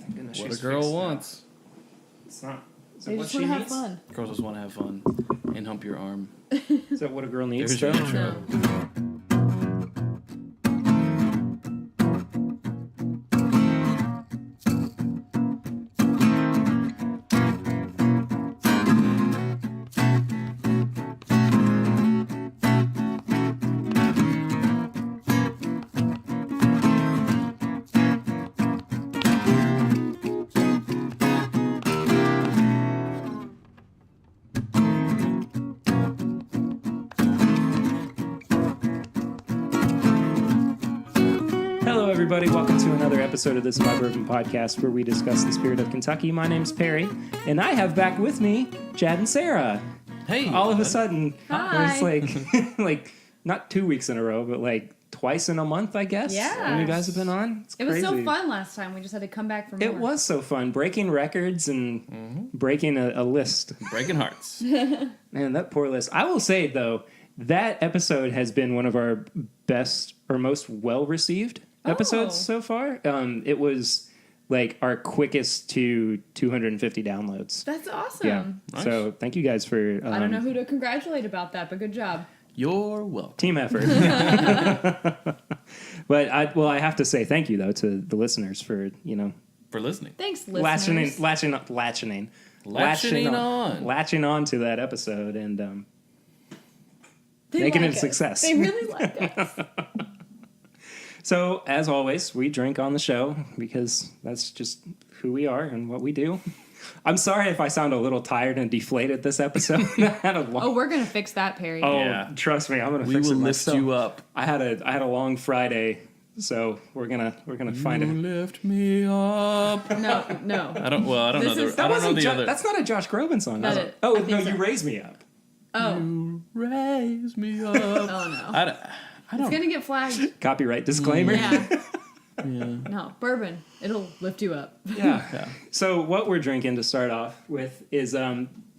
Thank goodness What she's a girl fixed wants. That. It's not. Is They that what just she want to have needs? fun. Girls just want to have fun and hump your arm. Is that what a girl needs? There's your Joe? intro. No. Hello, everybody. Welcome to another episode of this My Bourbon podcast where we discuss the spirit of Kentucky. My name's Perry, and I have back with me Chad and Sarah. Hey. All of a sudden, Hi. it's like not 2 weeks in a row, but like twice in a month, I guess. Yes. You guys have been on. It's It was crazy. so fun last time. We just had to come back for more. It was so fun, breaking records and breaking a list. Breaking hearts. Man, that poor list. I will say, though, that episode has been one of our best or most well-received episodes so far. It was like our quickest to 250 downloads. That's awesome. Yeah. Nice. So thank you guys for I don't know who to congratulate about that, but good job. You're welcome. team effort. But I have to say thank you though to the listeners for, For listening. Thanks, listeners. latching on to that episode and They making like it a us. success. They really like us. So, as always, we drink on the show because that's just who we are and what we do. I'm sorry if I sound a little tired and deflated this episode. I had a long, Oh, we're going to fix that, Perry. Yeah. trust me, I'm going to We fix will it lift myself. you up. I had a long Friday, so we're gonna find You it. lift me up. No. I don't know This the is- That I don't know wasn't the other. That's not a Josh Groban song. That is is- it? Oh I think no, so. you raise me up. Oh. You raise me up. Oh, no. I It's don't. going to get flagged. Copyright disclaimer. Yeah. Yeah. No, bourbon. It'll lift you up. Yeah. Yeah. So what we're drinking to start off with is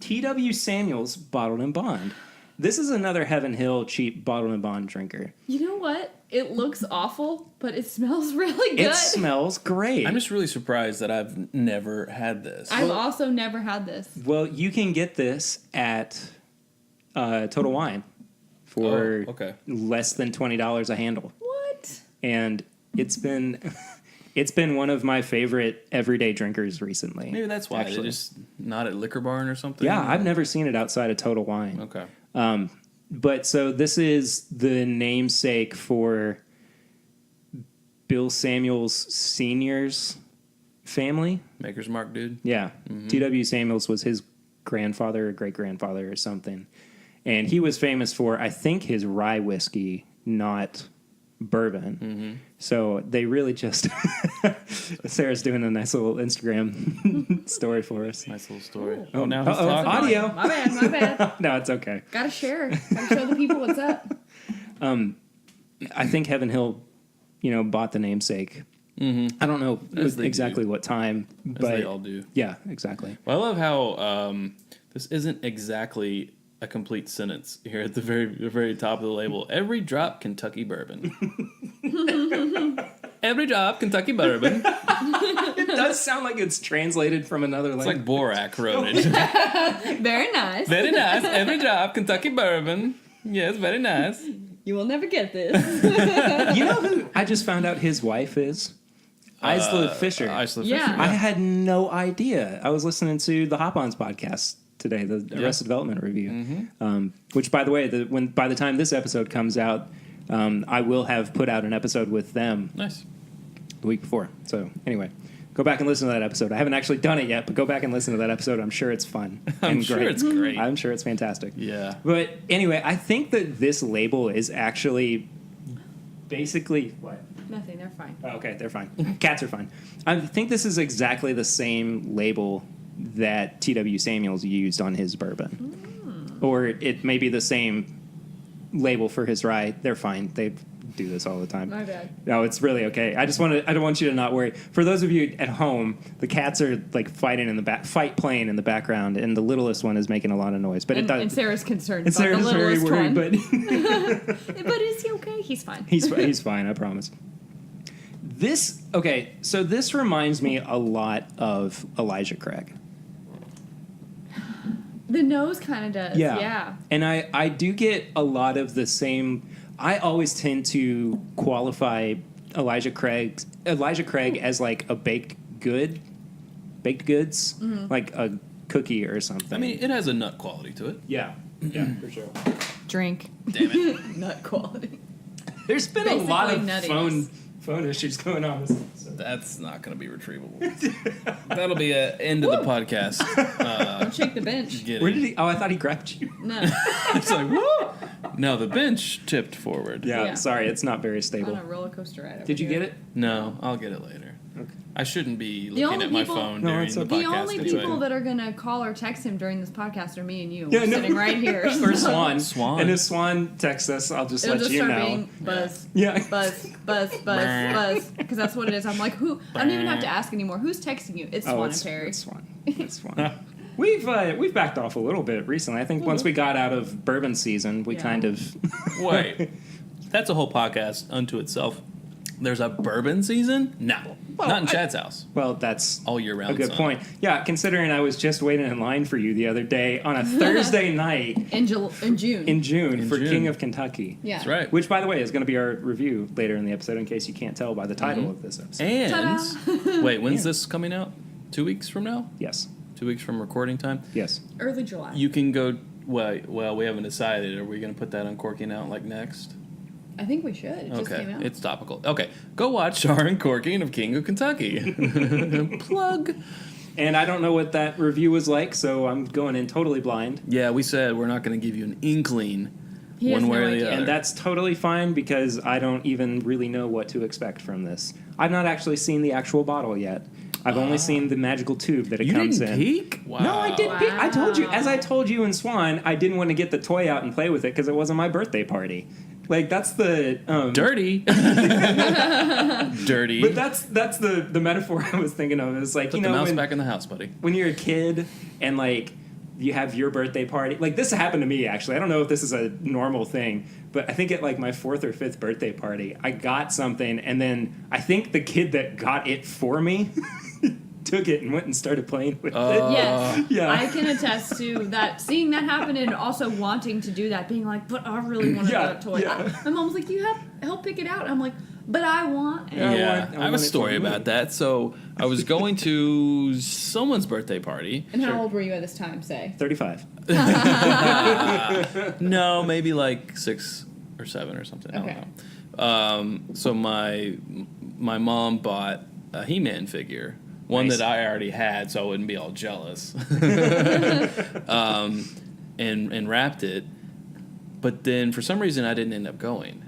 T.W. Samuel's Bottled and Bond. This is another Heaven Hill cheap Bottled and Bond drinker. You know what? It looks awful, but it smells really good. It smells great. I'm just really surprised that I've never had this. I've also never had this. Well, you can get this at Total Wine for okay. less than $20 a handle, What? and it's been one of my favorite everyday drinkers recently. Maybe that's why they're actually. just not at Liquor Barn or something. Yeah, I've never seen it outside of Total Wine. Okay. But so this is the namesake for Bill Samuels Sr.'s family. Maker's Mark, dude. Yeah. T.W. Samuels was his grandfather or great-grandfather or something. And he was famous for, I think, his rye whiskey, not bourbon. So they really just... Sarah's doing a nice little Instagram story for us. Nice little story. Ooh. Oh, now he's Uh-oh. talking. Audio. My bad. No, it's okay. Gotta share. Gotta show the people what's up. I think Heaven Hill, bought the namesake. I don't know As they exactly do. what time, As but they all do. yeah, exactly. Well, I love how this isn't exactly a complete sentence here at the very top of the label. Every drop Kentucky bourbon. Every drop Kentucky bourbon. It does sound like it's translated from another It's language. like Borak wrote it. Very nice. Very nice. Every drop Kentucky bourbon. Yes, very nice. You will never get this. You know who I just found out his wife is? Isla Fisher. Isla Yeah. Fisher. I had no idea. I was listening to the Hop-Ons podcast today, the Arrested Development review. Which, by the way, by the time this episode comes out, I will have put out an episode with them Nice. the week before. So anyway, go back and listen to that episode. I haven't actually done it yet, but go back and listen to that episode. I'm sure it's fun. I'm and sure great. it's great. I'm sure it's fantastic. Yeah. But anyway, I think that this label is actually basically what? Nothing, they're fine. Oh, okay, they're fine. Cats are fine. I think this is exactly the same label that T.W. Samuels used on his bourbon. Or it may be the same label for his rye. They're fine. They do this all the time. My bad. No, it's really okay. I don't want you to not worry. For those of you at home, the cats are like playing in the background, and the littlest one is making a lot of noise. But it does. And Sarah's concerned And about Sarah's the very littlest worried, one. but But is he okay? He's fine. he's fine. I promise. So this reminds me a lot of Elijah Craig. The nose kind of does. Yeah. And I do get a lot of the same. I always tend to qualify Elijah Craig as like a baked goods, like a cookie or something. I mean, it has a nut quality to it. Yeah, for sure. Drink. Damn it. Nut quality. There's been a lot of Basically phone issues going on this episode. That's not going to be retrievable. That'll be an end of the podcast. Don't shake the bench. Where did he? Oh, I thought he grabbed you. No. It's like, woo! No, the bench tipped forward. Yeah, sorry, it's not very On stable. a roller coaster ride. Did you get it? No, I'll get it later. Okay. I shouldn't be The looking only at my people- phone No, during it's the okay. The podcast. only anyway. people that are gonna call or text him during this podcast are me and you. Yeah, We're no. sitting right here. Or Swan. Swan. And if Swan texts us, I'll just It'll let just you start know. being buzz, Yeah. buzz, buzz, buzz, because that's what it is. I'm like, who? I don't even have to ask anymore. Who's texting you? It's Swan and Perry. It's Swan. It's Swan. We've backed off a little bit recently. I think once we got out of bourbon season, we Yeah. kind of Wait, that's a whole podcast unto itself. There's a bourbon season? No, Well, not in Chad's house. well, that's All year round. a good son. point. Yeah, considering I was just waiting in line for you the other day on a Thursday night In June. in June for June. King of Kentucky. Yeah. That's right. Which, by the way, is going to be our review later in the episode, in case you can't tell by the title Mm-hmm. of this episode. And Ta-da. wait, when's Yeah. this coming out? 2 weeks from now? Yes. 2 weeks from recording time? Yes. Early July. You can go. Well, we haven't decided. Are we going to put that on Corking Out like next? I think we should. It just came out. It's topical. Okay, go watch Char and Corking of King of Kentucky. Plug. And I don't know what that review was like, so I'm going in totally blind. Yeah, we said we're not going to give you an inkling He has one way no or the idea. other. And that's totally fine because I don't even really know what to expect from this. I've not actually seen the actual bottle yet. I've only seen the magical tube that it you comes didn't in. peek? Wow. No, I didn't peek. I told you, Wow. as I told you in Swan, I didn't want to get the toy out and play with it because it wasn't my birthday party. Like that's the Dirty. Dirty. But that's the metaphor I was thinking of. It's like Put you the know mouse when, back in the house, buddy. when you're a kid and like you have your birthday party. Like this happened to me actually. I don't know if this is a normal thing, but I think at like my 4th or 5th birthday party, I got something and then I think the kid that got it for me took it and went and started playing with it. Yes. Yeah. I can attest to that. Seeing that happen and also wanting to do that, being like, but I really want Yeah, that toy. yeah. My mom's like, you have help pick it out. I'm like, but I want it. Yeah. Yeah, I I have want a it story for me. about that. So I was going to someone's birthday party. And how Sure. old were you at this time, say? 35. No, maybe like 6 or 7 or something. I Okay. don't know. So my mom bought a He-Man figure, one Nice. that I already had, so I wouldn't be all jealous, and wrapped it. But then for some reason I didn't end up going,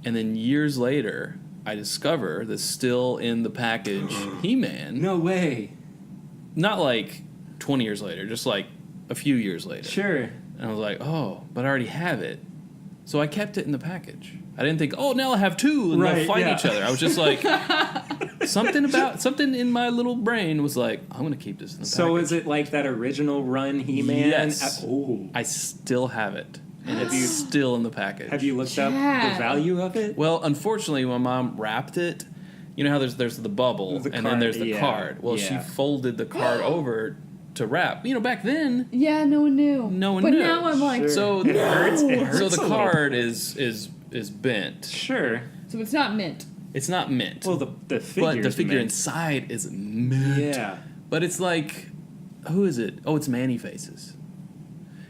and then years later I discover that still in the package He-Man. No way. Not like 20 years later, just like a few years later. Sure. And I was like, oh, but I already have it. So I kept it in the package. I didn't think, oh, now I have 2 and they'll Right, fight yeah. each other. I was just like, something in my little brain was like, I'm going to keep this in the So package. is it like that original run He-Man? Yes. Oh. I still have it. And Have it's you- still in the package. Have you looked up the Chad. value of it? Well, unfortunately, when Mom wrapped it, you know how there's the bubble The and then card, there's the yeah, card. Well, she yeah. folded the card over to wrap. You know, back then, Yeah, no one knew. No one but knew. now I'm like, Sure. so It hurts. It hurts so a the little. card is bent. Sure. so it's not mint. It's not mint. Well, the figure. but the figure inside is mint. Yeah. But it's like, who is it? Oh, it's Manny Faces.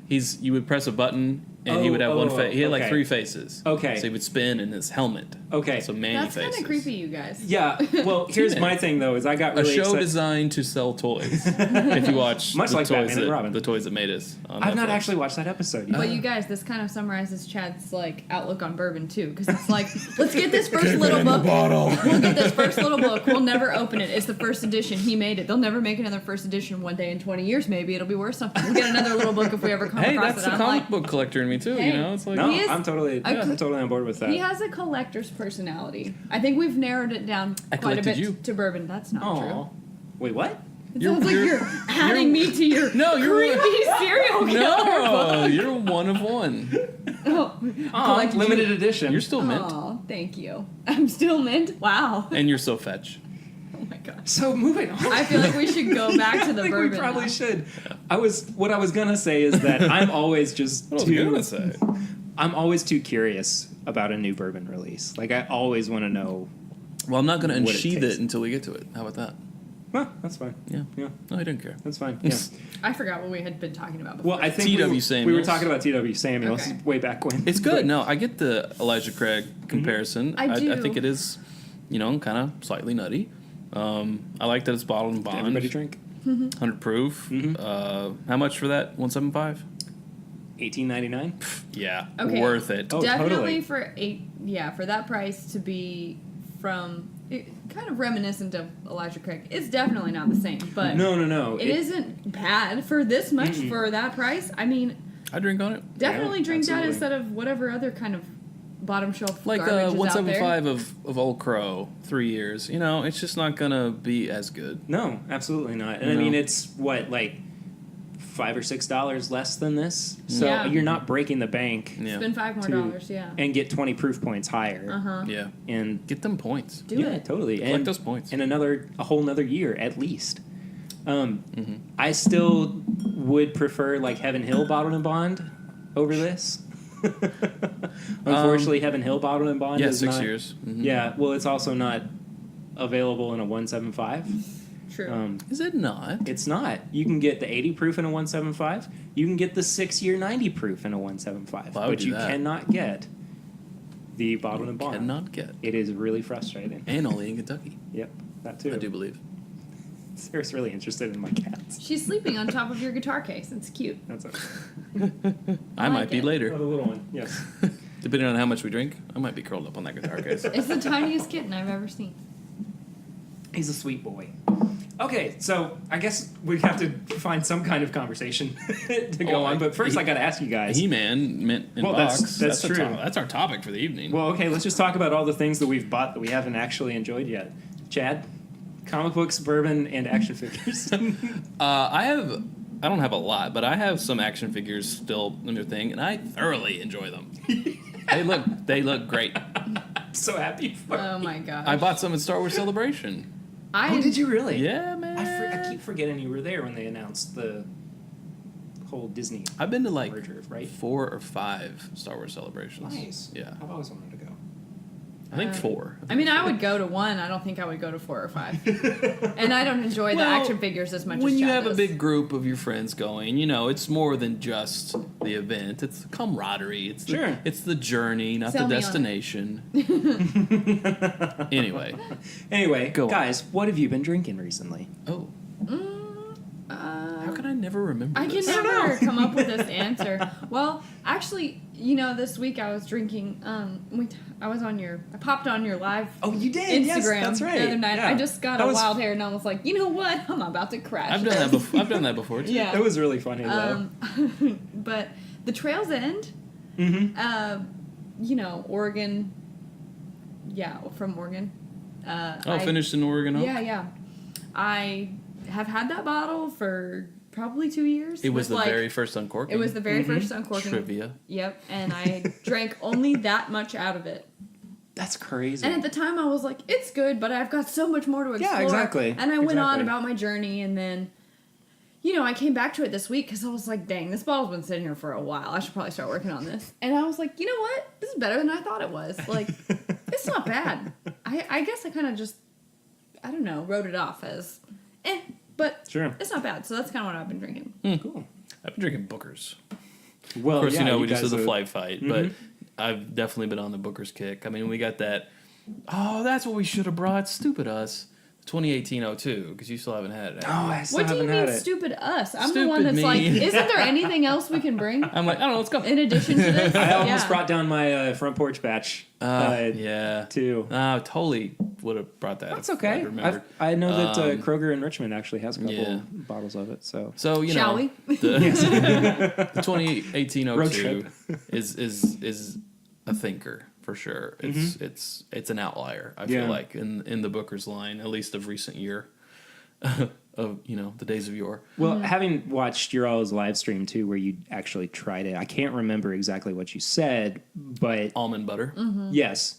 You would press a button and he would have one face. He had like okay. 3 faces. Okay. So he would spin in his helmet. Okay. So Manny That's Faces. kind of creepy, you guys. Yeah. Well, here's He-Man. my thing though: is I got A really show excited. designed to sell toys. If you watch Much the like toys Batman and that, Robin. the toys that made us. On I've not Netflix. actually watched that episode yet. But you guys, this kind of summarizes Chad's like outlook on bourbon too, because it's like, let's get this first little book. We'll get this first little book. We'll never open it. It's the first edition. He made it. They'll never make another first edition. One day in 20 years, maybe it'll be worth something. We'll get another little book if we ever come Hey, across that's it. the I'm comic like, book collector in me too. Hey. You know, it's like no, He is I'm totally on board with that. he has a collector's personality. I think we've narrowed it down I quite a collected bit you. to bourbon. That's not Aw. true. Wait, what? It You're- sounds like you're- you're adding me to your No, you're- creepy serial killer. no, you're one of one. Oh, Aw, collected limited you. edition. You're still mint. Aw, Thank you. I'm still mint. Wow. And you're so fetch. Oh my gosh. So moving on. I feel like we should go back to the I think bourbon. we probably now. should. What I was gonna say is that I'm always just What was I gonna say? I'm always too curious about a new bourbon release. Like I always want to know. Well, I'm not going to What it unsheath tastes. it until we get to it. How about that? Well, that's fine. Yeah. Yeah, No, I didn't care. that's fine. Yeah. I forgot what we had been talking about before. Well, I think T.W. we were Samuels. talking about T.W. Samuels Okay. way back when. It's good. But- No, I get the Elijah Craig comparison. I do. I think it is, kind of slightly nutty. I like that it's bottled in Did bond. everybody drink? 100 proof. How much for that? 175? $18.99. Yeah. Okay. Worth it. Oh, Definitely totally. for that price to be kind of reminiscent of Elijah Craig. It's definitely not the same, but No. it isn't bad for this much for that price. I mean, I drink on it. definitely Yeah, drink that absolutely. instead of whatever other kind of bottom shelf Like garbage is out there. 175 of Old Crow, 3 years. It's just not going to be as good. No, absolutely not. And I No. mean, it's what, like $5 or $6 less than this. So Yeah. you're not breaking the bank Yeah. Spend $5 more to- dollars, yeah. and get 20 proof points higher. Uh-huh. Yeah. And Get them points. Do yeah, it. totally. Collect And those points. in a whole nother year at least. I still would prefer like Heaven Hill Bottled and Bond over this. Unfortunately, Heaven Hill Bottled and Bond Yeah, is 6 not, years. Mhm. Yeah, well, it's also not available in a 175. True. Is it not? It's not. You can get the 80 proof in a 175. You can get the 6-year 90 proof in a 175. Well, I would but do you that. cannot get the Bottled and Bond. Cannot get. It is really frustrating. And only in Kentucky. Yep, that too. I do believe. Sarah's really interested in my cats. She's sleeping on top of your guitar case. It's cute. That's okay. I like might be it. Oh, later. the little one. Yes. Depending on how much we drink, I might be curled up on that guitar case. It's the tiniest kitten I've ever seen. He's a sweet boy. Okay, so I guess we have to find some kind of conversation to go on. But first, I got to ask you guys. He-Man, Mint in Well, box. that's true. That's our topic for the evening. Well, okay, let's just talk about all the things that we've bought that we haven't actually enjoyed yet. Chad, comic books, bourbon, and action figures. I don't have a lot, but I have some action figures still in their thing, and I thoroughly enjoy them. They look great. I'm so happy for Oh you. my gosh. I bought some at Star Wars Celebration. Oh, did you really? Yeah, man. I keep forgetting you were there when they announced the whole Disney I've been to like merger, right? 4 or 5 Star Wars celebrations. Nice. Yeah. I've always wanted to go. I think 4. I mean, I would go to 1. I don't think I would go to 4 or 5. And I don't enjoy the Well, action figures as much when as you Chad have a does. big group of your friends going, it's more than just the event. It's the camaraderie. It's the, Sure. It's the journey, not Sell the me on it. destination. Anyway. Anyway, Go on. guys, what have you been drinking recently? Oh. How can I never remember I can this? never come up with this answer. Well, actually, this week I was drinking. I popped on your live Oh, you did? Instagram Yes, that's right. the other night. Yeah. I just got That a was- wild hair, and I was like, you know what? I'm about to crash. I've done that before. I've done that before too. Yeah. It was really funny, though. But the Trails End, Oregon. Yeah, from Oregon. Finished in Oregon. Oak? Yeah. I have had that bottle for probably 2 years. It was the Like, very first uncorking. It was the very first uncorking. Trivia. Yep, and I drank only that much out of it. That's crazy. And at the time, I was like, "It's good, but I've got so much more to explore." Yeah, exactly. And I went on Exactly. about my journey, and then, I came back to it this week because I was like, "Dang, this bottle's been sitting here for a while. I should probably start working on this." And I was like, "You know what? This is better than I thought it was. Like, it's not bad." I guess I kind of just, I don't know, wrote it off as, but Sure. it's not bad. So that's kind of what I've been drinking. Cool. I've been drinking Booker's. Well, Of course, yeah, we just guys did the are- flight fight, but I've definitely been on the Booker's kick. I mean, we got that. Oh, that's what we should have brought. Stupid us. 2018-02, because you still haven't had it. Oh, I still What do you haven't mean, had it. stupid us? I'm the Stupid one that's me. like, isn't there anything else we can bring I'm like, I don't know, let's go. in addition to this? I almost Yeah. brought down my front porch batch. Yeah. Too. Totally would have brought that. That's if okay. I'd remembered. I know that Kroger in Richmond actually has a couple Yeah. bottles of it. So So Shall we? The 2018-02 Road trip. is a thinker for sure. It's an outlier. I feel Yeah. like in the Booker's line, at least of recent year, of the days of yore. Well, having watched your all's live stream too, where you actually tried it, I can't remember exactly what you said, but Almond butter. yes,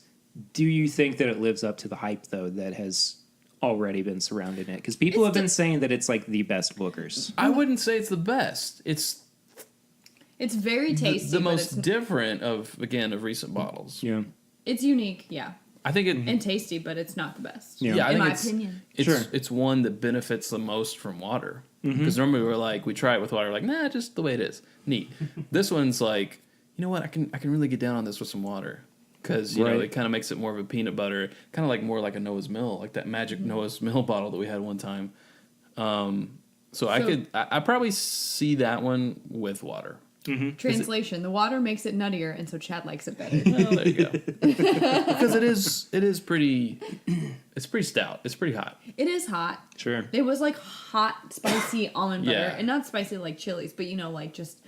Do you think that it lives up to the hype, though, that has already been surrounding it? Because people have been saying that it's like the best Booker's. I wouldn't say it's the best. It's very tasty. the but most it's, different of recent bottles. Yeah. it's unique, yeah. I think it. And tasty, but it's not the best. Yeah. I in think my it's, opinion. It's one that benefits the most from water. Because normally we try it with water, like, nah, just the way it is. Neat. This one's like, you know what? I can really get down on this with some water. Because, you know, it kind of makes it more of a peanut butter, kind of like more like a Noah's Mill, like that magic Noah's Mill bottle that we had one time. So I probably see that one with water. Translation: the water makes it nuttier, and so Chad likes it better. Well, there you go. Because it is pretty, it's pretty stout. It's pretty hot. It is hot. Sure. It was like hot, spicy almond butter, Yeah. and not spicy like chilies, but like just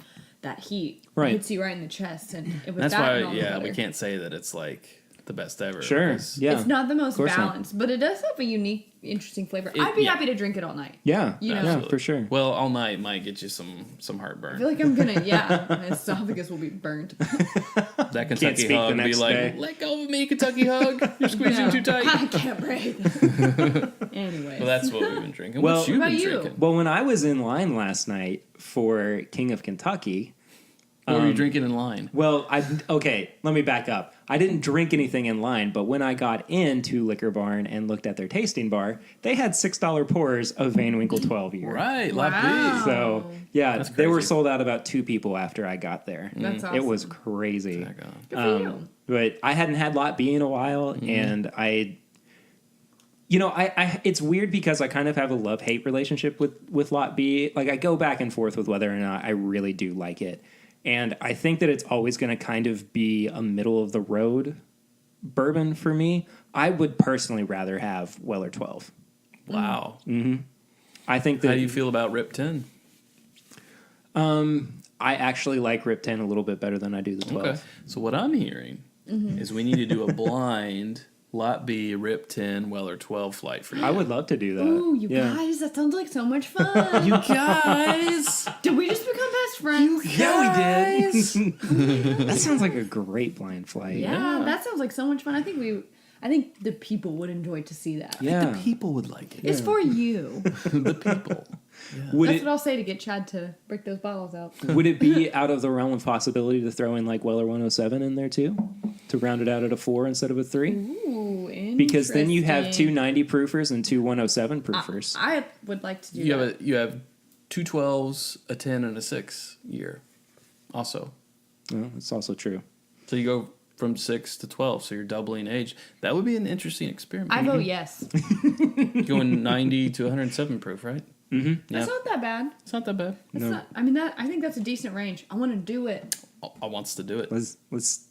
that heat hits you right in the chest, and it was That's that why, and almond butter. we can't say that it's like the best ever. Sure. 'cause- Yeah. It's not the most course not. balanced, but it does have a unique, interesting flavor. I'd be happy to drink it all night. Yeah. You know. Yeah, Absolutely. for sure. Well, all night might get you some heartburn. I feel like I'm gonna, my esophagus will be burnt. That Can't Kentucky speak the hug be next like, day. let go of me, Kentucky hug. You're squeezing No, too tight. I can't breathe. Anyway. Well, that's what we've been drinking. Well- What you What been about you? drinking? Well, when I was in line last night for King of Kentucky, What were you drinking in line? well, let me back up. I didn't drink anything in line, but when I got into Liquor Barn and looked at their tasting bar, they had $6 pours of Van Winkle 12 year. Right, Wow. La So, yeah, That's they were crazy. sold out about 2 people after I got there. That's It was awesome. crazy. Back on. Good for you. But I hadn't had Lot B in a while, and I it's weird because I kind of have a love-hate relationship with Lot B. Like, I go back and forth with whether or not I really do like it. And I think that it's always going to kind of be a middle-of-the-road bourbon for me. I would personally rather have Weller 12. Wow. I think that How do you feel about Rip 10? I actually like Rip 10 a little bit better than I do the 12. Okay. So what I'm hearing is we need to do a blind Lot B, Rip 10, Weller 12 flight for you. I would love to do that. Ooh, you Yeah. guys, that sounds like so much fun. You guys! Did we just become best friends? Yeah, we did. That sounds like a great blind flight. Yeah, that sounds like so much fun. I think the people would enjoy to see that. Yeah. The people would like it. It's for you. The people. Would That's it what I'll say to get Chad to break those bottles out. would it be out of the realm of possibility to throw in like Weller 107 in there too? To round it out at a 4 instead of a 3? Ooh, interesting. Because then you have 2 90 proofers and 2 107 proofers. I would like to do You that. have 2 12s, a 10, and a 6 year. Also. Well, that's also true. So you go from 6 to 12, so you're doubling age. That would be an interesting experiment. I vote yes. Going 90 to 107 proof, right? Mm-hmm. Yeah. That's not that bad. It's not that bad. It's not, I mean, I think that's a decent range. I want to do it. I wants to do it. Let's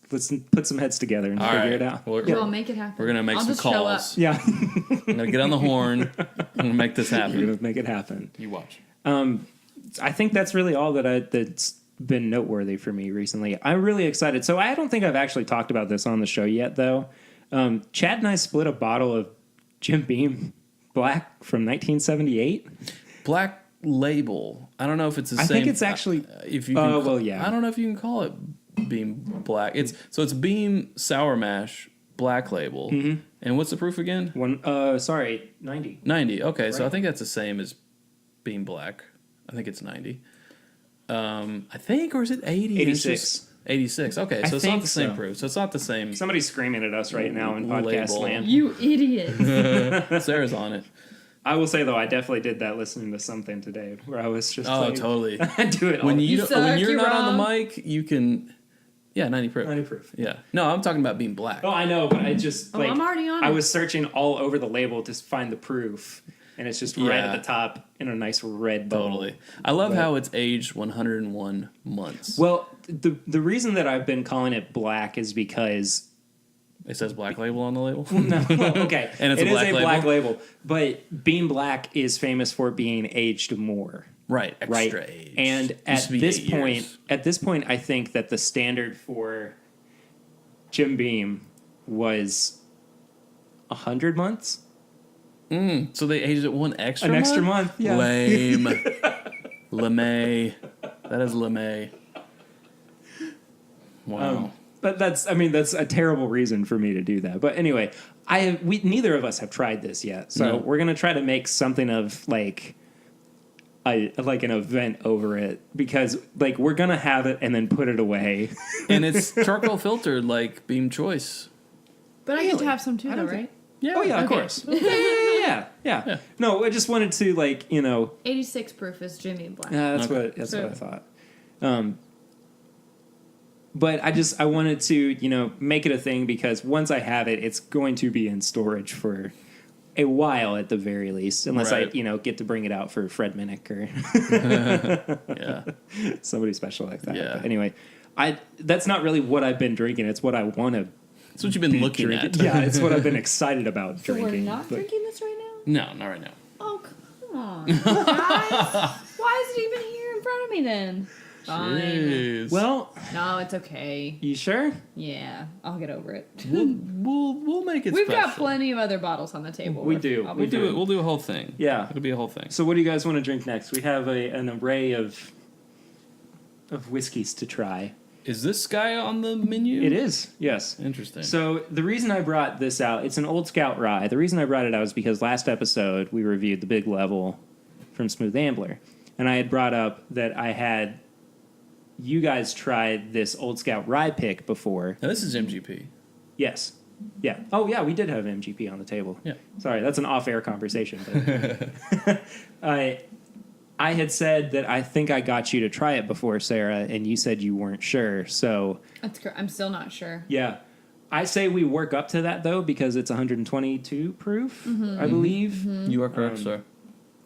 put some heads together and All figure right. it out. We're, Well, I'll make it happen. we're gonna make I'll some just show up. calls. Yeah, I'm gonna get on the horn. I'm gonna make this we're happen. gonna make it happen. You watch. I think that's really all that's been noteworthy for me recently. I'm really excited. So I don't think I've actually talked about this on the show yet, though. Chad and I split a bottle of Jim Beam Black from 1978. Black Label. I don't know if it's the I same. think it's actually. If you. Oh, Can well, yeah. I don't know if you can call it Beam Black. It's Beam Sour Mash Black Label. Mm-hmm. And what's the proof again? 90. 90. Okay, so I Right. think that's the same as Beam Black. I think it's 90. I think, or is it 80? 86. 86. Okay, I so it's not think the same so. proof. So it's not the same. Somebody's screaming at us right now in podcast Label. land. You idiot. Sarah's on it. I will say though, I definitely did that listening to something today where I was just Oh, like, totally. I do it all When the you You don't- when suck, you're you're not on the wrong. mic, you can. Yeah, 90 proof. 90 proof. Yeah. No, I'm talking about Beam Black. Oh, I know, but I just Oh, like I'm already on I it. was searching all over the label to find the proof, and it's just right Yeah. at the top in a nice red bowl. Totally. I love But- how it's aged 101 months. Well, the reason that I've been calling it black is because It says Black Label on the label. okay, And it's it a is black a label? black label, but Beam Black is famous for being aged more. Right. Extra Right, age. and Used at to be this 8 years. point, I think that the standard for Jim Beam was 100 months. So they aged it one extra An month? extra month, yeah. Lame. LeMay. That is LeMay. Wow. But that's a terrible reason for me to do that. But anyway, neither of us have tried this yet, so we're gonna try to make something of like an event over it, because like we're gonna have it and then put it away. And it's charcoal filtered like Beam Choice. But I get to have some too, though, right? Yeah. Oh yeah, of course. Yeah. No, I just wanted to 86 proof is Jimmy Black. That's what I thought. But I wanted to make it a thing, because once I have it, it's going to be in storage for a while at the very least, unless I get to bring it out for Fred Minnick or somebody special like that. Yeah. But anyway, that's not really what I've been drinking. It's what I want to. That's what you've been looking drinking. at. Yeah, it's what I've been excited about So drinking. we're not drinking this right now? No, not right now. Oh, come on, guys. Why is it even here in front of me then? Fine. Jeez. Well, No, it's okay. you sure? Yeah, I'll get over it. we'll make it We've special. got plenty of other bottles on the table. We do. I'll We'll be do fine. it. We'll do a whole thing. Yeah. It'll be a whole thing. So what do you guys want to drink next? We have an array of whiskeys to try. Is this guy on the menu? It is, yes. Interesting. So the reason I brought this out, it's an Old Scout rye. The reason I brought it out is because last episode we reviewed the Big Level from Smooth Ambler, and I had brought up that I had you guys tried this Old Scout rye pick before. Now this is MGP. Yes. Yeah. Oh, yeah, we did have MGP on the table. Yeah. Sorry, that's an off-air conversation. But I had said that I think I got you to try it before, Sarah, and you said you weren't sure. So That's correct. I'm still not sure. yeah, I say we work up to that though, because it's 122 proof, Mm-hmm. I believe. You are correct, sir.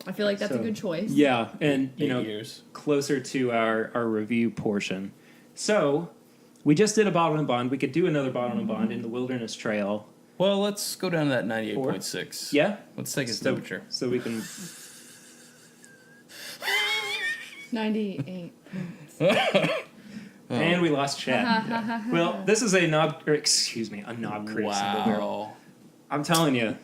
I feel like that's So, a good choice. Yeah, and 8 years. closer to our review portion. So we just did a bottle and bond. We could do another bottle and bond in the Wilderness Trail. Well, let's go down to that 98.6. Yeah, Let's take its temperature. so we can. 98. And we lost Chad. Well, this is a knob creek single barrel. Wow. I'm telling you,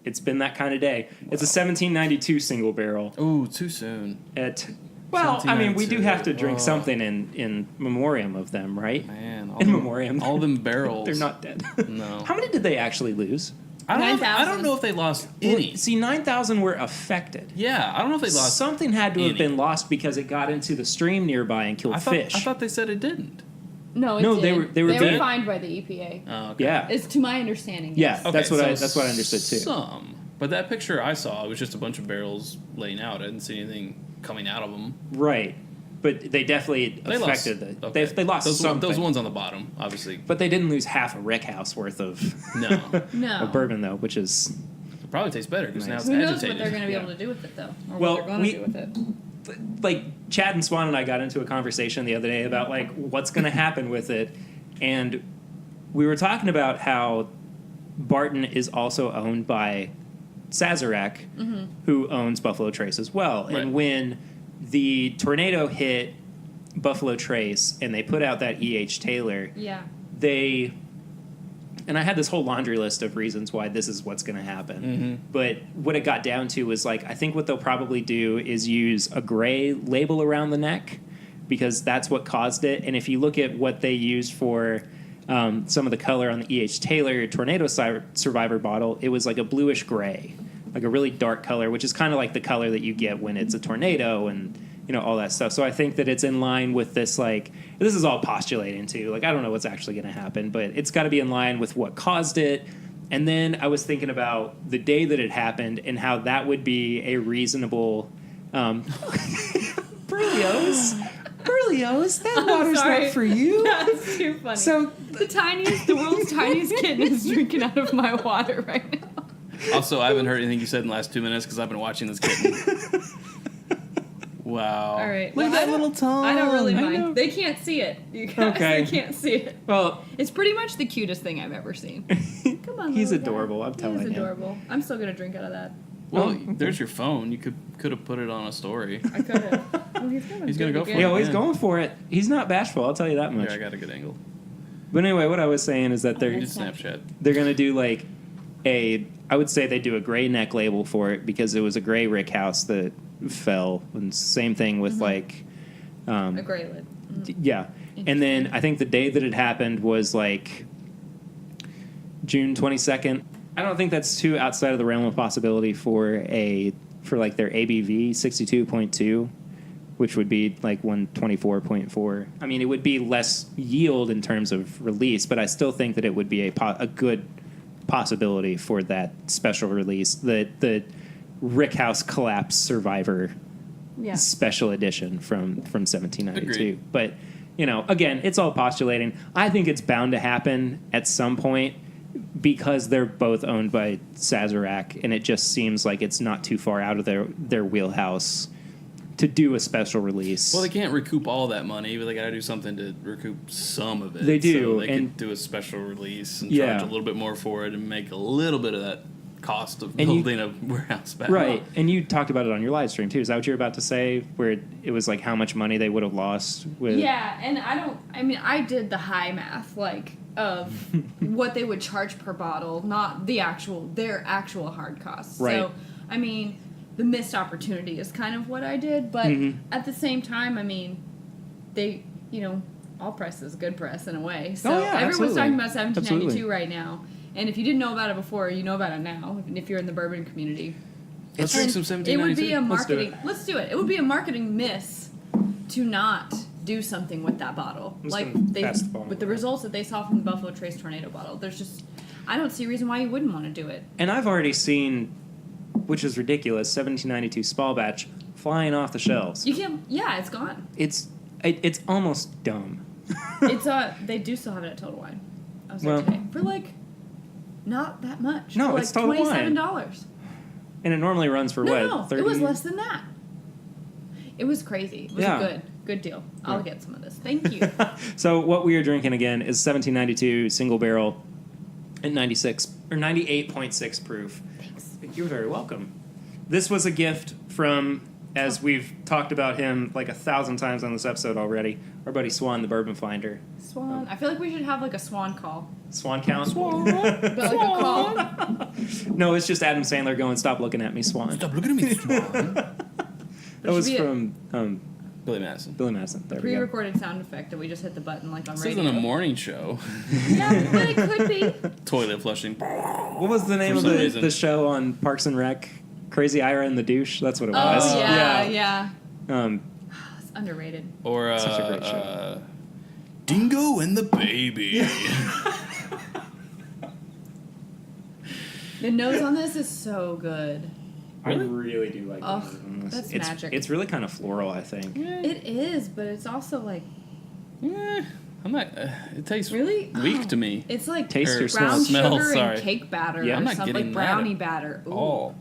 it's been that kind of day. It's a 1792 single barrel. Ooh, too soon. Well, I mean, we do 1792. have to drink something in memoriam of them, right? Man, In memoriam. all them barrels. They're not dead. No. How many did they actually lose? I don't 9,000. know if they lost any. Well, see, 9,000 were affected. Yeah, I don't know if they lost. Something had to have any. been lost because it got into the stream nearby and killed I fish. thought they said it didn't. No, it No, did. they were dead. fined by the EPA. Oh, okay. Yeah. It's to my understanding. Yeah. Yes. Okay, That's what I so understood, too. Some, but that picture I saw, it was just a bunch of barrels laying out. I didn't see anything coming out of them. Right. But they definitely affected lost. the. They lost those something. Those ones on the bottom, obviously. But they didn't lose half a rickhouse worth of No, No. of bourbon, though, which is. it probably tastes better because now Nice. it's Who knows agitated. what they're going to be Yeah. able to do with it, though? Or Well, what they're going to do with it. Like, Chad and Swan and I got into a conversation the other day about, like, what's going to happen with it. And we were talking about how Barton is also owned by Sazerac, who owns Buffalo Trace as well. Right. And when the tornado hit Buffalo Trace and they put out that E.H. Taylor, Yeah. and I had this whole laundry list of reasons why this is what's going to happen. Mm-hmm. But what it got down to was, like, I think what they'll probably do is use a gray label around the neck, because that's what caused it. And if you look at what they used for some of the color on the E.H. Taylor Tornado Survivor bottle, it was like a bluish gray, like a really dark color, which is kind of like the color that you get when it's a tornado and, all that stuff. So I think that it's in line with this, like, this is all postulating too. Like, I don't know what's actually going to happen, but it's got to be in line with what caused it. And then I was thinking about the day that it happened and how that would be a reasonable Berlioz, that water's sorry. not for you. That's too funny. So the world's tiniest kitten is drinking out of my water right now. Also, I haven't heard anything you said in the last 2 minutes because I've been watching this kitten. Wow. All right. Look at that little tongue. I don't really I know. mind. They can't see it. You guys, Okay. They can't see it. well, It's pretty much the cutest thing I've ever seen. Come on, he's little guy. adorable. I'm telling He's you. adorable. I'm still gonna drink out of that. Well, there's your phone. You could have put it on a story. I could have. Oh, he's gonna go for it. Yo, he's Yeah. going for it. He's not bashful. I'll tell you that much. Here, I got a good angle. But anyway, what I was saying is that Good Snapchat. they're gonna do like I would say they do a gray neck label for it because it was a gray rick house that fell, and same thing with like a gray lid. yeah. And then I think the day that it happened was like June 22nd. I don't think that's too outside of the realm of possibility for like their ABV 62.2, which would be like 124.4. I mean, it would be less yield in terms of release, but I still think that it would be a good possibility for that special release, the Rickhouse Collapse Survivor special edition from 1792. Agreed. But, you know, again, it's all postulating. I think it's bound to happen at some point because they're both owned by Sazerac, and it just seems like it's not too far out of their wheelhouse to do a special release. Well, they can't recoup all that money, but they got to do something to recoup some of it. They do, So they could do a special release and charge a little bit more for it and make a little bit of that cost of building a warehouse back. Right, and you talked about it on your live stream, too. Is that what you're about to say, where it was like how much money they would have lost with... Yeah, and I did the high math, like, of what they would charge per bottle, not their actual hard costs. Right. So, I mean, the missed opportunity is kind of what I did, but at the same time, I mean, they, you know, all press is good press in a way. So everyone's talking about 1792 right now. And if you didn't know about it before, you know about it now, if you're in the bourbon community. Let's drink some 1792. It would be a marketing... Let's do it. It would be a marketing miss to not do something with that bottle. Like, with the results that they saw from the Buffalo Trace Tornado bottle. There's just... I don't see a reason why you wouldn't want to do it. And I've already seen, which is ridiculous, 1792 Small Batch flying off the shelves. You can't... Yeah, it's gone. It's almost dumb. They do still have it at Total Wine. I was there today. For, like... Not that much. No, for like it's Total Wine. $27. And it normally runs for what? No, 30? it was less than that. It was crazy. It was a good deal. I'll get some of this. Thank you. So what we are drinking again is 1792 single barrel at 96 or 98.6 proof. Thanks. You're very welcome. This was a gift from, as we've talked about him like 1,000 times on this episode already, our buddy Swan, the Bourbon Finder. Swan. I feel like we should have like a Swan call. Swan count? Swan. But like a call. No, it's just Adam Sandler going, "Stop looking at me, Swan." Stop looking at me, Swan. That was from Billy Madison. Billy Madison. There we go. Pre-recorded sound effect that we just hit the button like on This radio. isn't a morning show. Yeah, but it could be. Toilet flushing. What was the name of For some reason. the show on Parks and Rec? Crazy Ira and the Douche? That's what it was. Oh, yeah. It's underrated. Or Such a great show. Dingo and the Baby. The nose on this is so good. I really do like Ugh, the nose on this. that's it's, magic. It's really kind of floral, I think. It is, but it's also like I'm not. It tastes really weak to me. It's like Taste or brown smell, sugar sorry. and cake batter Yeah, or I'm not something getting like that brownie at batter. Ooh. all.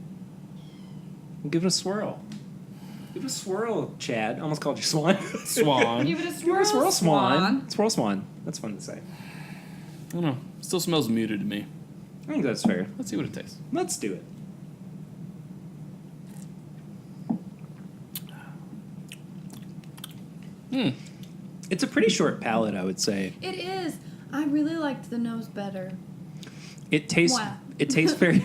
Give it a swirl. Give it a swirl, Chad. Almost called you Swan. Swan. Give it a Give swirl, it a swirl, Swan. Swan. Swirl, Swan. That's fun to say. I don't know. Still smells muted to me. I think that's fair. Let's see what it tastes. Let's do it. It's a pretty short palate, I would say. It is. I really liked the nose better. It tastes. Wow. It tastes very.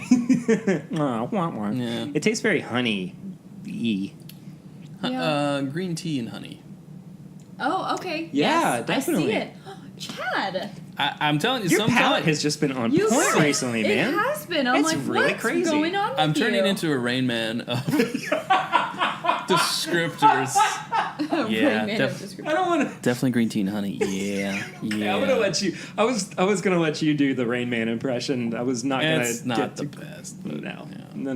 Yeah. It tastes very honey-y. Yeah. Green tea and honey. Oh, okay. Yeah, yes, definitely. I see it. Chad, I'm telling you, Your sometimes palate has just been on you point recently, man. It has been. I'm It's like, really what's crazy. going on with I'm turning you? into a Rain Man of descriptors. Rain Yeah, Man of description. I don't want to. Definitely green tea and honey. Yeah, yeah. I'm gonna let you. I was gonna let you do the Rain Man impression. I was not gonna. It's not get the to, best. But No. yeah. No.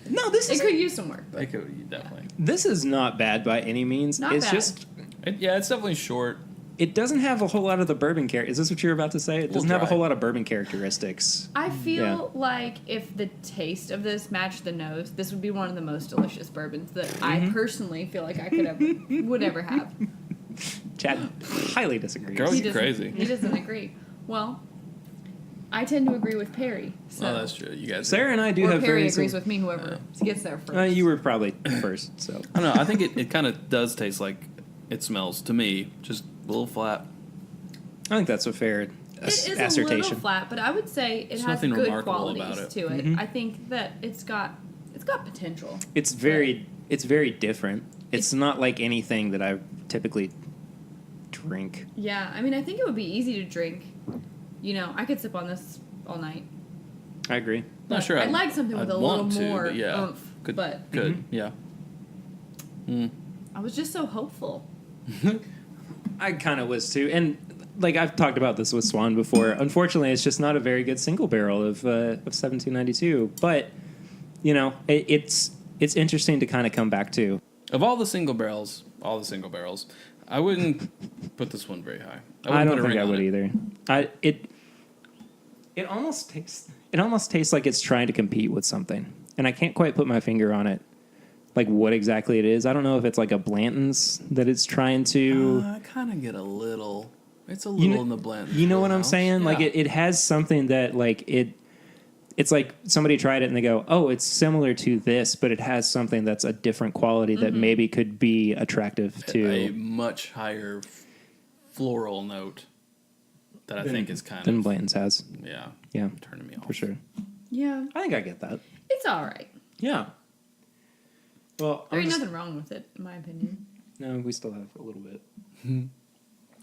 No, this It is could use some work. But It could definitely. this is not bad by any means. Not it's bad. just It's definitely short. it doesn't have a whole lot of the bourbon character. Is this what you're about to say? It doesn't have a dry. whole lot of bourbon characteristics. I feel Yeah. like if the taste of this matched the nose, this would be one of the most delicious bourbons that Mm-hmm. I personally feel like I could ever would ever have. Chad highly disagrees. Girl, He you're doesn't- crazy. He doesn't agree. Well, I tend to agree with Perry. So. Oh, that's true. You guys. Sarah and I do or have Perry very agrees sim- with me, whoever gets there first. You were probably first, so I don't know. I think it kind of does taste like it smells to me. Just a little flat. I think that's a fair It is a assertion. little flat, but I would say it There's has nothing good remarkable qualities about it. to it. Mhm. I think that it's got potential. It's very different. It's not like anything that I typically drink. Yeah, I mean, I think it would be easy to drink. You know, I could sip on this all night. I agree. Not sure. I'd like something with I'd a little want to, more but yeah. oomph. Good. But Good. Yeah. I was just so hopeful. I kind of was too, and like I've talked about this with Swan before. Unfortunately, it's just not a very good single barrel of 1792. But you know, it's interesting to kind of come back to. Of all the single barrels, I wouldn't put this one very high. I wouldn't don't put a think ring I on would it. either. It almost tastes like it's trying to compete with something, and I can't quite put my finger on it. Like what exactly it is. I don't know if it's like a Blanton's that it's trying to. I kind of get a little. It's a little in the blend. You know what I'm wheelhouse. saying? Yeah. Like it has something that like it's like somebody tried it and they go, oh, it's similar to this, but it has something that's a different quality that maybe could be attractive to a much higher floral note that I think is kind than of Blanton's has. yeah turning me off For sure. Yeah, I think I get that. it's all right. Yeah. Well, There ain't nothing wrong with it, in my opinion. No, we still have a little bit.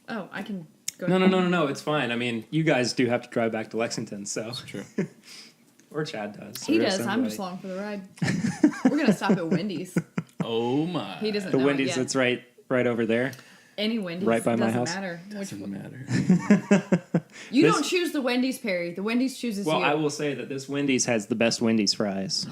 Oh, I can go. No. It's fine. I mean, you guys do have to drive back to Lexington, so. True. Or Chad does. He or does. I'm somebody. just along for the ride. We're gonna stop at Wendy's. Oh my! He doesn't The know Wendy's it yet. that's right over there. Any Wendy's, Right by my doesn't house? matter. Which Doesn't one. matter. You This- don't choose the Wendy's, Perry. The Wendy's chooses Well, you. I will say that this Wendy's has the best Wendy's fries.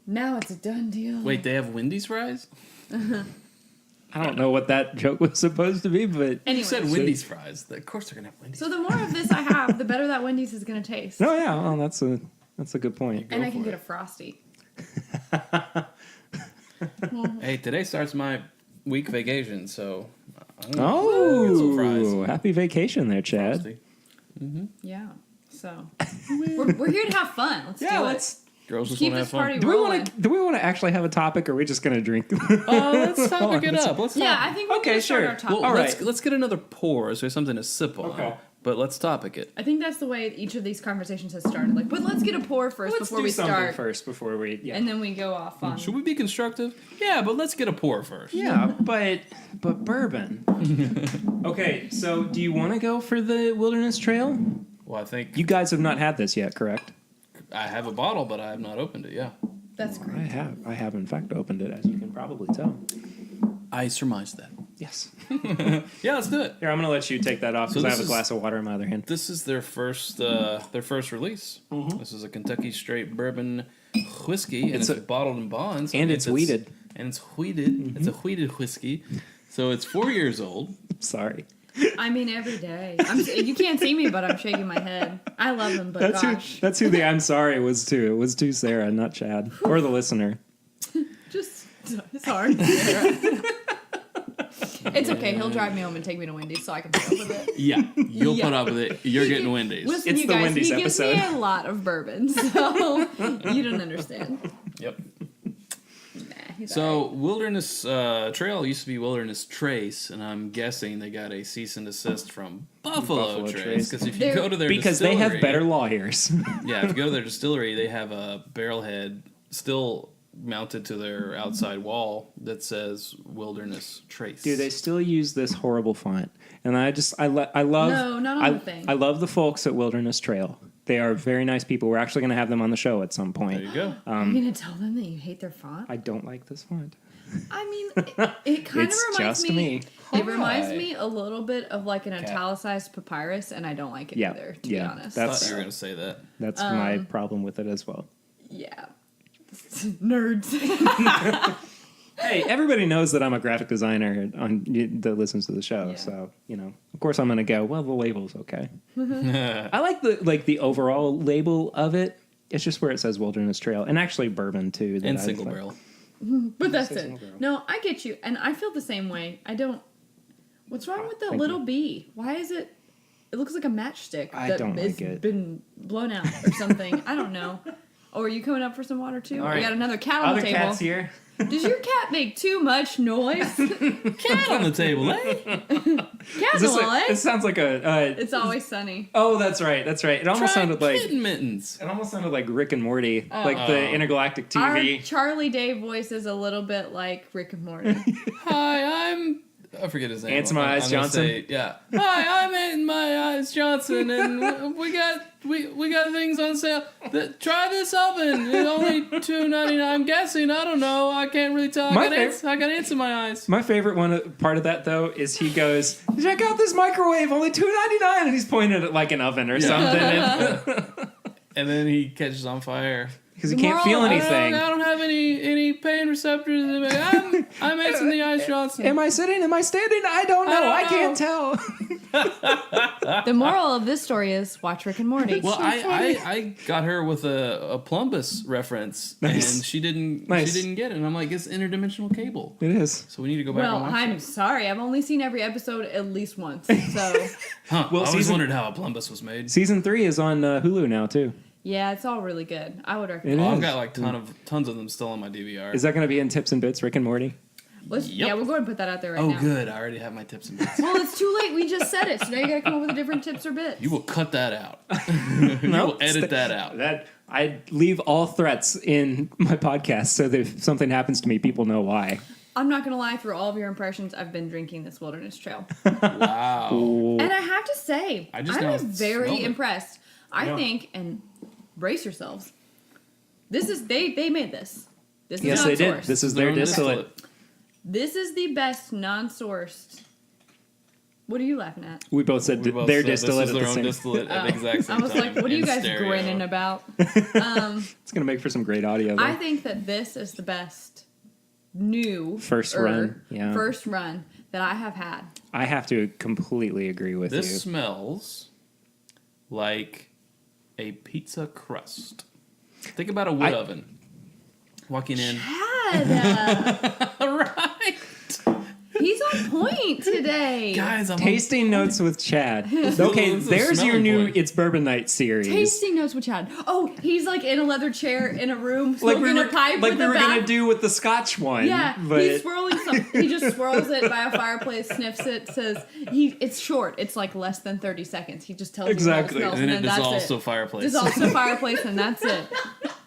Now it's a done deal. Wait, they have Wendy's fries? I don't know what that joke was supposed to be, but Anyway, You said Wendy's fries. Of course they're gonna have Wendy's. so the more of this I have, the better that Wendy's is gonna taste. no, yeah, well, that's a good point. And I can for get it. a Frosty. Hey, today starts my week vacation, so I'm gonna get some fries. Oh, happy vacation there, Chad. Frosty. Yeah. So we're here to have fun. Let's do it. Girls just Keep want to have this fun. party Do we rolling. want to? Do we want to actually have a topic, or are we just going to drink? Let's topic it up. Let's Yeah, talk. I think we Okay, can start sure. our topic. Well, All let's right. let's get another pour, so we have something to sip on. Okay. But let's topic it. I think that's the way each of these conversations has started. Like, but let's get a pour first Let's before do we something start, first before we. Yeah. and then we go off on. Should we be constructive? Yeah, but let's get a pour first. Yeah, but bourbon. Okay, so do you want to go for the Wilderness Trail? Well, I think You guys have not had this yet, correct? I have a bottle, but I have not opened it. Yeah, That's I great. have. I have in fact opened it, as you can probably tell. I surmised that. Yes. Yeah, let's do it. Here, I'm going to let you take that off So because I this have a is- glass of water in my other hand. This is their first release. This is a Kentucky Straight Bourbon whiskey, and it's bottled in bonds. And it's wheated. And it's wheated. It's a wheated whiskey. So it's 4 years old. Sorry. I mean, every day. You can't see me, but I'm shaking my head. I love them, but gosh, That's who the I'm sorry was to. It was to Sarah, not Chad. Or the listener. just it's hard. It's okay. He'll drive me home and take me to Wendy's so I can put up with it. Yeah, you'll Yeah. put up with it. You're getting Wendy's. Listen, It's you the guys, Wendy's he gives episode. me a lot of bourbon, so you don't understand. Yep. Nah, he's So alright. Wilderness Trail used to be Wilderness Trace, and I'm guessing they got a cease and desist from Buffalo Buffalo Trace, Trace. because if you They're- go to their Because they have distillery- better lawyers. Yeah, if you go to their distillery, they have a barrel head still mounted to their outside wall that says Wilderness Trace. Do they still use this horrible font? And I love No, not on the thing. I love the folks at Wilderness Trail. They are very nice people. We're actually going to have them on the show at some There point. you go. Are you gonna tell them that you hate their font? I don't like this font. I mean, it kind of It's reminds just me. It reminds Hi. me a little bit of like an italicized papyrus, and I don't like it Yeah, either. To yeah, be honest, I that's- thought you were going to say that. That's my problem with it as well. yeah, nerds. Hey, everybody knows that I'm a graphic designer that listens to the show. Yeah. So, of course I'm going to go, well, the label's okay. I like the overall label of it. It's just where it says Wilderness Trail. And actually bourbon, too. that And I single like. barrel. But that's Say it. single barrel. No, I get you, and I feel the same way. I don't. What's wrong with the Thank little you. bee? Why is it? It looks like a matchstick I that don't has like it. been blown out or something. I don't know. Oh, are you coming up for some water too? All We right. got another cat on Other the table. cats here. Does your cat make too much noise? Cat on the table, eh? Cat It noise. sounds like a... It's always sunny. oh, that's right. It almost Try sounded like... kitten mittens. It almost sounded like Rick and Morty, like the intergalactic TV. Our Charlie Day voice is a little bit like Rick and Morty. Hi, I'm I forget his name. Answer My Eyes I'm gonna Johnson? say, yeah. Hi, I'm Ant My Eyes Johnson, and we got things on sale. Try this oven. It's only $2.99. I'm guessing. I don't know. I can't really tell. I got ants in my eyes. My favorite part of that though is he goes, check out this microwave, only $2.99, and he's pointing at it like an oven or something. And then he catches on fire. Because he can't feel anything. I don't have any pain receptors. I'm Anthony Ice Johnson. Am I sitting? Am I standing? I don't know. I can't tell. The moral of this story is watch Rick and Morty. Well, I got her with a Plumbus reference, Nice. and she didn't get it. And I'm like, it's interdimensional cable. It is. So we need to go back and watch I'm it. sorry. I've only seen every episode at least once. So, Huh, Well, I always wondered how a Plumbus was made. Season 3 is on Hulu now too. yeah, it's all really good. I would recommend It I've is. got like tons of them still on my DVR. Is that going to be in Tips and Bits, Rick and Morty? Let's, Yep. Yeah, we'll go ahead and put that out there right now. Oh, good. I already have my tips and bits. Well, it's too late. We just said it. So now you gotta come up with a different tips or bits. You will cut that out. You will edit that out. That I leave all threats in my podcast so that if something happens to me, people know why. I'm not gonna lie. Through all of your impressions, I've been drinking this Wilderness Trail, Wow. and I have to say, I just now I'm smelled very it. impressed. I Yeah. think, and brace yourselves. This is they made this. This is Yes, not they did. sourced. This is their own distillate. This is the best non-sourced. What are you laughing at? We both said We both their said distillate this at is the their own same. distillate at the exact same I was time. like, what are you in guys stereo. grinning about? It's going to make for some great audio. Though. I think that this is the best new First run, yeah. first run that I have had. I have to completely agree with This you. smells like a pizza crust. Think about a wood oven. Walking in. Chad, Right. he's on point today. Guys, I'm Tasting notes with Chad. Okay, This is a there's your smelling new point. It's Bourbon Night series. Tasting notes with Chad. Oh, he's like in a leather chair in a room like smoking we were, a pipe like with we a were back. gonna do with the Scotch one. Yeah, but he's swirling something. He just swirls it by a fireplace, sniffs it, says it's short. It's like less than 30 seconds. He just tells Exactly. you how it smells, and then it that's dissolves it. to fireplace. Dissolves to fireplace, and that's it.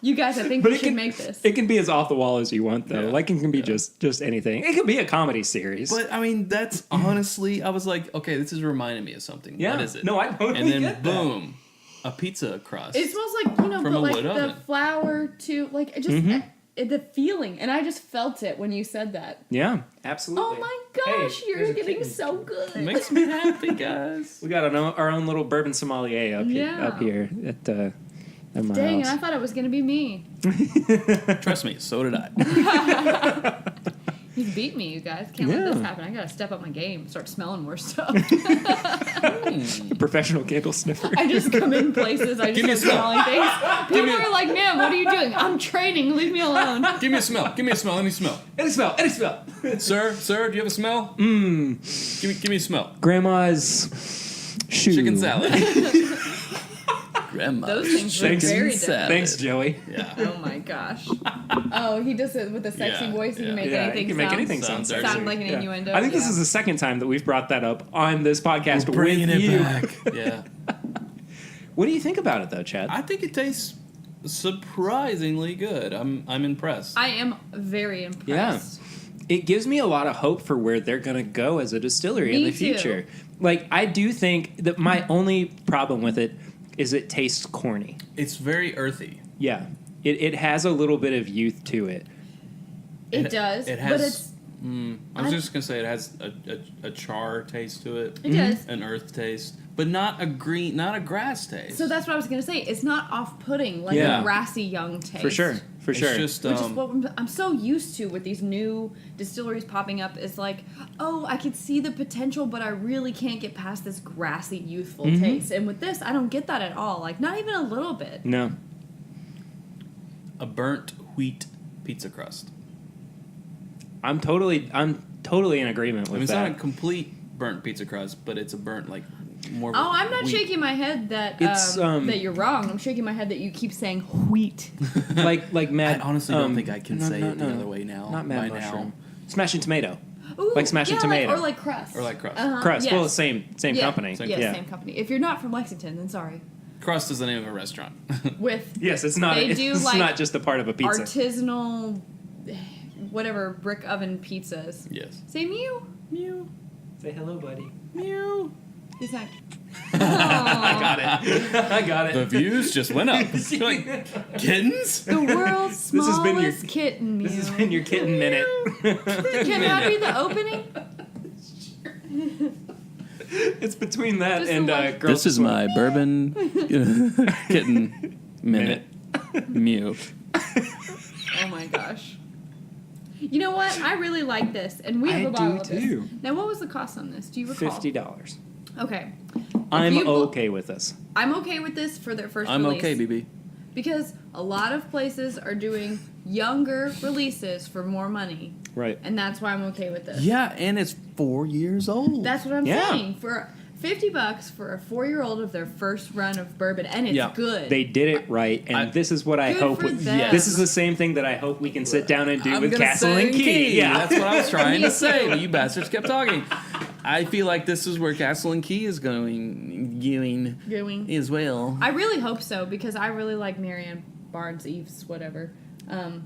You guys, I think But we it should can make this. It can be as off the wall as you want, though. Yeah. Like it can be just anything. It can be a comedy series. But I mean, that's honestly, I was like, okay, this is reminding me of something. yeah. What is it? No, I totally And then get that. boom, a pizza crust. It smells like From but a like wood the oven. flour too, like it just the feeling, and I just felt it when you said that. Yeah, absolutely. Oh my gosh, Hey, you're there's a getting kitten. so good. It makes me happy, guys. We got our own little bourbon sommelier Yeah. up here at my Dang, and I house. thought it was gonna be me. Trust me, so did I. He's beat me, you guys. Can't let this Yeah. happen. I gotta step up my game, start smelling more stuff. Professional candle sniffer. I just come in places, I Give me just a start smelling things. People me a- are like, "Man, what are you doing?" I'm training. Leave me alone. Give me a smell. Give me a smell. Let me smell. Any smell, any smell. Sir, do you have a smell? Give me a smell. Grandma's shoe. Chicken salad. Grandma. Those things were Thanks. very Salad. different. Thanks, Joey. Yeah. Oh my gosh. Oh, he does it with a sexy Yeah, voice. He yeah. can make Yeah, anything you can make sound, anything sound Sound sexy. sound like an Yeah. innuendo. I think this yeah. is the second time that we've brought that up on this podcast Bringing with it you. back. Yeah. What do you think about it, though, Chad? I think it tastes surprisingly good. I'm impressed. I am very impressed. It gives me a lot of hope for where they're going to go as a distillery in Me the future. too. Like, I do think that my only problem with it is it tastes corny. It's very earthy. Yeah. It has a little bit of youth to it. It does, It but has. it's I was just gonna say it has a char taste to it. it does. An earth taste, but not a grass taste. So that's what I was gonna say. It's not off-putting like Yeah. a grassy young taste. For sure. For it's sure. just Which is what I'm so used to with these new distilleries popping up is like, oh, I could see the potential, but I really can't get past this grassy, youthful taste. And with this, I don't get that at all. Like, not even a little bit. No. a burnt wheat pizza crust. I'm totally in agreement I with mean, it's not a that. complete burnt pizza crust, but it's a burnt like more. Oh, I'm not wheat. shaking my head that It's, that you're wrong. I'm shaking my head that you keep saying wheat. like I Mad. honestly don't think I can say it the no. other way now. Not Mad by Mushroom. now. Smashing Tomato. Ooh, Like smashing yeah, tomato. or like crust. Or like crust. Crust. yes. Well, same Yeah. company. Yeah, same company. If you're not from Lexington, then sorry. Crust is the name of a restaurant. With Yes, it's not. They do, It's like, not just a part of a pizza. artisanal, whatever brick oven pizzas. Yes. Same you. Mew. Say hello, buddy. Mew. He's like, I got it. I got The it. views just went up. Like, kittens? the world's This has smallest been your- kitten mew. This has been your kitten minute. Can I read the opening? It's between that Just and the one- Girls This is Swim. my bourbon kitten minute. Mew. Oh my gosh. You know what? I really like this, and we have I a bottle do of this. too. Now, what was the cost on this? Do you recall? $50. Okay. I'm you bel- okay with this. I'm okay with this for their first I'm release. okay, BB. Because a lot of places are doing younger releases for more money, Right. and that's why I'm okay with this. Yeah, and it's 4 years old. That's what I'm Yeah. saying. For $50 for a 4-year-old of their first run of bourbon, and it's Yeah. good. They did it right, and this is what I Good hope. for them. Yes. This is the same thing that I hope we can sit down and do I'm with gonna Castle say and Key. Yeah, That's what I was trying Me to say, too. but you bastards kept talking. I feel like this is where Castle and Key is going as well. I really hope so, because I really like Marianne Barnes, Eves, whatever.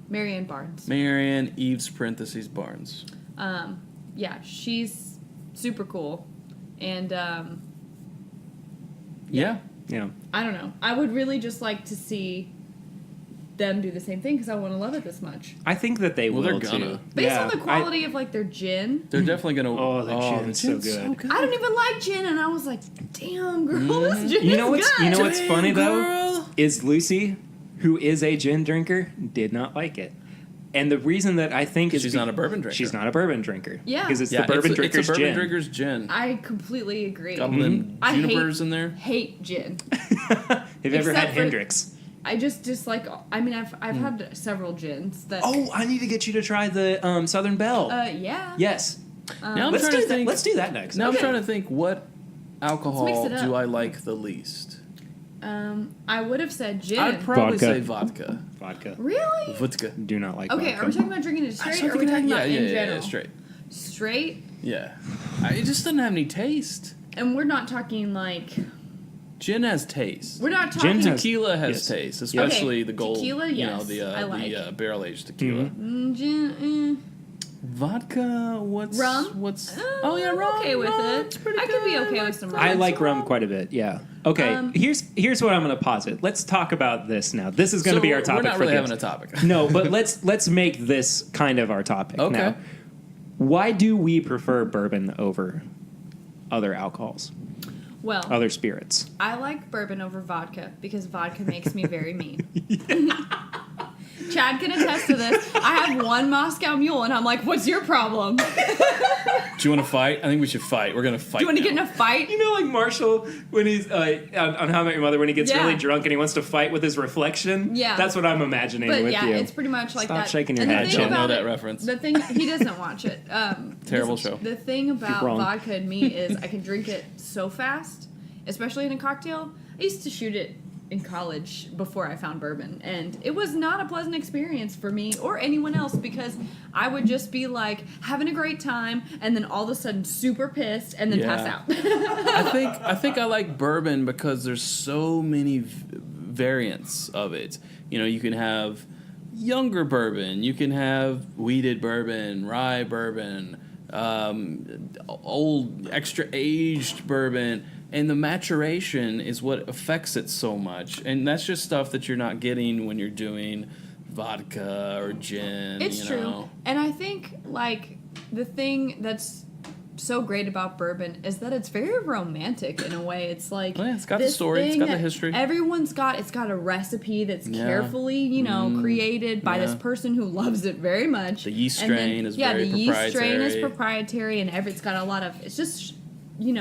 Marianne Barnes. Marianne Eves parentheses Barnes. Yeah, she's super cool. And Yeah. yeah. I don't know. I would really just like to see them do the same thing, because I want to love it this much. I think that they Well, will they're gonna. too. Based Yeah, on the quality of like their gin. They're definitely going to. Oh, the gin's so good. I don't even like gin, and I was like, damn, girl, this gin You know is what's good. you know what's Damn, funny though girl. is Lucy, who is a gin drinker, did not like it. And the reason that I think is She's not a bourbon drinker. She's not a bourbon drinker. Yeah. because it's Yeah, the bourbon drinker's it's a bourbon gin. drinker's gin. I completely agree. Couple them I junipers in there. hate gin. Have you ever had Except for- Hendrix? I just dislike. I mean, I've had several gins that. Oh, I need to get you to try the Southern Belle. Yeah. Yes. Now I'm Let's trying do to that. think. Let's do that next. Now Okay. I'm trying to think what alcohol Let's mix it do up. I like the least. I would have said gin. I'd probably Vodka. say vodka. Vodka. Really? Vodka. Do not like Okay, vodka. are we talking about drinking it straight, or are we yeah, talking about in yeah, general? yeah, straight. Straight, Yeah. It just doesn't have any taste. and we're not talking like Gin has taste. we're not Gin talking. has- Tequila has Yes. taste, especially the gold. Tequila, you know, yes, the I like. barrel aged tequila. Gin, Vodka. What's rum. What's? Oh yeah, rum. okay with rum, it. it's pretty I could be good. okay with some rum. I like rum quite a bit. Yeah. Okay. Here's what I'm going to posit. Let's talk about this now. This is going to be our topic. We're not for really this. having a topic. No, but let's make this kind of our topic. Okay. Now. Why do we prefer bourbon over other alcohols, Well, other spirits? I like bourbon over vodka because vodka makes me very mean. Chad can attest to this. I have one Moscow Mule, and I'm like, "What's your problem? Do Do you want to fight? I think we should fight. We're gonna fight. you want to get in now. a fight?" You know, like Marshall when he's on How I Met Your Mother when he gets Yeah. really drunk and he wants to fight with his reflection. Yeah. That's what I'm imagining But with yeah, you. it's pretty much like Stop that. shaking your And the head, thing Jen. Don't know about that it- reference. The thing he doesn't watch it. Terrible show. The thing about wrong. vodka and me is I can drink it so fast, especially in a cocktail. I used to shoot it in college before I found bourbon, and it was not a pleasant experience for me or anyone else because I would just be like having a great time and then all of a sudden super pissed and then Yeah. pass out. I think I like bourbon because there's so many variants of it. You know, you can have younger bourbon, you can have weeded bourbon, rye bourbon, old extra aged bourbon, and the maturation is what affects it so much. And that's just stuff that you're not getting when you're doing vodka or gin. It's you true. know? And I think, like, the thing that's so great about bourbon is that it's very romantic in a way. It's like Oh, yeah, it's got the this story, it's thing got the that history. It's got a recipe that's Yeah. carefully, created by this yeah. person who loves it very much. The yeast And then- strain is yeah, very the yeast strain is proprietary. proprietary, and it's got a lot of. It's just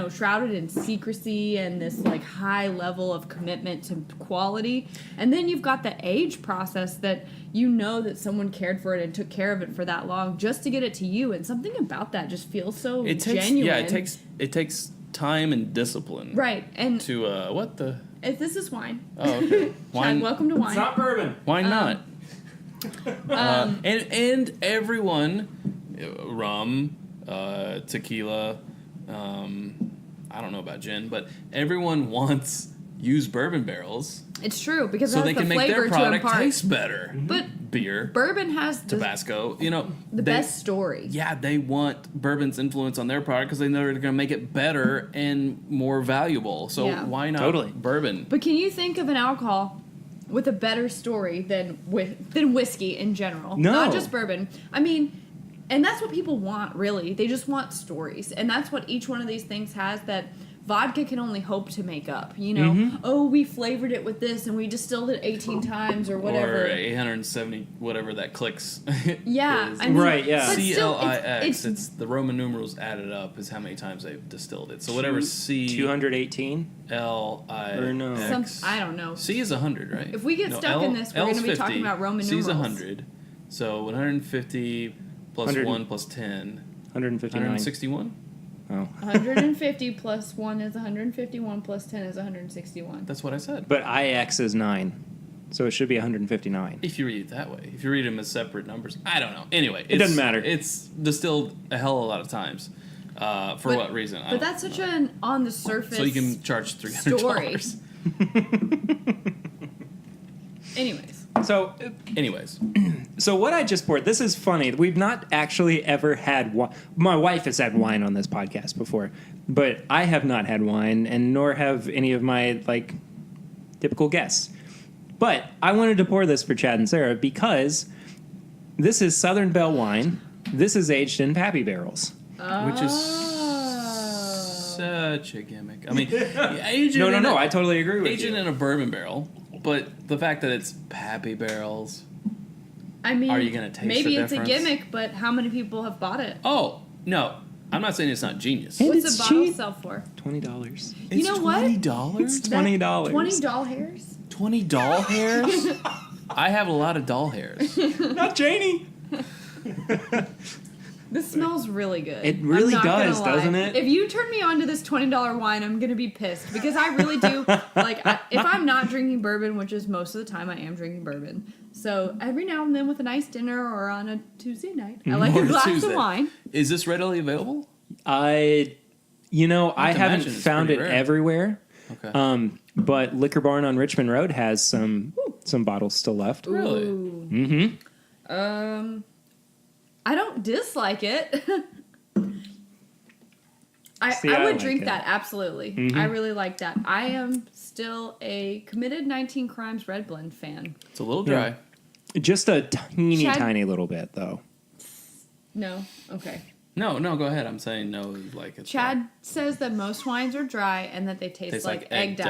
shrouded in secrecy and this like high level of commitment to quality. And then you've got the age process that that someone cared for it and took care of it for that long just to get it to you. And something about that just feels so It takes genuine. yeah, it takes time and discipline. Right. And To what the if this is wine. oh okay. Chad, Wine welcome to wine. It's not bourbon. why not? And everyone rum, tequila, I don't know about gin, but everyone wants used bourbon barrels It's true because so it they has can the make flavor their to product impart. taste better. But beer. Bourbon has Tabasco. the best story. Yeah, they want bourbon's influence on their product because they know they're going to make it better and more valuable. So why not bourbon? But can you think of an alcohol with a better story than whiskey in general? No. Not just bourbon. I mean, and that's what people want, really. They just want stories. And that's what each one of these things has that vodka can only hope to make up. Oh, we flavored it with this and we distilled it 18 times or whatever. Or 870, whatever that clicks. Yeah. is. I mean, Right, yeah. but still, CLIX, it's the Roman numerals added up is how many times they've distilled it. So whatever C 218 L I or no. I don't know. C is 100, right? If we get stuck in this, we're going to be talking about Roman C's numerals. 100. So 150 plus 100. 1 plus 10. 159. 161? Oh. 150 plus 1 is 151 plus 10 is 161. That's what I said. But IX is 9. So it should be 159. If you read it that way. If you read them as separate numbers. I don't know. Anyway. It doesn't matter. It's distilled a hell of a lot of times. For what reason? But that's such an on the surface So you can charge $300. story. Anyways. So what I just poured, this is funny. We've not actually ever had wine. My wife has had wine on this podcast before, but I have not had wine, and nor have any of my typical guests. But I wanted to pour this for Chad and Sarah because this is Southern Belle wine. This is aged in Pappy barrels. Which is such a gimmick. I mean, aging No. I totally agree with you. Aging in a bourbon barrel, but the fact that it's Pappy barrels. I mean, are you going to taste maybe the it's difference? a gimmick, but how many people have bought it? Oh, no. I'm not saying it's not genius. And What's it's a bottle cheap. sell for? $20. You know what? $20? It's $20. 20 doll hairs? 20 doll hairs? I have a lot of doll hairs. Not Janie. This smells really good. It really I'm not does, gonna lie. doesn't it? If you turn me on to this $20 wine, I'm going to be pissed. Because I really do. If I'm not drinking bourbon, which is most of the time I am drinking bourbon. So every now and then with a nice dinner or on a Tuesday night, I like a glass of wine. Is this readily available? I haven't found it rare. everywhere. Okay. But Liquor Barn on Richmond Road has some bottles still left. Really? Ooh. Mm-hmm. I don't dislike it. I I would like drink it. that, absolutely. Mhm. I really like that. I am still a committed 19 Crimes Red Blend fan. It's a little dry. Just a tiny, Chad- tiny little bit, though. No? Okay. No, go ahead. I'm saying no, like it's Chad says that most wines are dry and that they taste Tastes like like egg egg dye.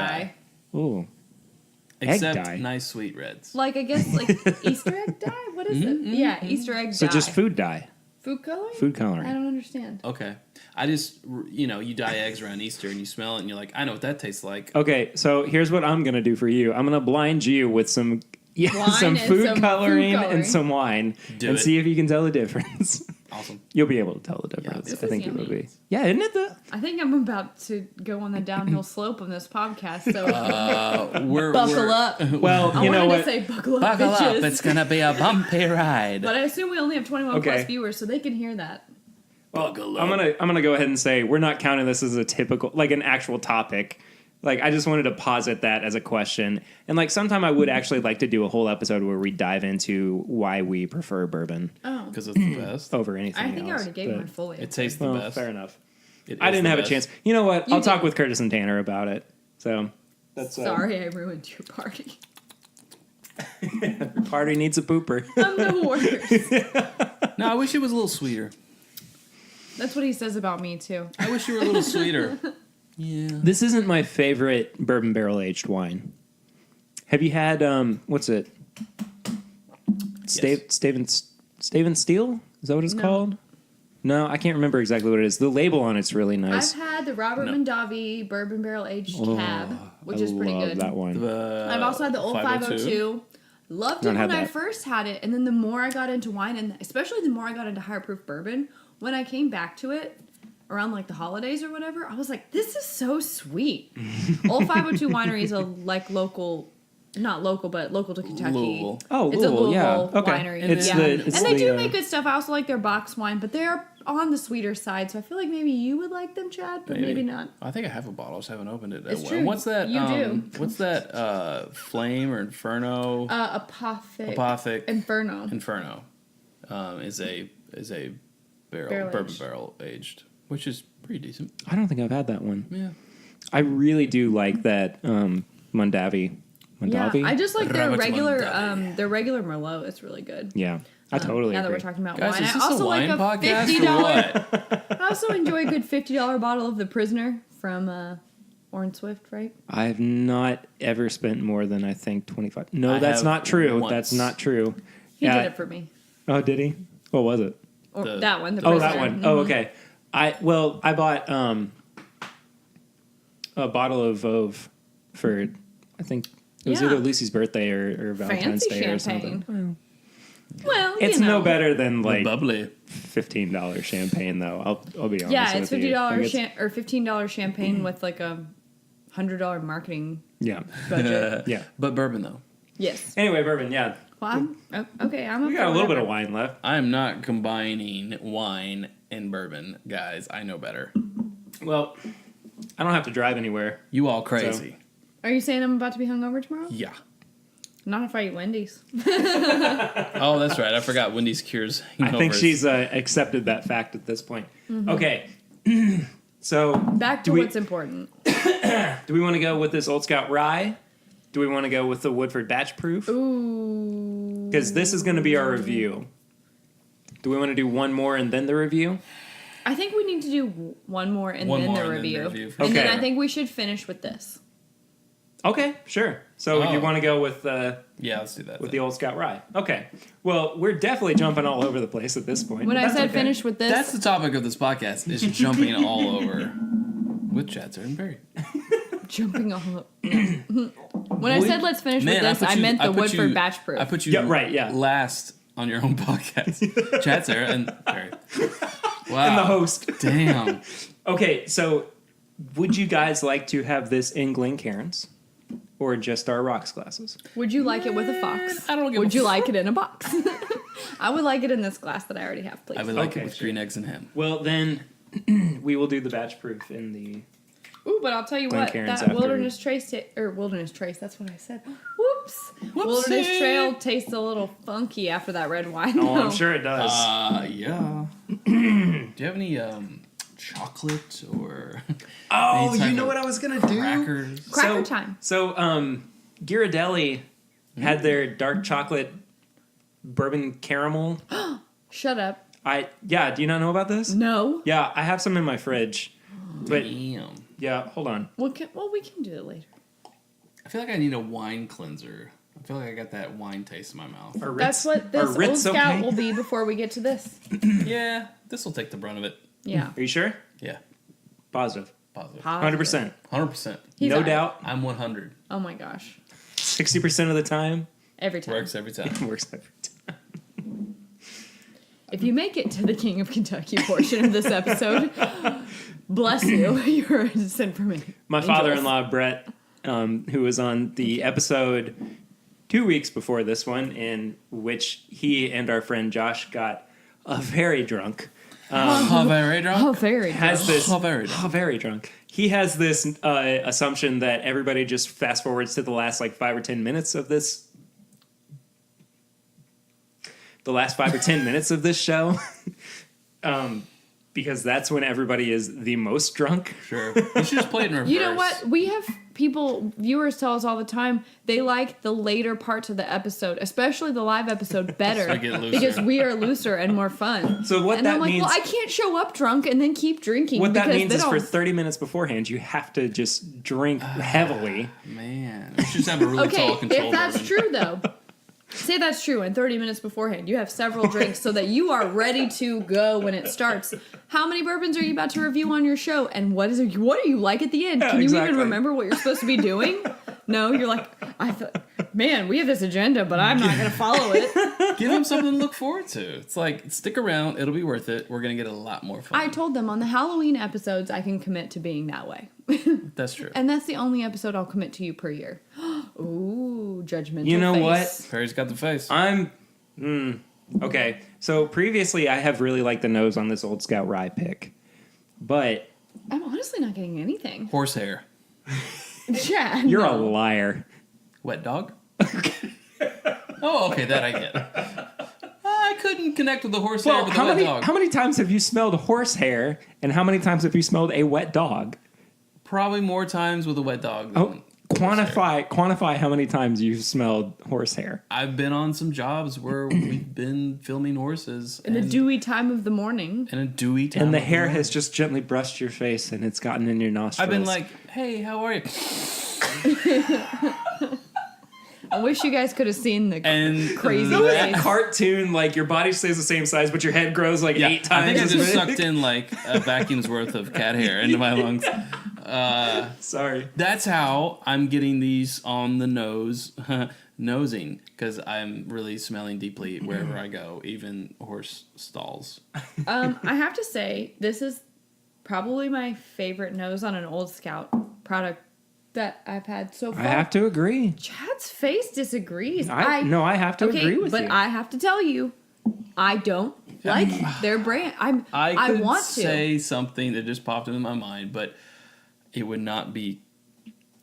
dye. Ooh. Except Egg dye. nice sweet reds. Like, I guess, like Easter egg dye? What is it? Yeah, Easter egg So dye. just food dye. Food coloring? Food I coloring. don't understand. Okay. I just, you dye eggs around Easter and you smell it and you're like, I know what that tastes like. Okay, so here's what I'm going to do for you. I'm going to blind you with some Wine some and food some coloring food coloring. and some wine Do and it. see if you can tell the difference. Awesome. You'll be able to tell the difference. this I is think you will yummy. be. Yeah, isn't it though? I think I'm about to go on the downhill slope on this podcast, so We're buckle up. Well, I you know wanted what? to say buckle up, Buckle bitches. up. It's going to be a bumpy ride. But I assume we only have 21 Okay. plus viewers, so they can hear that. Buckle up. I'm gonna go ahead and say we're not counting this as a typical, like an actual topic. Like, I just wanted to posit that as a question. And like sometime I would actually like to do a whole episode where we dive into why we prefer bourbon Oh. Because it's the best. over anything I think I else. already gave But- mine fully. It tastes the Well, best. fair enough. It I is didn't the have a best. chance. You know what? You I'll talk did. with Curtis and Tanner about it. So that's Sorry I ruined your party. Party needs a pooper. I'm the worst. No, I wish it was a little sweeter. That's what he says about me, too. I wish you were a little sweeter. Yeah. This isn't my favorite bourbon barrel aged wine. Have you had what's it? Staven Steel? Is that what it's No. called? No, I can't remember exactly what it is. The label on it's really nice. I've had the Robert No. Mondavi Bourbon Barrel Aged Cab, which I is pretty love good. that one. I've also had the old 502. Loved it Not had when I that. first had it, and then the more I got into wine, and especially the more I got into higher proof bourbon, when I came back to it around like the holidays or whatever, I was like, this is so sweet. Old 502 Winery is a like local not local, but local to Kentucky. Louisville. Oh, It's a Louisville, yeah. Louisville Okay. winery. It's yeah. the- it's and they the, do make good stuff. I also like their box wine, but they're on the sweeter side, so I feel like maybe you would like them, Chad, but maybe not. I think I have a bottle. I just haven't opened it. It's true. What's that? You do. What's that? Flame or Inferno? Apothic. Inferno. Inferno is a Barrel bourbon aged. barrel aged, which is pretty decent. I don't think I've had that one. Yeah. I really do like that Mondavi. Yeah, Mondavi? I just like their Rabbit regular Mondavi. Merlot. It's really good. Yeah, I totally Now that agree. we're talking about Guys, wine, is I this also a wine like a podcast $50. or what? I also enjoy a good $50 bottle of The Prisoner from Orange Swift, right? I've not ever spent more than I think 25. No, I that's have not true. once. That's not true. He did it for me. Oh, did he? What was it? Or The- that one. The Oh, Prisoner. that one. Oh, okay. I bought a bottle of Veuve for I think it was Yeah. either Lucy's birthday or Valentine's Fancy Day or champagne. something. Well, It's you know. no better than like Bubbly. $15 champagne though. I'll be honest. Yeah, it's with you. $50 Like, or $15 champagne with like a $100 marketing yeah, budget. yeah. But bourbon though. Yes. Anyway, bourbon. Yeah, Well, okay. I'm. we got a little bit of wine left. I am not combining wine and bourbon, guys. I know better. Well, I don't have to drive anywhere. You all crazy. Are you saying I'm about to be hungover tomorrow? Yeah. Not if I eat Wendy's. Oh, that's right. I forgot Wendy's cures. I think hangovers. she's accepted that fact at this point. Okay, so Back to Do we- what's important. do we want to go with this Old Scout Rye? Do we want to go with the Woodford Batch Proof? Ooh. Because this is going to be our review. Do we want to do one more and then the review? I think we need to do one more and One then more the and then the review. review for And then sure. I think we should finish with this. Okay, sure. So Oh. you want to go with Yeah, let's do that. the then. Old Scout Rye? Okay. Well, we're definitely jumping all over the place at this point. When but I that's said okay. finish with this, That's the topic of this podcast, is jumping all over with Chad Cerdenberry. jumping all up. When I said let's finish with this, I meant the Woodford Batch Proof. I put you Yeah, right, yeah. last on your own podcast. Chad Sarah and Barry. Wow. And the host. Damn. Okay, so would you guys like to have this in Glencairns or just our rocks glasses? Would you like it with a fox? I don't give Would a you like it in a box? I would like it in this glass that I already have, please. I would like Okay, it with sure. green eggs and ham. Well, then we will do the batch proof in the. Ooh, but I'll tell you what, Glencairns that after- Wilderness Trace, Wilderness Trace, that's what I said. Whoops. Wilderness Whoopsie. Trail tastes a little funky after that red wine. Oh, though. I'm sure it does. Yeah. Do you have any chocolate or oh, any type you know of what I was gonna do? crackers? Cracker time. So, Ghirardelli had their dark chocolate bourbon caramel. Shut up. Do you not know about this? No. Yeah, I have some in my fridge. But Damn. yeah, hold on. We can do it later. I feel like I need a wine cleanser. I feel like I got that wine taste in my mouth. Are That's Ritz- what this are Ritz Old Scout okay? will be before we get to this. Yeah, this will take the brunt of it. Yeah. Are you sure? Yeah, Positive. positive. 100%. 100%. He's No alright. doubt. I'm 100. Oh my gosh. 60% of the time. Every time. Works every time. Works every time. If you make it to the King of Kentucky portion of this episode, bless you. You're sent from me. My Angels. father-in-law, Brett, who was on the episode 2 weeks before this one, in which he and our friend Josh got very drunk, How very drunk? Oh, very. has this Very drunk. very drunk. He has this assumption that everybody just fast forwards to the last 5 or 10 minutes of this. The last 5 or 10 minutes of this show, because that's when everybody is the most drunk. Sure. You should just play it in reverse. You know what? We have viewers tell us all the time, they like the later parts of the episode, especially the live episode, better So I get looser. because we are looser and more fun. So what and that I'm like, means- well, I can't show up drunk and then keep drinking. What that because means then is for I'll- 30 minutes beforehand, you have to just drink heavily. Man. You should just have a really Okay, tall control if that's bourbon. true though, say that's true, and 30 minutes beforehand, you have several drinks so that you are ready to go when it starts. How many bourbons are you about to review on your show, and what are you like at the end? Yeah, Can you exactly. even remember what you're supposed to be doing? No, you're like, man, we have this agenda, but I'm not going to follow it. Give them something to look forward to. It's like, stick around. It'll be worth it. We're going to get a lot more fun. I told them on the Halloween episodes I can commit to being that way. That's true. And that's the only episode I'll commit to you per year. Ooh, judgmental. You know face. Perry's got the face. Okay. So previously, I have really liked the nose on this Old Scout rye pick, but I'm honestly not getting anything. Horsehair. Chad, you're a no. liar. Wet dog? Oh, okay, that I get. I couldn't connect with the horsehair Well, with the wet dog. how many times have you smelled horsehair, and how many times have you smelled a wet dog? Probably more times with a wet dog than horsehair. Quantify how many times you've smelled horsehair. I've been on some jobs where we've been filming horses In the dewy time of the morning. in a dewy time. And the of hair morning. has just gently brushed your face, and it's gotten in your nostrils. I've been like, hey, how are you? I wish you guys could have seen the And crazy that- face. cartoon, like your body stays the same size, but your head grows like 8 I times think I as just big. sucked in like a vacuum's worth of cat hair into my lungs. Sorry. That's how I'm getting these on the nose, nosing, because I'm really smelling deeply wherever I go, even horse stalls. I have to say, this is probably my favorite nose on an Old Scout product that I've had so far. I have to agree. Chad's face disagrees. I have to agree with but you. I have to tell you, I don't like their brand. I could want to. say something that just popped into my mind, but it would not be.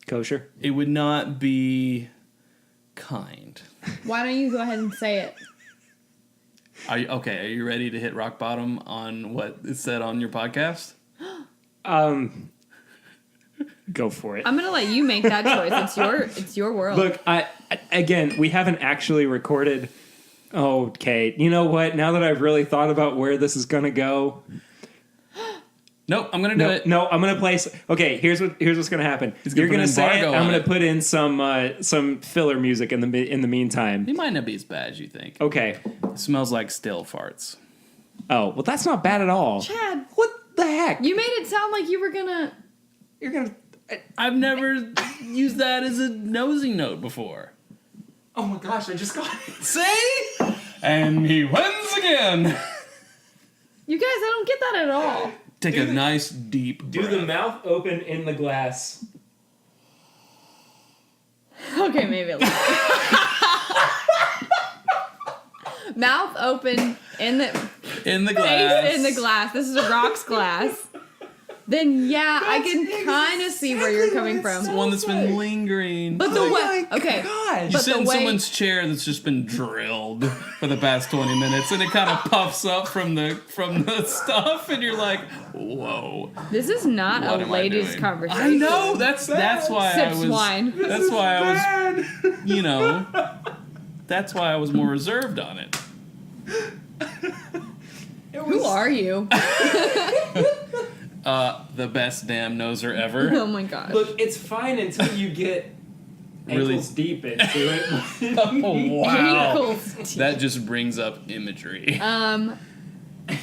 Kosher. It would not be kind. Why don't you go ahead and say it? Are you ready to hit rock bottom on what is said on your podcast? Go for it. I'm gonna let you make that choice. It's your world. Look, again, we haven't actually recorded. Okay, you know what? Now that I've really thought about where this is gonna go, Nope, I'm gonna do it. no, I'm gonna place. Okay, here's what's gonna happen. You're put gonna an say it. embargo I'm on gonna it. put in some filler music in the meantime. It might not be as bad as you think. Okay. It smells like still farts. Oh well, that's not bad at all. Chad, What the heck? you made it sound like you were gonna. You're gonna. I've never used that as a nosing note before. Oh my gosh! I just got it. See? And he wins again. You guys, I don't get that at all. Take a nice deep Do breath. the mouth open in the glass. Okay, maybe a little. Mouth open in the in the glass. face in the glass. This is a rocks glass. Then yeah, I can kind of see where you're coming from. The one that's been lingering. But the way, okay, gosh. You but sit the in way, someone's chair that's just been drilled for the past 20 minutes, and it kind of puffs up from the stuff, and you're like, "Whoa!" this is not What a am I ladies' doing? conversation. I know that's why I Sips was. wine. That's why I was. That's why I was more reserved on it. Who are you? The best damn noser ever. Oh my gosh. Look, it's fine until you get Really- ankles deep into it. Oh wow! Ankles. That just brings up imagery.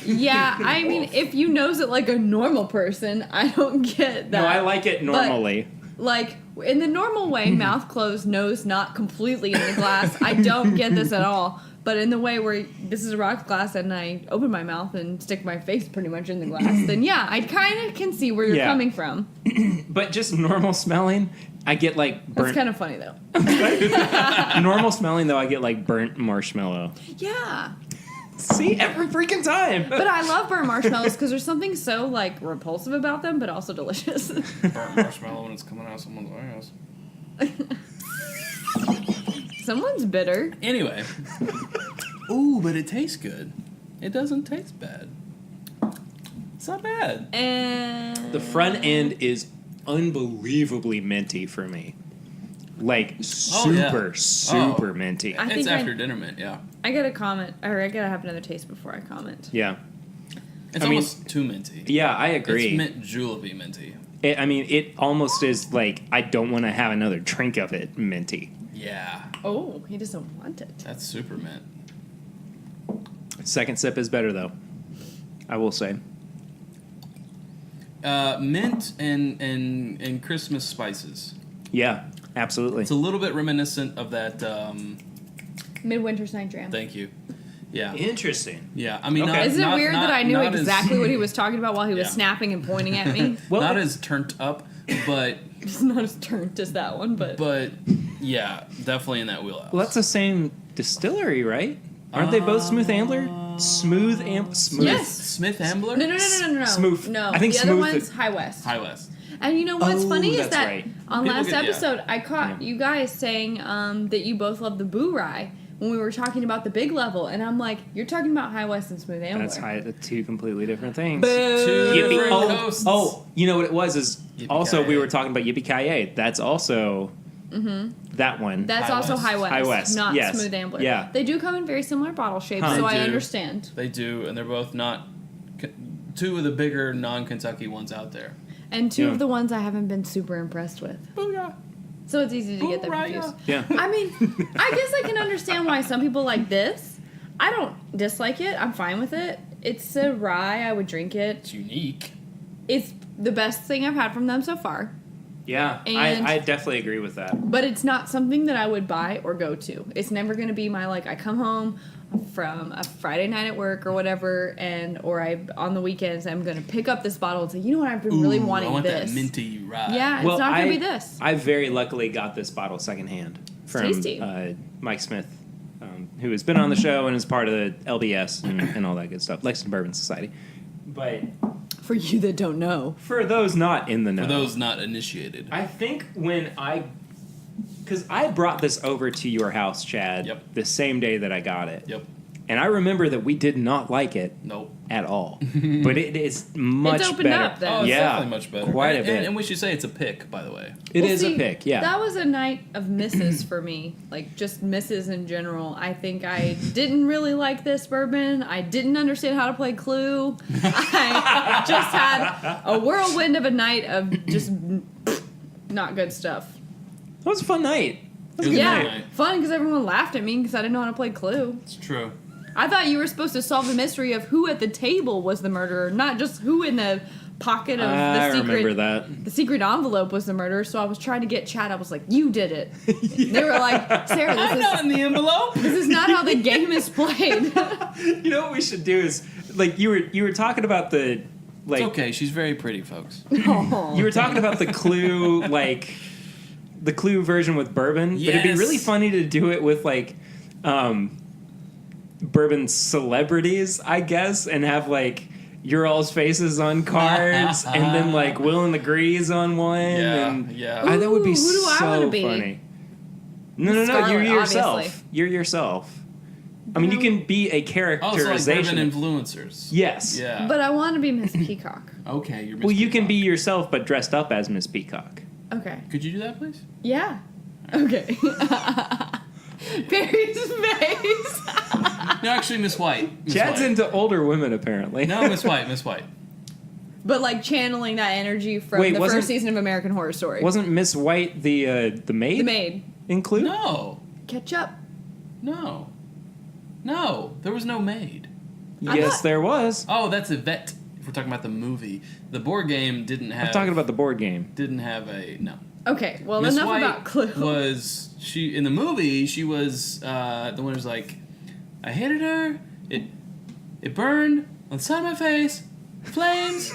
Yeah, I mean, if you nose it like a normal person, I don't get that. No, I like it normally. Like, in the normal way, mouth closed, nose not completely in the glass, I don't get this at all. But in the way where this is a rock glass and I open my mouth and stick my face pretty much in the glass, then yeah, I kind of can see where you're Yeah. coming from. But just normal smelling, I get like That's burnt. kind of funny, though. Normal smelling though, I get like burnt marshmallow. Yeah. See, every freaking time. But I love burnt marshmallows because there's something so, like, repulsive about them, but also delicious. Burnt marshmallow when it's coming out of someone's ass. Someone's bitter. Anyway. Ooh, but it tastes good. It doesn't taste bad. It's not bad. And The front end is unbelievably minty for me. Like super minty. I It's think after dinner mint, yeah. I gotta comment, or I gotta have another taste before I comment. Yeah. It's I mean- almost too minty. Yeah, I agree. It's mint julepy minty. It almost is like I don't want to have another drink of it minty. Yeah, Oh, he doesn't want it. that's super mint. Second sip is better though. I will say. Mint and Christmas spices. Yeah, absolutely. It's a little bit reminiscent of that. Midwinter's Night Dram. Thank you. Yeah, Interesting. yeah. I mean, Okay. not, Isn't it not- weird not- that I knew not as- exactly what he was talking about while he was Yeah. snapping and pointing at me? Well, not as turned up, but It's not as turnt as that one, but yeah, definitely in that wheelhouse. Well, that's the same distillery, right? Aren't they both Smooth Ambler? Smooth. Yes. Smith Ambler? No. Smooth. No, I think the Smooth other one's is- High West. High West. And you know what's Oh, funny is that's that right. on People last get- yeah. episode I caught you guys saying that you both love the Boo Rye when we were talking about the big level, and I'm like, you're talking about High West and Smooth Ambler. That's two completely different things. Two Yippee- different oh, coasts. oh, you know what it was is also we Yippee-ki-yay. were talking about Yippee-ki-yay. That's also that one. That's High also West. High West, High West, not yes. Smooth Ambler. Yeah. They do come in very similar bottle shapes, Huh. so They I do. understand. They do, and they're both not two of the bigger non-Kentucky ones out there. And two Yeah. of the ones I haven't been super impressed with. Booyah! So it's easy to get them Boo-rah-yah. confused. Yeah. I mean, I guess I can understand why some people like this. I don't dislike it. I'm fine with it. It's a rye. I would drink it. It's unique. It's the best thing I've had from them so far. Yeah, And- I definitely agree with that. But it's not something that I would buy or go to. It's never going to be my, like, I come home from a Friday night at work or whatever, or I on the weekends, I'm going to pick up this bottle and say, you know what, I've been really Ooh, wanting I want this. that minty rye. Yeah, Well, it's not going I- to be this. I very luckily got this bottle secondhand from tasty. Mike Smith, who has been on the show and is part of the LBS and all that good stuff, Lexington Bourbon Society. But For you that don't know. for those not in the know, For those not initiated. I think because I brought this over to your house, Chad, Yep. the same day that I got it. Yep. And I remember that we did not like it Nope. at all. But it is much opened better. up then. Oh, it's yeah, definitely much better. Quite a And- bit. And we should say it's a pick, by the way. It Well, is see, a pick, yeah. That was a night of misses for me. Like, just misses in general. I think I didn't really like this bourbon. I didn't understand how to play Clue. I just had a whirlwind of a night of just not good stuff. That was a fun night. It was a good Yeah, night. fun because everyone laughed at me because I didn't know how to play Clue. It's true. I thought you were supposed to solve the mystery of who at the table was the murderer, not just who in the pocket of I the secret. remember that. The secret envelope was the murderer, so I was trying to get Chad. I was like, "You did it." They were like, "Sarah, I'm not in the envelope. this is not how the game is played." You know what we should do is like you were talking about the like It's okay. She's very pretty, folks. you were talking about the Clue like the Clue version with bourbon, but it'd be Yes. really funny to do it with like bourbon celebrities, I guess, and have like your all's faces on cards and then like Will and the Grease on one. Yeah, and yeah. That would be Ooh, who do I so wanna be? funny. No, you're Scarlett, yourself. obviously. You're yourself. I mean, you can be a Oh, so like characterization. bourbon influencers. Yes. Yeah. But I want to be Miss Peacock. Okay, you're. Well, Miss you can Peacock. be yourself, but dressed up as Miss Peacock. Okay. Could you do that, please? Yeah. Okay. Barry's face. No, actually, Miss White. Miss Chad's White. into older women, apparently. No, Miss White. Miss White. But like channeling that energy from Wait, the wasn't- first season of American Horror Story. Wasn't Miss White the maid? the maid. Include? No, Ketchup. no, no. There was no maid. I Yes, thought- there was. Oh, that's Yvette. If we're talking about the movie, the board game didn't have. I'm talking about the board game. Didn't have a no. Okay, well Miss enough White about Clue. Was she in the movie? She was the one who's like, I hated her. It burned on the side of my face. Flames,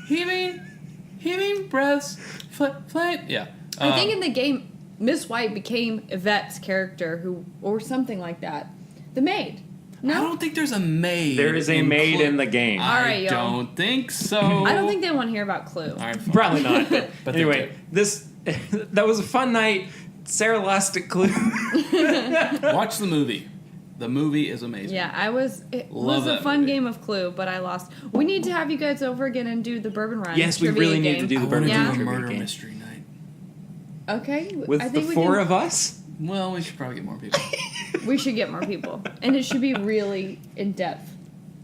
heaving breaths, flame. Yeah. I think in the game, Miss White became Yvette's character, or something like that. The maid. I No, don't think there's a maid. There is a maid in the game. All right, I y'all. don't think so. I don't think they want to hear about Clue. All right, fine. Probably not. But, But they anyway, that was a fun night. Sarah lost at Clue. Watch the movie. The movie is amazing. Yeah, it Love was a that fun movie. game of Clue, but I lost. We need to have you guys over again and do the Bourbon Run. Yes, we trivia really need game. to do I the want Bourbon to Yeah. do a Trivia murder game. mystery night. Okay, With I the think we four can, of us? Well, we should probably get more people. We should get more people, and it should be really in depth.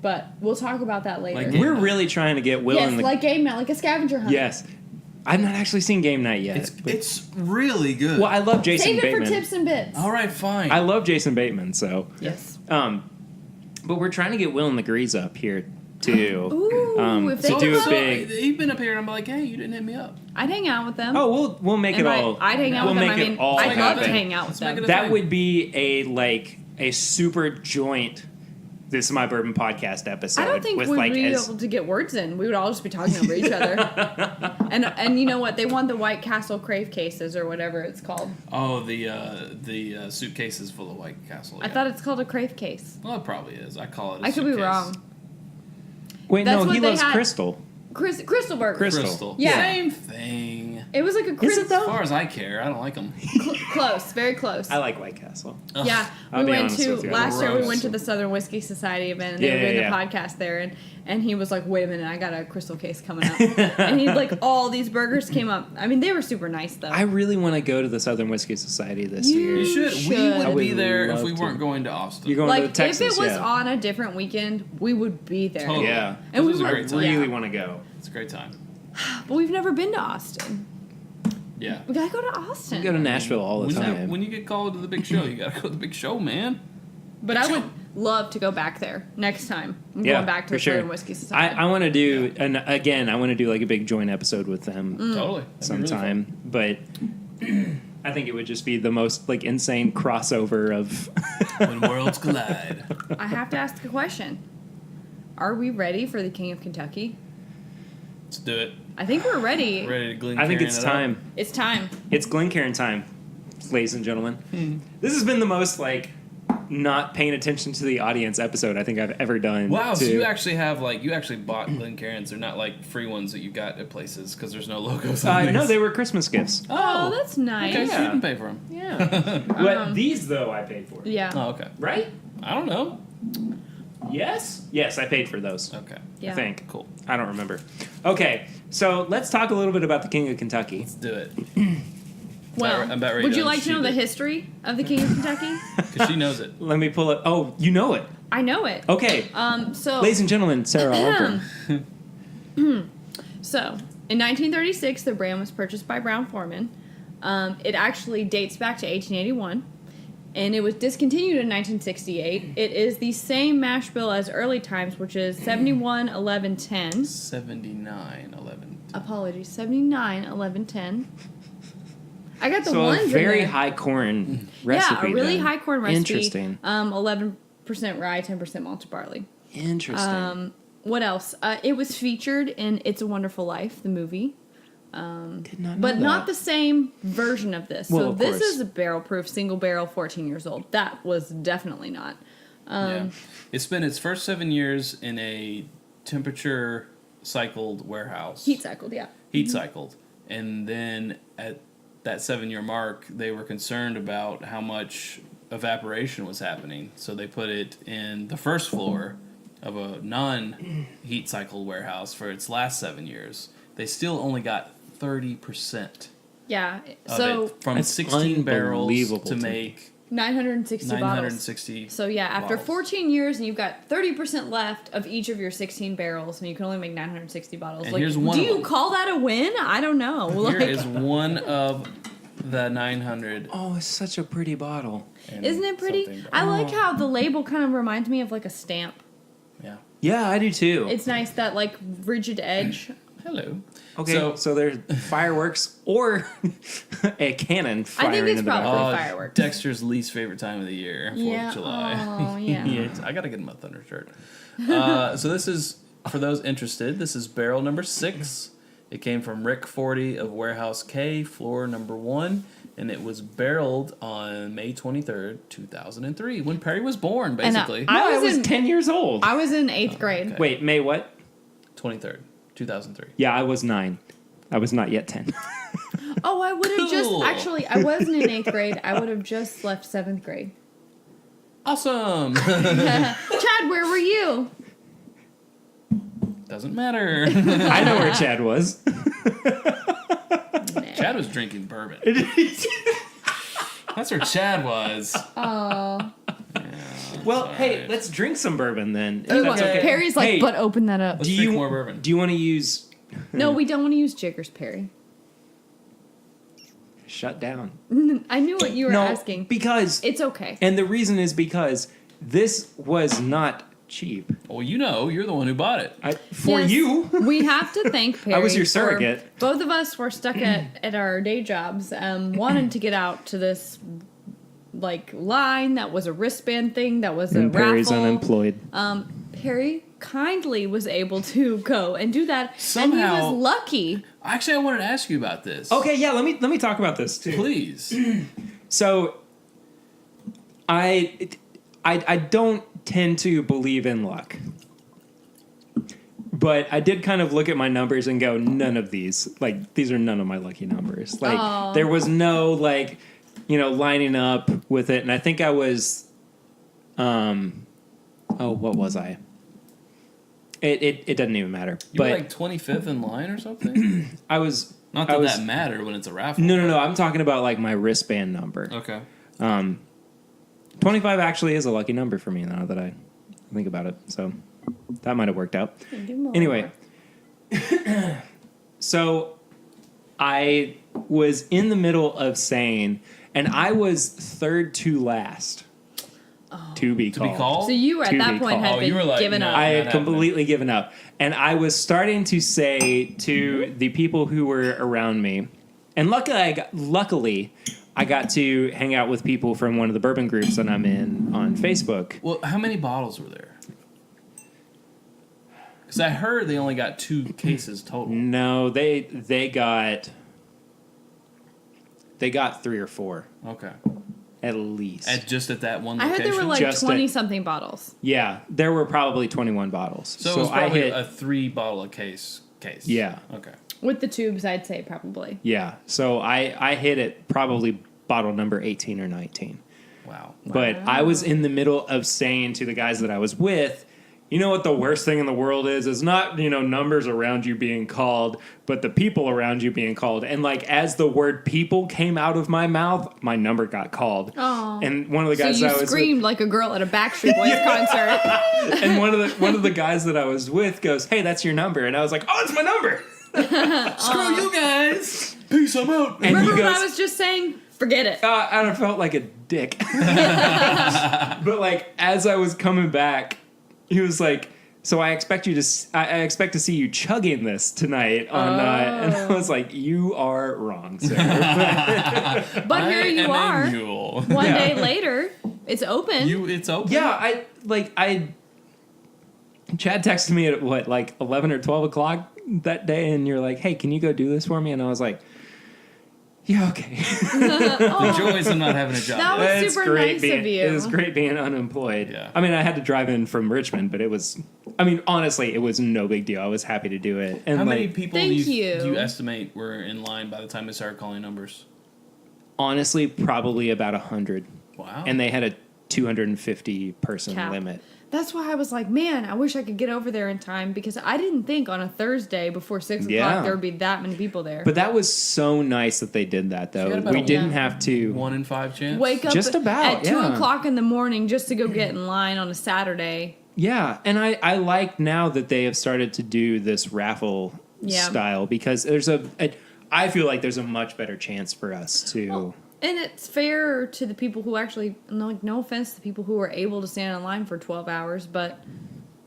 But we'll talk about that later. Like game We're night. really trying to get Will yes, in the... like game night, like a scavenger hunt. Yes. I've not actually seen Game Night yet. It's really good. well, I love Jason Save it Bateman. for tips and bits. All right, fine. I love Jason Bateman, so... Yes. But we're trying to get Will and the Grease up here, too. Ooh, if they to do come a up, big... You've been up here, and I'm like, hey, you didn't hit me up. I'd hang out with them. Oh, we'll make And it by- all... I'd hang out we'll with them. make I it mean, all I'd love to happen. hang out with Let's make them. it a That thing. would be a super joint. This is my bourbon podcast episode. I don't think with we'd like be able to get words in. We would all just be talking over each other. And you know what? They want the White Castle crave cases or whatever it's called. Oh, the suitcases full of White Castle. I thought it's called a crave case. Well, it probably is. I call it a I could be suitcase. wrong. Wait, That's no, what he they loves had. Crystal. Crystal burger. Crystal. Yeah. Same thing. It was like a Is it crystal. though? As far as I care, I don't like them. Close, very close. I like White Castle. Yeah, I'll we be went honest to with you. last year. We Gross. went to the Southern Whiskey Society event, and they Yeah, were doing yeah, the podcast there, and he was like, "Wait a minute, I got a crystal case coming up," and he like all these burgers came up. I mean, they were super nice though. I really want to go to the Southern Whiskey Society this year. You should. We should. would I be would there if love we to. weren't going to Austin. You're going to like Texas, if it was yeah. on a different weekend, we would be there. Totally. Yeah. And This we was a were- great I time. really Yeah. want to go. It's a great time. But we've never been to Austin. Yeah. We gotta go to Austin. I go to Nashville all the When time. you get called to the big show, you gotta go to the big show, man. But I would love to go back there next time. I'm Yeah, going back to for the sure. Southern Whiskey Society. I want to do, and again, I want to do like a big joint episode with them Mm. Totally. That'd be really sometime. But I think it would just be the most like insane crossover of. fun. When worlds collide. I have to ask a question. Are we ready for the King of Kentucky? Let's do it. I think we're ready. Ready to Glen I think Cairn it's it up? time. It's time. It's Glencairn time, ladies and gentlemen. Hmm. This has been the most like not paying attention to the audience episode I think I've ever done. Wow, so to- you actually have you actually bought Glen Cairns. They're not like free ones that you got at places because there's no logos on these. no, they were Christmas gifts. Oh, that's nice. Okay, so you Yeah. didn't pay for them. Yeah. But these though I paid for. Yeah. Oh, okay. Right? I don't know. Yes. Yes, I paid for those. Okay. Yeah. I think. Cool. I don't remember. Okay, so let's talk a little bit about the King of Kentucky. Let's do it. Well, I'm about ready would to you like to know unsheath the it. history of the King of Kentucky? Because she knows it. Let me pull it. Oh, you know it. I know it. Okay. So Ladies and gentlemen, Sarah Aldrin. So, in 1936, the brand was purchased by Brown Forman. It actually dates back to 1881, and it was discontinued in 1968. It is the same mash bill as early times, which is 71, 11, 10. 79, 11. Apologies, 79, 11, 10. I got the So ones a in very there. high corn recipe. Yeah, a really then. high corn recipe. Interesting. 11% rye, 10% malted barley. Interesting. What else? It was featured in It's a Wonderful Life, the movie. Did not know But that. not the same version of this. Well, So of this course. is a barrel proof, single barrel, 14 years old. That was definitely not. Yeah. It's been its first 7 years in a temperature cycled warehouse. Heat cycled, yeah. Heat cycled. And then at that 7-year mark, they were concerned about how much evaporation was happening. So they put it in the first floor of a non-heat cycled warehouse for its last 7 years. They still only got 30% Yeah. of So it from That's 16 barrels unbelievable to to me. make 960 bottles. 960. So yeah, after bottles. 14 years and you've got 30% left of each of your 16 barrels and you can only make 960 bottles. And like, here's one do of you them. call that a win? I don't know. Here Like, is one of the 900. Oh, it's such a pretty bottle. and isn't it pretty? something. I like how the label kind of reminds me of like a stamp. Yeah. Yeah, I do too. It's nice, that like rigid edge. Hello. Okay, so there's fireworks or a cannon I firing think it's in the probably background. fireworks. Dexter's least favorite time of the year, 4th of July. Oh, yeah. I gotta get him a thunder shirt. So this is, for those interested, this is barrel number 6. It came from Rick 40 of Warehouse K, floor number 1, and it was barreled on May 23rd, 2003, when Perry was born, basically. I I was was in- 10 years old. I was in 8th grade. okay. Wait, May what? 23rd, 2003. Yeah, I was 9. I was not yet 10. Oh, I would have Cool. just actually. I wasn't in 8th grade. I would have just left 7th grade. Awesome! Chad, where were you? Doesn't matter. I know where Chad was. Chad was drinking bourbon. That's where Chad was. Oh, Well, Sorry. hey, let's drink some bourbon then. If Ew, that's okay. Perry's like, Hey, but open that up. Let's do drink you more bourbon. Do you want to use? No, we don't want to use Jiggers, Perry. Shut down. I knew what you were No, asking. because It's okay. and the reason is because this was not cheap. Well, you know, you're the one who bought it. For Yes, you. we have to thank Perry. I was your for- surrogate. Both of us were stuck at our day jobs, wanted to get out to this like line, that was a wristband thing, that was a And Perry's raffle. unemployed. Perry kindly was able to go and do that, and Somehow- he was lucky. Actually, I wanted to ask you about this. Okay, yeah, let me talk about this too. Please. So, I don't tend to believe in luck, but I did kind of look at my numbers and go, none of these, like, these are none of my lucky numbers. Like, Aw. there was no, like, lining up with it, and I think I was, what was I? It doesn't even matter. You But were like 25th in line or something? I was Not I that was, that mattered when it's a raffle. No. I'm talking about like my wristband number. Okay. 25 actually is a lucky number for me now that I think about it. So that might have worked out. Anyway, so I was in the middle of saying, and I was third to last. To be called. So you at To that be point called. had Oh, been you were like, given no. up. I had Not completely given up. And I was starting to say to the people who were around me, and luckily I got to hang out with people from one of the bourbon groups that I'm in on Facebook. Well, how many bottles were there? Because I heard they only got 2 cases total. No, they got 3 or 4 Okay. at least. At that one I location? heard there were like Just 20 something bottles. Yeah, there were probably 21 bottles. So it was probably I hit, a 3-bottle case. Yeah. Okay. With the tubes, I'd say probably. yeah. So I hit it probably bottle number 18 or 19. Wow. But I was in the middle of saying to the guys that I was with, you know what the worst thing in the world is? It's not, numbers around you being called, but the people around you being called. And like as the word people came out of my mouth, my number got called. Oh. And one of the guys So you I was screamed like a girl at a Backstreet Boys concert. with, and one of the guys that I was with goes, "Hey, that's your number." And I was like, "Oh, it's my number." Screw you guys! Peace, I'm out! And Remember he when goes, I was just saying, forget it. I felt like a dick. But like as I was coming back, he was like, "So I expect I expect to see you chugging this tonight on." And I was like, "You are wrong, sir." But here you are. One Yeah. day later, it's open. It's open? Yeah, Chad texted me at what, like 11 or 12 o'clock that day, and you're like, "Hey, can you go do this for me?" And I was like, "Yeah, okay." The joys of not having a job. That was It's super great nice being, of you. It was great being unemployed. Yeah. I mean, I had to drive in from Richmond, but honestly, it was no big deal. I was happy to do it. And How many like, people do Thank you you. estimate were in line by the time they started calling numbers? honestly, probably about 100. Wow. And they had a 250 person Cap. limit. That's why I was like, man, I wish I could get over there in time because I didn't think on a Thursday before 6 Yeah. o'clock there would be that many people there. But that was so nice that they did that, you though. got about We a didn't one- have to. 1 in 5 chance? Wake up Just about, at 2 yeah. o'clock in the morning just to go get in line on a Saturday. Yeah, and I like now that they have started to do this raffle Yeah. style because I feel like there's a much better chance for us to. Well, and it's fair to the people who actually, no offense to the people who are able to stand in line for 12 hours, but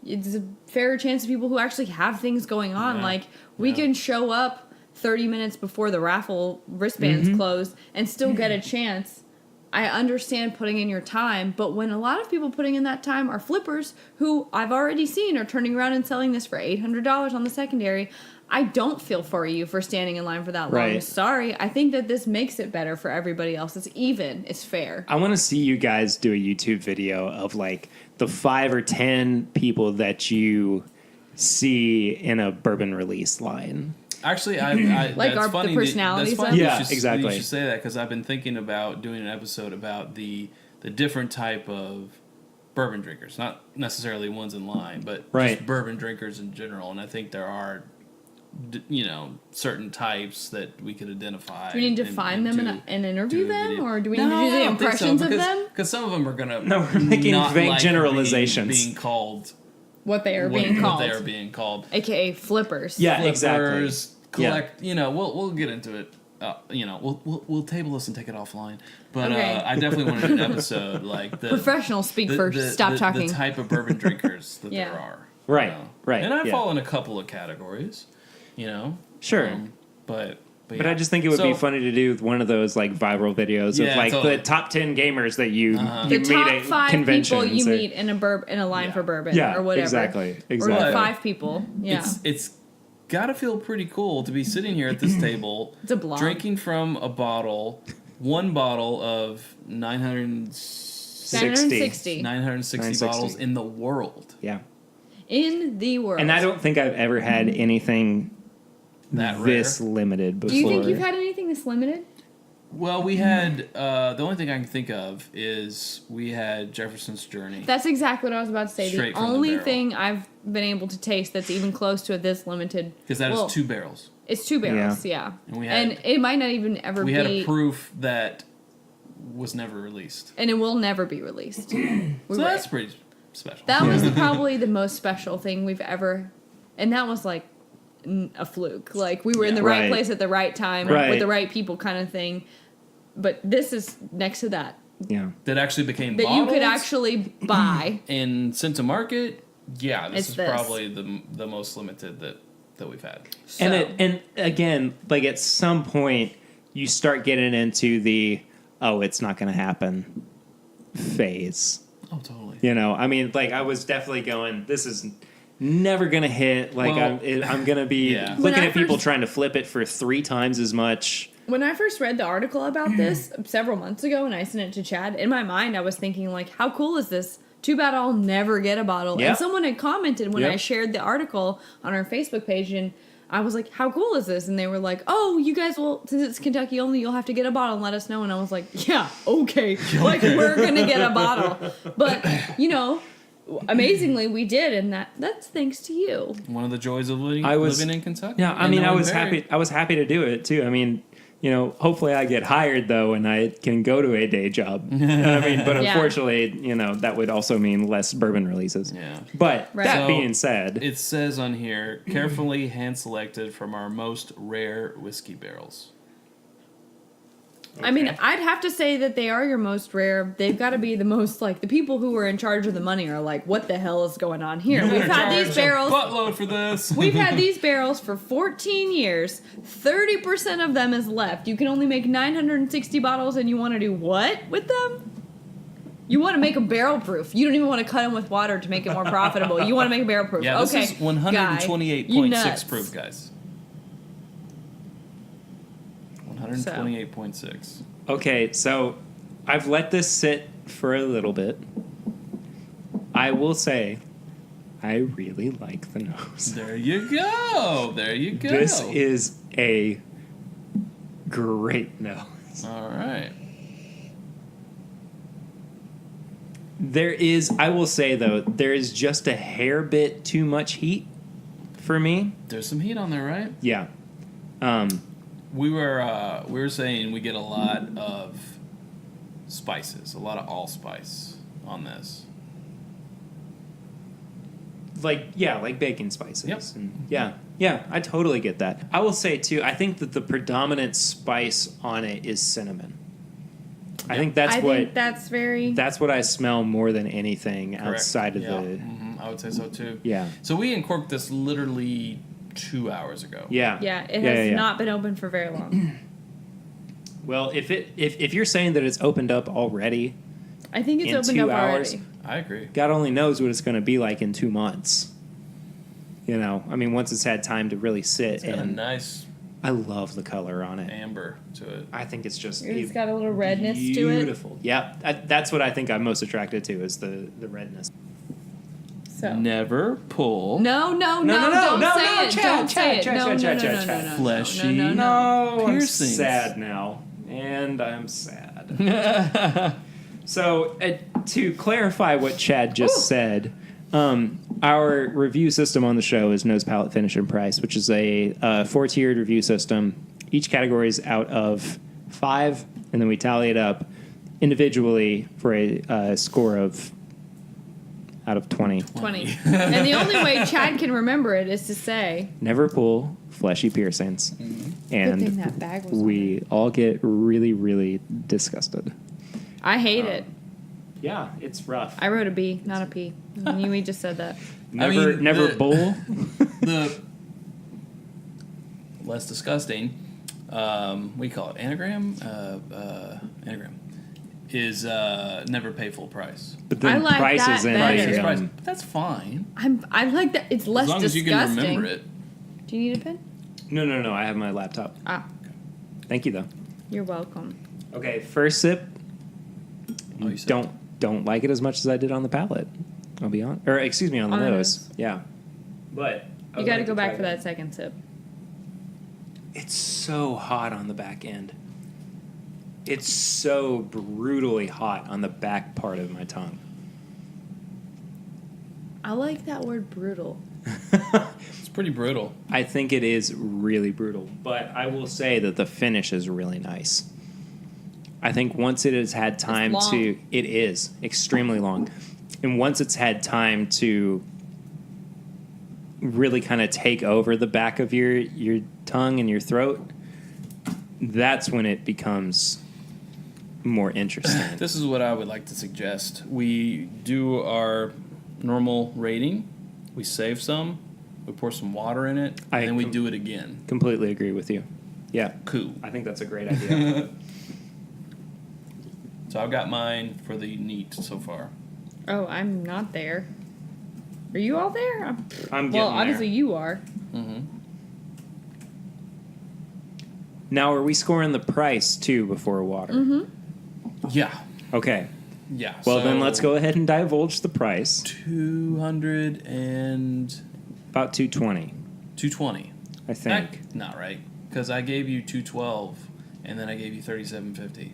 it's a fair chance to people who actually have things going on. Yeah. Like, we can show up 30 minutes before the raffle wristbands close and still get a chance. I understand putting in your time, but when a lot of people putting in that time are flippers who I've already seen are turning around and selling this for $800 on the secondary, I don't feel for you for standing in line for that long. Right. Sorry. I think that this makes it better for everybody else. It's even. It's fair. I want to see you guys do a YouTube video of like the 5 or 10 people that you see in a bourbon release line. Actually, I Like that's the funny. personalities That's funny of it? Yeah, you should, exactly. You should say that because I've been thinking about doing an episode about the different type of bourbon drinkers, not necessarily ones in line, but Right. just bourbon drinkers in general. And I think there are, certain types that we could identify. Do we need to find them and interview do a them? video. Or do we need to No, do I the don't think so, impressions of because- them? Because some of them are gonna No, we're making not vague like generalizations. being called What they are what- being called. What they are being called. AKA flippers. Yeah, exactly. Flippers, collect. We'll get into it. We'll table this and take it offline. But Okay. I definitely want to do an episode like the Professionals speak first. Stop talking. The type of bourbon drinkers that Yeah. there are. Right, right, And I yeah. fall in a couple of categories. Sure. But But I just think it would be funny to do one of those like viral videos of like the top 10 gamers that you the meet top at 5 conventions. people you meet in a line for bourbon or whatever. Exactly. Or the 5 people. Yeah. It's got to feel pretty cool to be sitting here at this table It's a blog. drinking from a bottle, one bottle of 960 bottles in the world. Yeah. In the world. And I don't think I've ever had anything this limited before. Do you think you've had anything this limited? Well, we had the only thing I can think of is we had Jefferson's Journey. That's exactly what I was about to say. Straight The from the only barrel. thing I've been able to taste that's even close to a this limited. Because that is 2 barrels. It's 2 barrels, yeah. And it might not even ever we be. had a proof that was never released. And it will never be released. That's pretty special. That was probably the most special thing we've ever. And that was like a fluke. Like we were in the right place at the right time with the right people kind of thing. But this is next to that. Yeah. That actually became that bottles you could actually buy and sent to market. Yeah, this It's is probably the most limited that we've had. So. And again, like at some point you start getting into the it's not going to happen phase. Oh, totally. You know, I mean, like I was definitely going, this is never going to hit. Like I'm going to be looking at people trying to flip it for 3 times as much. When I first read the article about this several months ago and I sent it to Chad, in my mind I was thinking, like, how cool is this? Too bad I'll never get a bottle. Yep. And someone had commented when I shared the article on our Facebook page, and I was like, how cool is this? And they were like, oh, you guys will, since it's Kentucky only, you'll have to get a bottle and let us know. And I was like, yeah, okay. Like, we're going to get a bottle. But, you know, amazingly, we did, and that's thanks to you. One of the joys of living in Kentucky. Yeah, I mean, I was happy to do it, too. I mean, you know, hopefully I get hired, though, and I can go to a day job. I mean, but unfortunately, you know, that would also mean less bourbon releases. Yeah. But that being said... It says on here, carefully hand-selected from our most rare whiskey barrels. Okay. I mean, I'd have to say that they are your most rare. They've got to be the most, like, the people who are in charge of the money are like, what the hell is going on here? We've had these barrels. Buttload for this. We've had these barrels for 14 years. 30% of them is left. You can only make 960 bottles, and you want to do what with them? You want to make them barrel proof. You don't even want to cut them with water to make it more profitable. You want to make them barrel proof. Yeah, this is 128.6 proof, guys. 128.6. Okay, so I've let this sit for a little bit. I will say, I really like the nose. There you go. There you go. This is a great nose. All right. There is, I will say though, there is just a hair bit too much heat for me. There's some heat on there, right? Yeah. We were saying we get a lot of spices, a lot of allspice on this. Like bacon spices. Yep. And yeah, I totally get that. I will say too, I think that the predominant spice on it is cinnamon. I think that's what I smell more than anything outside of the. Mm-hmm. I would say so too. Yeah. So we uncorked this literally 2 hours ago. Yeah. Yeah, it has not been open for very long. Well, if you're saying that it's opened up already, I think it's opened 2 up hours, already. I agree. God only knows what it's going to be like in 2 months. You know, I mean, once it's had time to really sit. It's got a nice. I love the color on it. Amber to it. I think it's just It's got a little redness to it. Beautiful. Yeah, that's what I think I'm most attracted to is the redness. So. Never pull. No, don't say it. Don't say it. No. Fleshy. No, I'm piercings. sad now. And I'm sad. So, to clarify what Chad just said, our review system on the show is nose, palate, finish, and price, which is a 4-tiered review system. Each category is out of 5, and then we tally it up individually for a score of out of 20. 20. And the only way Chad can remember it is to say... Never pull fleshy piercings. Mm-hmm. And good thing that bag was we all get really, really disgusted. I hate it. Yeah, it's rough. I wrote a B, not a P. We just said that. Never bull. The less disgusting. what do you call it? Anagram? Anagram. Is never pay full price. But then I like price that is in better. a, Price, but that's fine. I like that. It's less As long as you disgusting. can remember it. Do you need a pen? No. I have my laptop. Ah, Thank you, though. you're welcome. Okay, first sip. Oh, you said Don't like it as much as I did on the palate. I'll be on, or excuse me, on the On the nose. Yeah, but You got to go back for that second sip. It's so hot on the back end. It's so brutally hot on the back part of my tongue. I like that word brutal. it's pretty brutal. I think it is really brutal, but I will say that the finish is really nice. I think once it has had time long. to, it is extremely long. And once it's had time to really kind of take over the back of your tongue and your throat, that's when it becomes more interesting. This is what I would like to suggest. We do our normal rating. We save some. We pour some water in it. And then we do it again. Completely agree with you. Yeah. Cool. I think that's a great idea. So I've got mine for the neat so far. Oh, I'm not there. Are you all there? I'm getting well, there. obviously you are. Mm-hmm. Now, are we scoring the price, too, before water? Mm-hmm. Yeah. Okay. Yeah. Well, then let's go ahead and divulge the price. 200 and... About $220, 220. I think. Not right. Because I gave you 212, and then I gave you 37.50.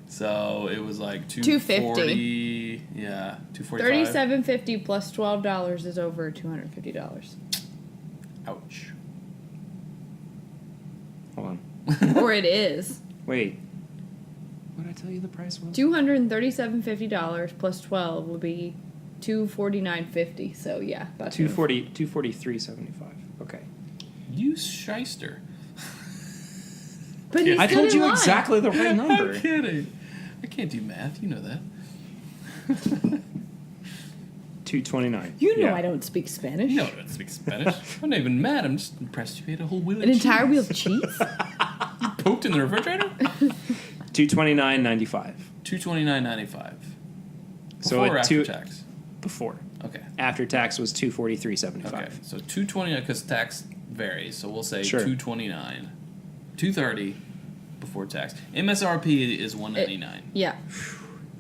So it was like $240. Yeah, $245. $37.50 plus $12 is over $250. Ouch. Hold on. Or it is. Wait. What did I tell you the price was? $237.50 plus 12 would be $249.50. So yeah, about $243.75. Okay. You shyster. But he's I still told in you line. exactly the right number. I'm kidding. I can't do math. You know that. $229. You know Yeah. I don't speak Spanish. No, I don't speak Spanish. I'm not even mad. I'm just impressed you ate a whole wheel of An cheese. entire wheel of cheese? Poked in the refrigerator? $229.95. $229.95. So Before or at after tax? Before. Okay. After tax was $243.75. Okay. So $229 because tax varies. So we'll say Sure. $229. $230 before tax. MSRP is $199. Yeah.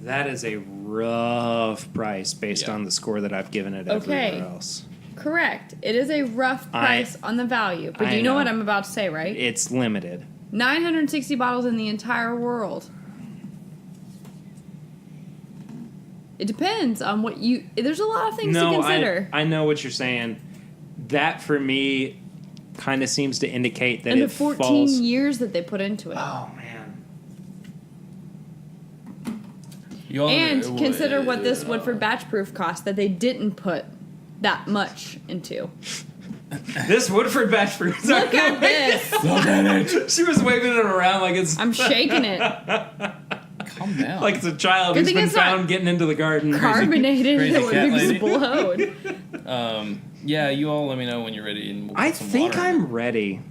That is a rough price based Yeah. on the score that I've given it Okay. everywhere else. Correct. It is a rough price on the value. But do you know what I'm about to say, right? It's limited. 960 bottles in the entire world. It depends on what you... There's a lot of things to consider. I know what you're saying. That, for me, kind of seems to indicate that And the it 14 falls... years that they put into it. Oh, man. And consider what this Woodford batch proof cost that they didn't put that much into. This Woodford batch fruit. Look at this. Look at it. She was waving it around like it's... I'm shaking it. Calm down. like it's a child Good who's thing been it's not found getting into the garden. Carbonated Crazy that would cat lady. explode. Yeah, you all let me know when you're ready. And we'll put I some think water in I'm ready.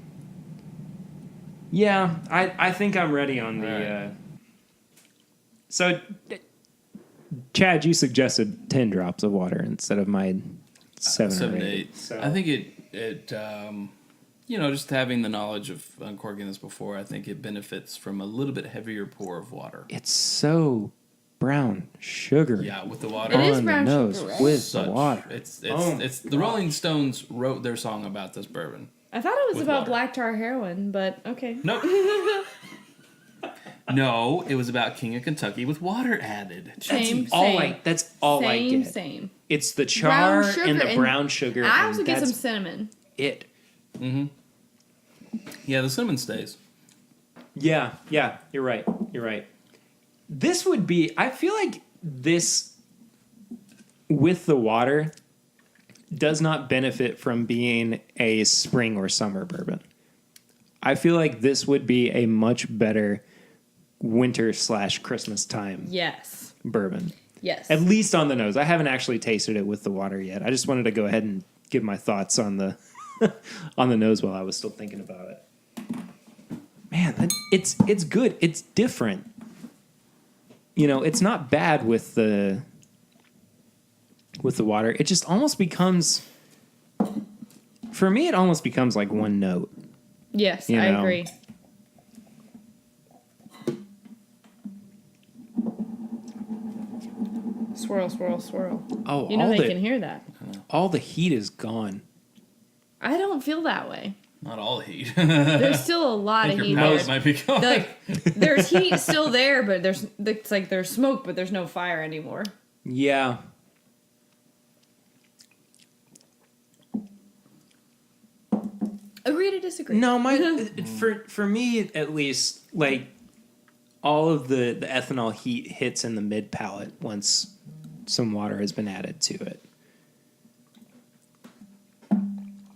Yeah, I think I'm ready on the... Alright. So, Chad, you suggested 10 drops of water instead of my 7 or 8. So. I think it just having the knowledge of uncorking this before, I think it benefits from a little bit heavier pour of water. It's so brown sugar. Yeah, with the water. It is on brown the nose sugar, right? with the water. It's Oh it's the Rolling Stones wrote their song about this bourbon. I thought it was With about water. black tar heroin, but okay. Nope. No, it was about King of Kentucky with water added. Same. That's all I Same, get. same. It's the char Brown sugar and the and brown sugar. I and also get that's some cinnamon. it. Mm-hmm. Yeah, the cinnamon stays. Yeah, you're right. This would be, I feel like this, with the water, does not benefit from being a spring or summer bourbon. I feel like this would be a much better winter/Christmas time Yes. bourbon. Yes. At least on the nose. I haven't actually tasted it with the water yet. I just wanted to go ahead and give my thoughts on the on the nose while I was still thinking about it. man, it's good. It's different. It's not bad with the water. It just almost becomes, for me, it almost becomes like one note. Yes, I agree. Swirl, swirl, swirl. Oh, they can hear that. All the heat is gone. I don't feel that way. Not all heat. There's still a lot of heat. Your palate might be gone. There's heat still there, but there's smoke, but there's no fire anymore. Yeah. Agree to disagree. No, for me at least, like all of the ethanol heat hits in the mid palate once some water has been added to it.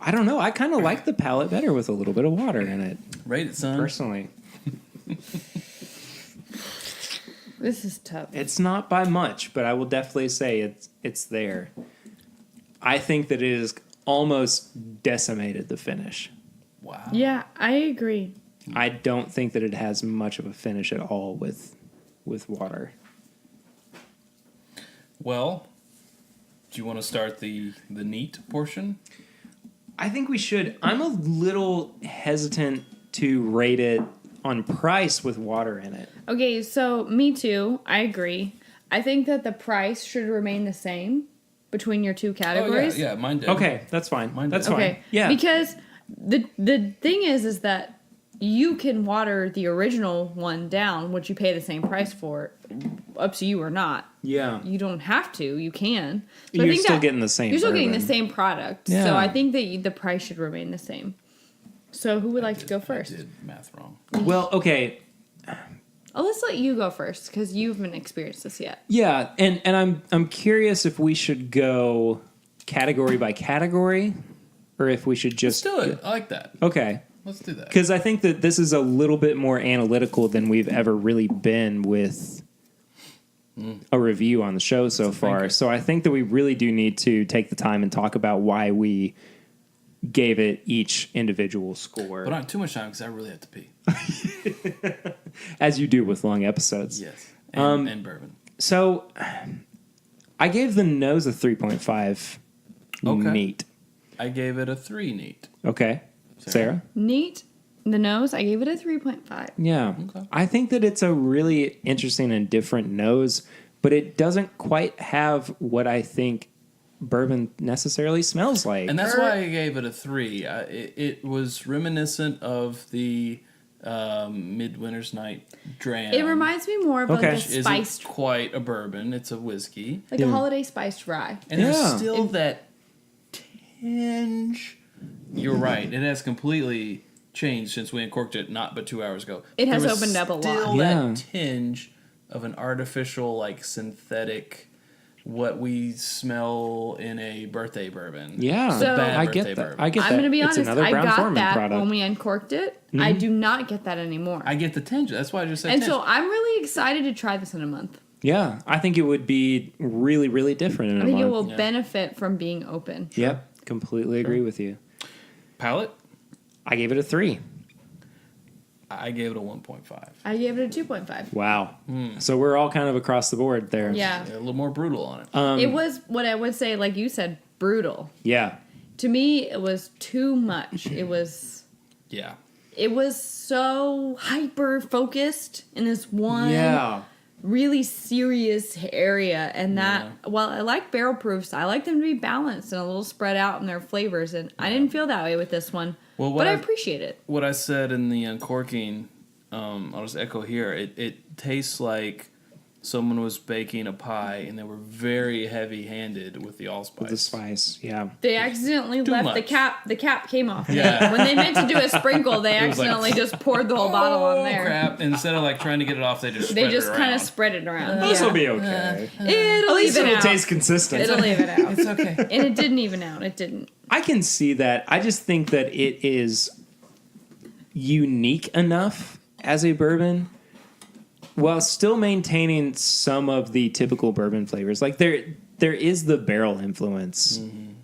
I don't know. I kind of like the palate better with a little bit of water in it. Rate it, son. Personally. This is tough. It's not by much, but I will definitely say it's there. I think that it has almost decimated the finish. Wow. Yeah, I agree. I don't think that it has much of a finish at all with water. Well, do you want to start the neat portion? I think we should. I'm a little hesitant to rate it on price with water in it. Okay, so me too. I agree. I think that the price should remain the same between your two categories. Oh, yeah, mine did. Okay, that's fine. Mine That's did. fine. Okay. Yeah. Because the thing is that you can water the original one down, which you pay the same price for, up to you or not. Yeah. You don't have to. You can. So I You're think still that getting the same You're still getting the bourbon. same product. Yeah. So I think that the price should remain the same. So who would like to go first? I did math wrong. Well, okay. Oh, let's let you go first because you haven't experienced this yet. Yeah, and I'm curious if we should go category by category or if we should Let's just do it. I like that. Okay. Let's do that. Because I think that this is a little bit more analytical than we've ever really been with a review on the show so far. So I think that we really do need to take the time and talk about why we gave it each individual score. But not too much time because I really have to pee. As you do with long episodes. Yes. And bourbon. So I gave the nose a 3.5 Okay. neat. I gave it a 3 neat. Okay. Sarah? Neat. The nose, I gave it a 3.5. Yeah. Okay. I think that it's a really interesting and different nose, but it doesn't quite have what I think bourbon necessarily smells like. And that's why I gave it a 3. It was reminiscent of the Midwinter's Night Dram. It reminds me more of Okay. like a Which isn't spiced, quite a bourbon. It's a whiskey. like a holiday spiced rye. And there's Yeah. still that tinge. You're right. It has completely changed since we uncorked it not but 2 hours ago. It has There was opened up a lot. Still Yeah. that tinge of an artificial, like synthetic, what we smell in a birthday bourbon. Yeah. So- Bad I birthday get that. bourbon. I get that. I'm going to be It's honest, another I Brown got Forman that product. when we uncorked it. I do not get that anymore. I get the tinge. That's why I just said And tinge. so I'm really excited to try this in a month. Yeah. I think it would be really, really different in I a think it month. will benefit from being open. Yep. Completely agree with you. Palate, I gave it a 3. I gave it a 1.5. I gave it a 2.5. Wow. So we're all kind of across the board there. Yeah. A little more brutal on it. It was what I would say, like you said, brutal. Yeah. To me, it was too much. It was so hyper focused in this one Yeah. really serious area. And that, while I like barrel proofs, I like them to be balanced and a little spread out in their flavors. And I didn't feel that way with this one. Well, but I appreciate it. What I said in the uncorking, I'll just echo here. It tastes like someone was baking a pie and they were very heavy-handed with the allspice. With the spice. Yeah. They accidentally Too left much. the cap. The cap came off. Yeah. When they meant to do a sprinkle, they It was like, accidentally just poured the whole bottle on there. Crap! Instead of like trying to get it off, they just They spread just it kind around. of spread it around. This Yeah. will be okay. It'll At least even it'll out. taste consistent. It'll leave it out. It's okay. And it didn't even out. It didn't. I can see that. I just think that it is unique enough as a bourbon while still maintaining some of the typical bourbon flavors. Like there is the barrel influence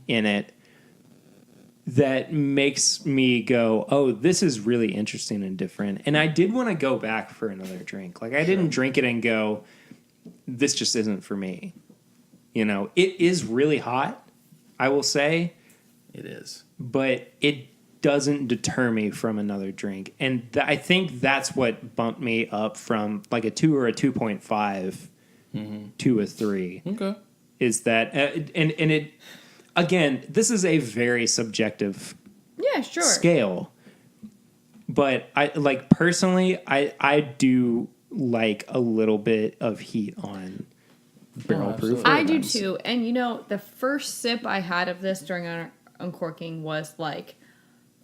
in it, that makes me go, oh, this is really interesting and different. And I did want to go back for another drink. Like I didn't drink it and go, this just isn't for me. You know, it is really hot, I will say. It is. But it doesn't deter me from another drink. And I think that's what bumped me up from like a 2 or a 2.5 to a 3. Okay. Is that, and it, again, this is a very subjective scale. But I like personally, I do like a little bit of heat on barrel proof. I do too. And you know, the first sip I had of this during our uncorking was like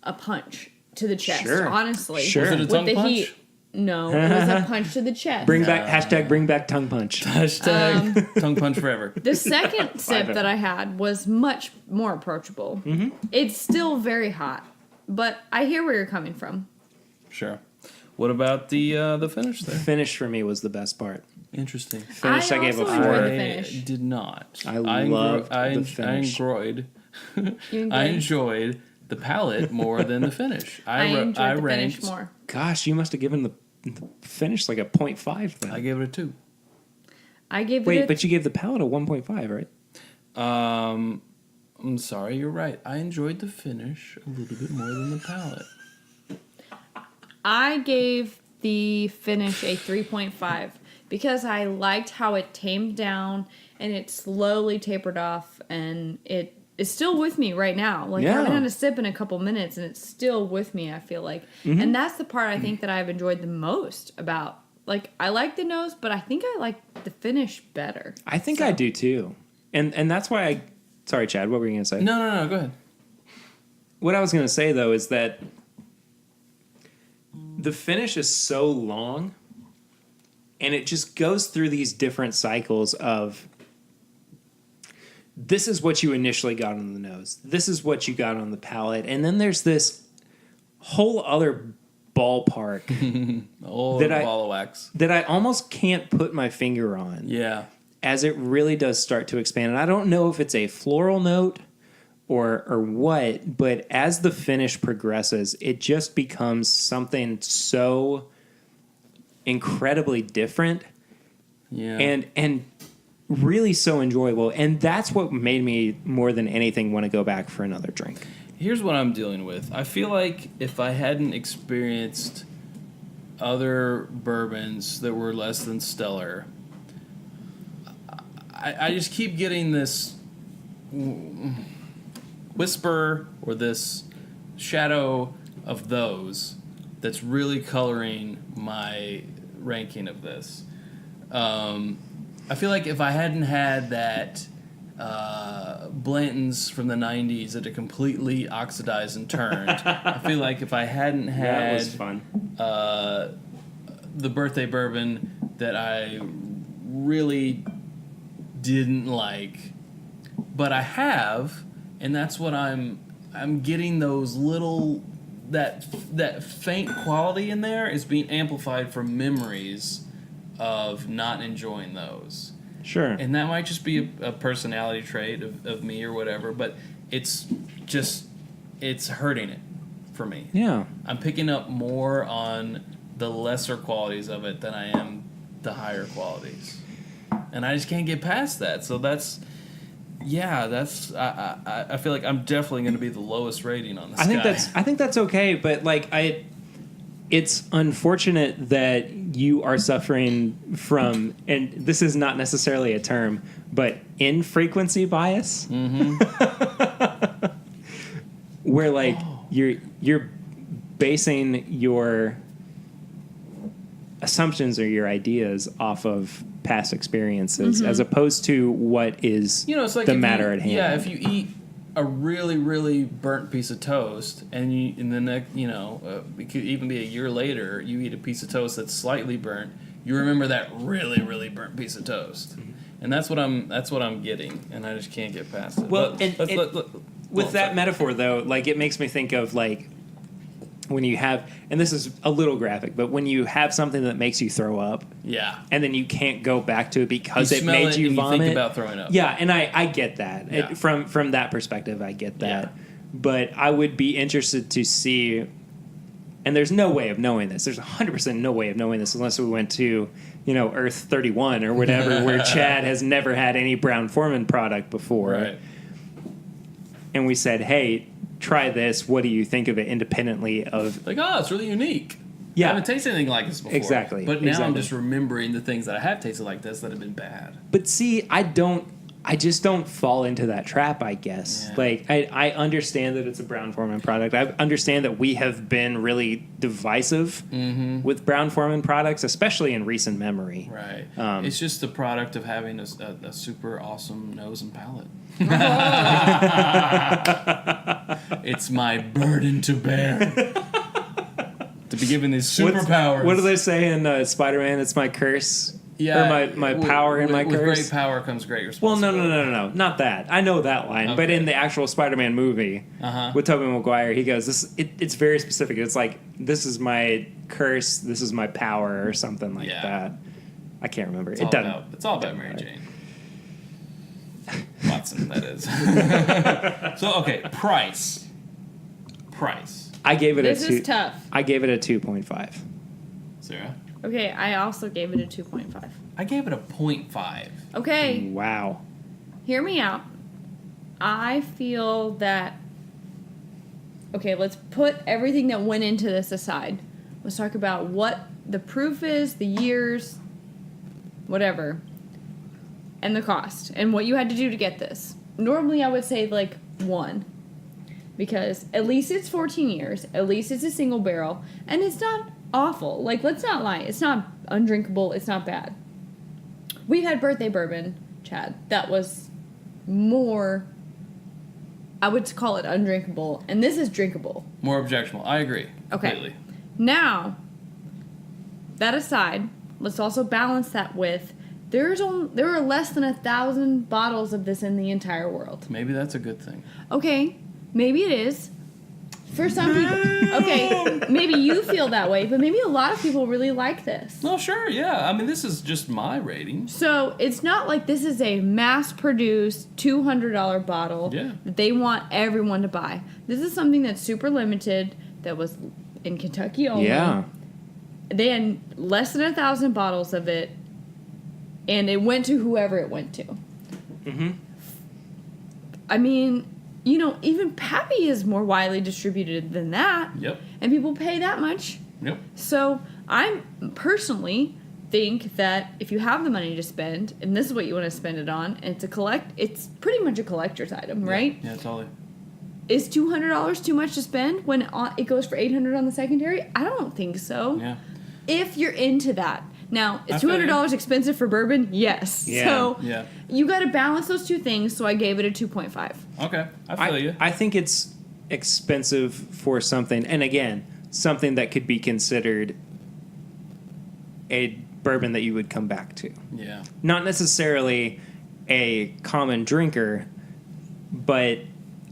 a punch to the chest. Sure. Honestly, Sure. Was it a with tongue the punch? heat. No, it was a punch to the chest. Bring back tongue punch. Hashtag tongue punch forever. The second sip that I had was much more approachable. Mm-hmm. It's still very hot, but I hear where you're coming from. Sure. What about the finish there? Finish for me was the best part. Interesting. Finish I gave a also enjoyed 4. the finish. Did not. I loved the finish. I enjoyed the palate more than the finish. I enjoyed the ranked, finish more. Gosh, you must have given the finish like a 0.5 then. I gave it a 2. I gave Wait, it but you gave the palate a 1.5, right? I'm sorry, you're right. I enjoyed the finish a little bit more than the palate. I gave the finish a 3.5 because I liked how it tamed down and it slowly tapered off, and it is still with me right now. Like I haven't had a sip in a couple minutes and it's still with me, I feel like. And that's the part I think that I've enjoyed the most about, like, I like the nose, but I think I like the finish better. I think I do too. And that's why sorry, Chad, what were you going to say? No, go ahead. What I was going to say though is that the finish is so long and it just goes through these different cycles of this is what you initially got on the nose. This is what you got on the palate. And then there's this whole other ballpark ball of wax that I almost can't put my finger on. Yeah. As it really does start to expand. And I don't know if it's a floral note or what, but as the finish progresses, it just becomes something so incredibly different. Yeah. And really so enjoyable. And that's what made me more than anything want to go back for another drink. Here's what I'm dealing with. I feel like if I hadn't experienced other bourbons that were less than stellar, I just keep getting this whisper or this shadow of those that's really coloring my ranking of this. I feel like if I hadn't had that Blanton's from the 90s that had completely oxidized and turned, I feel like if I hadn't had That was fun. The birthday bourbon that I really didn't like, but I have, and that's what I'm getting those little that faint quality in there is being amplified from memories of not enjoying those. Sure. And that might just be a personality trait of me or whatever, but it's hurting it for me. Yeah. I'm picking up more on the lesser qualities of it than I am the higher qualities. And I just can't get past that. So I feel like I'm definitely going to be the lowest rating on this guy. I think that's okay, but like it's unfortunate that you are suffering from, and this is not necessarily a term, but infrequency bias. Mm-hmm. Where like you're basing your assumptions or your ideas off of past experiences as opposed to what is it's like the matter at hand. Yeah, if you eat a really, really burnt piece of toast and then it could even be a year later, you eat a piece of toast that's slightly burnt, you remember that really, really burnt piece of toast. And that's what I'm getting, and I just can't get past it. Well, with that metaphor though, like it makes me think of like when you have, and this is a little graphic, but when you have something that makes you throw up, yeah, and then you can't go back to it because it smell made it you and vomit. You think about throwing up. Yeah, and I get that. Yeah. From that perspective, I get that. Yeah. but I would be interested to see. And there's no way of knowing this. There's 100% no way of knowing this unless we went to, Earth 31 or whatever, where Chad has never had any Brown-Forman product before. Right. And we said, hey, try this. What do you think of it independently of... Like, oh, it's really unique. Yeah. I haven't tasted anything like this before. Exactly. But now I'm Exactly. just remembering the things that I have tasted like this that have been bad. But see, I just don't fall into that trap, I guess. Yeah. Like, I understand that it's a Brown-Forman product. I understand that we have been really divisive with Brown-Forman products, especially in recent memory. Right. Um, It's just the product of having a super awesome nose and palate. It's my burden to bear. To be given these superpowers. What do they say in Spider-Man? It's my curse. Yeah, Or my power and my with curse. great power comes great Well, responsibility. no, not that. I know that line, but Okay. in the actual Spider-Man movie with Tobey Maguire, he goes, it's very specific. It's like, this is my curse, this is my power, or something like that. I can't remember. It's all about Mary Jane. Watson, that is. So, okay, price. I gave it This a 2. is tough. I gave it a 2.5. Sarah? Okay, I also gave it a 2.5. I gave it a 0.5. Okay, Wow. hear me out. I feel that... Okay, let's put everything that went into this aside. Let's talk about what the proof is, the years, whatever, and the cost, and what you had to do to get this. Normally, I would say, 1. Because at least it's 14 years, at least it's a single barrel, and it's not awful. Let's not lie. It's not undrinkable. It's not bad. We've had birthday bourbon, Chad. That was more, I would call it undrinkable, and this is drinkable. More objectionable. I agree. Okay. Completely. Now, that aside, let's also balance that with there are less than 1,000 bottles of this in the entire world. Maybe that's a good thing. Okay, maybe it is. For some people, okay, maybe you feel that way, but maybe a lot of people really like this. No, sure, yeah. I mean, this is just my rating. So it's not like this is a mass-produced $200 bottle that they want everyone to buy. This is something that's super limited, that was in Kentucky only. Yeah. They had less than 1,000 bottles of it, and it went to whoever it went to. Mm-hmm. I mean... even Pappy is more widely distributed than that. Yep. And people pay that much. Yep. So I personally think that if you have the money to spend, and this is what you want to spend it on, and it's pretty much a collector's item, right? Yeah, totally. Is $200 too much to spend when it goes for $800 on the secondary? I don't think so. Yeah. If you're into that. Now, is I feel $200 you. expensive for bourbon? Yes. Yeah. So Yeah. you got to balance those two things, so I gave it a 2.5. Okay. I feel you. I think it's expensive for something, and again, something that could be considered a bourbon that you would come back to. Yeah. Not necessarily a common drinker, but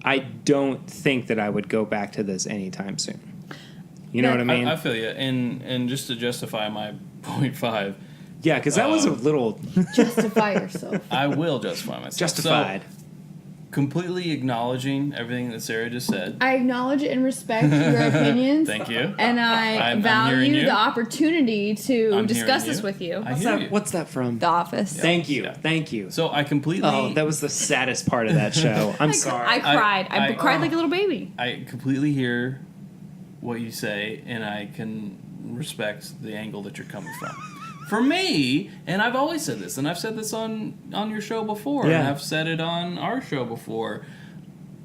I don't think that I would go back to this anytime soon. You know what I mean? I feel you. And just to justify my 0.5, yeah, because that was a little Justify yourself. I will justify myself. justified. So, completely acknowledging everything that Sarah just said. I acknowledge and respect your opinions. Thank you. And I I'm hearing value you. the opportunity to I'm discuss hearing this with you. I hear you. What's that from? The Office. Thank you. Yeah. Thank you. So I completely. Oh, that was the saddest part of that show. I'm sorry. I cried. I I- cried like a little baby. I completely hear what you say, and I can respect the angle that you're coming from. For me, and I've always said this, and I've said this on your show before, and Yeah. I've said it on our show before.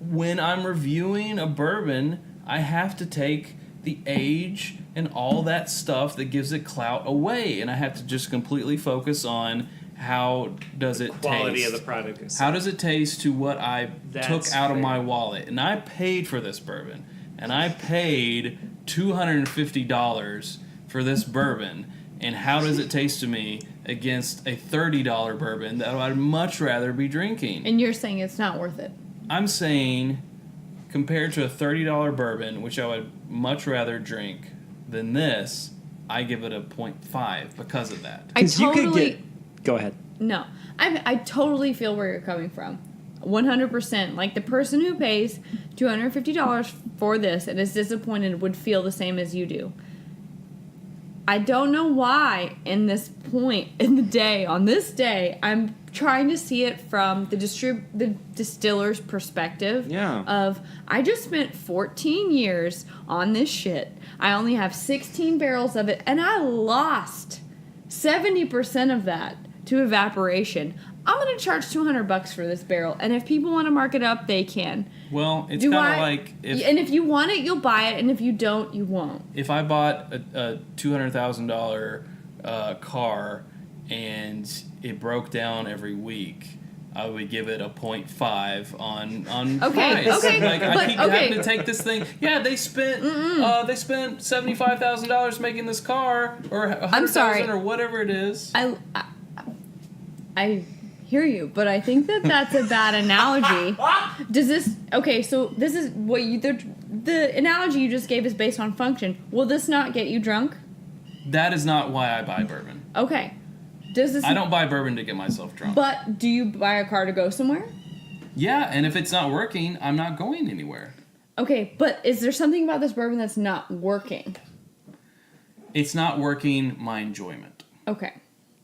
When I'm reviewing a bourbon, I have to take the age and all that stuff that gives it clout away, and I have to just completely focus on how does it Quality taste. of the product. Is How does it taste to what I That's took out of fair. my wallet? And I paid for this bourbon. And I paid $250 for this bourbon. And how does it taste to me against a $30 bourbon that I'd much rather be drinking? And you're saying it's not worth it. I'm saying, compared to a $30 bourbon, which I would much rather drink than this, I give it a 0.5 because of that. I 'Cause you could totally... Go ahead. No. I totally feel where you're coming from. 100%. Like the person who pays $250 for this and is disappointed would feel the same as you do. I don't know why in this point in the day, on this day, I'm trying to see it from the distiller's perspective. Yeah. Of, I just spent 14 years on this shit. I only have 16 barrels of it, and I lost 70% of that to evaporation. I'm going to charge $200 for this barrel, and if people want to mark it up, they can. Well, it's kind of like and if you want it, you'll buy it, and if you don't, you won't. If I bought a $200,000 car and it broke down every week, I would give it a 0.5 on price. Okay, like I keep okay. having to take this thing. Yeah, they spent $75,000 making this car, or $100,000 or whatever it is. I hear you, but I think that's a bad analogy. Does this... Okay, so this is what you... The analogy you just gave is based on function. Will this not get you drunk? That is not why I buy bourbon. Okay. Does this... I don't buy bourbon to get myself drunk. But do you buy a car to go somewhere? Yeah, and if it's not working, I'm not going anywhere. Okay, but is there something about this bourbon that's not working? It's not working my enjoyment. Okay.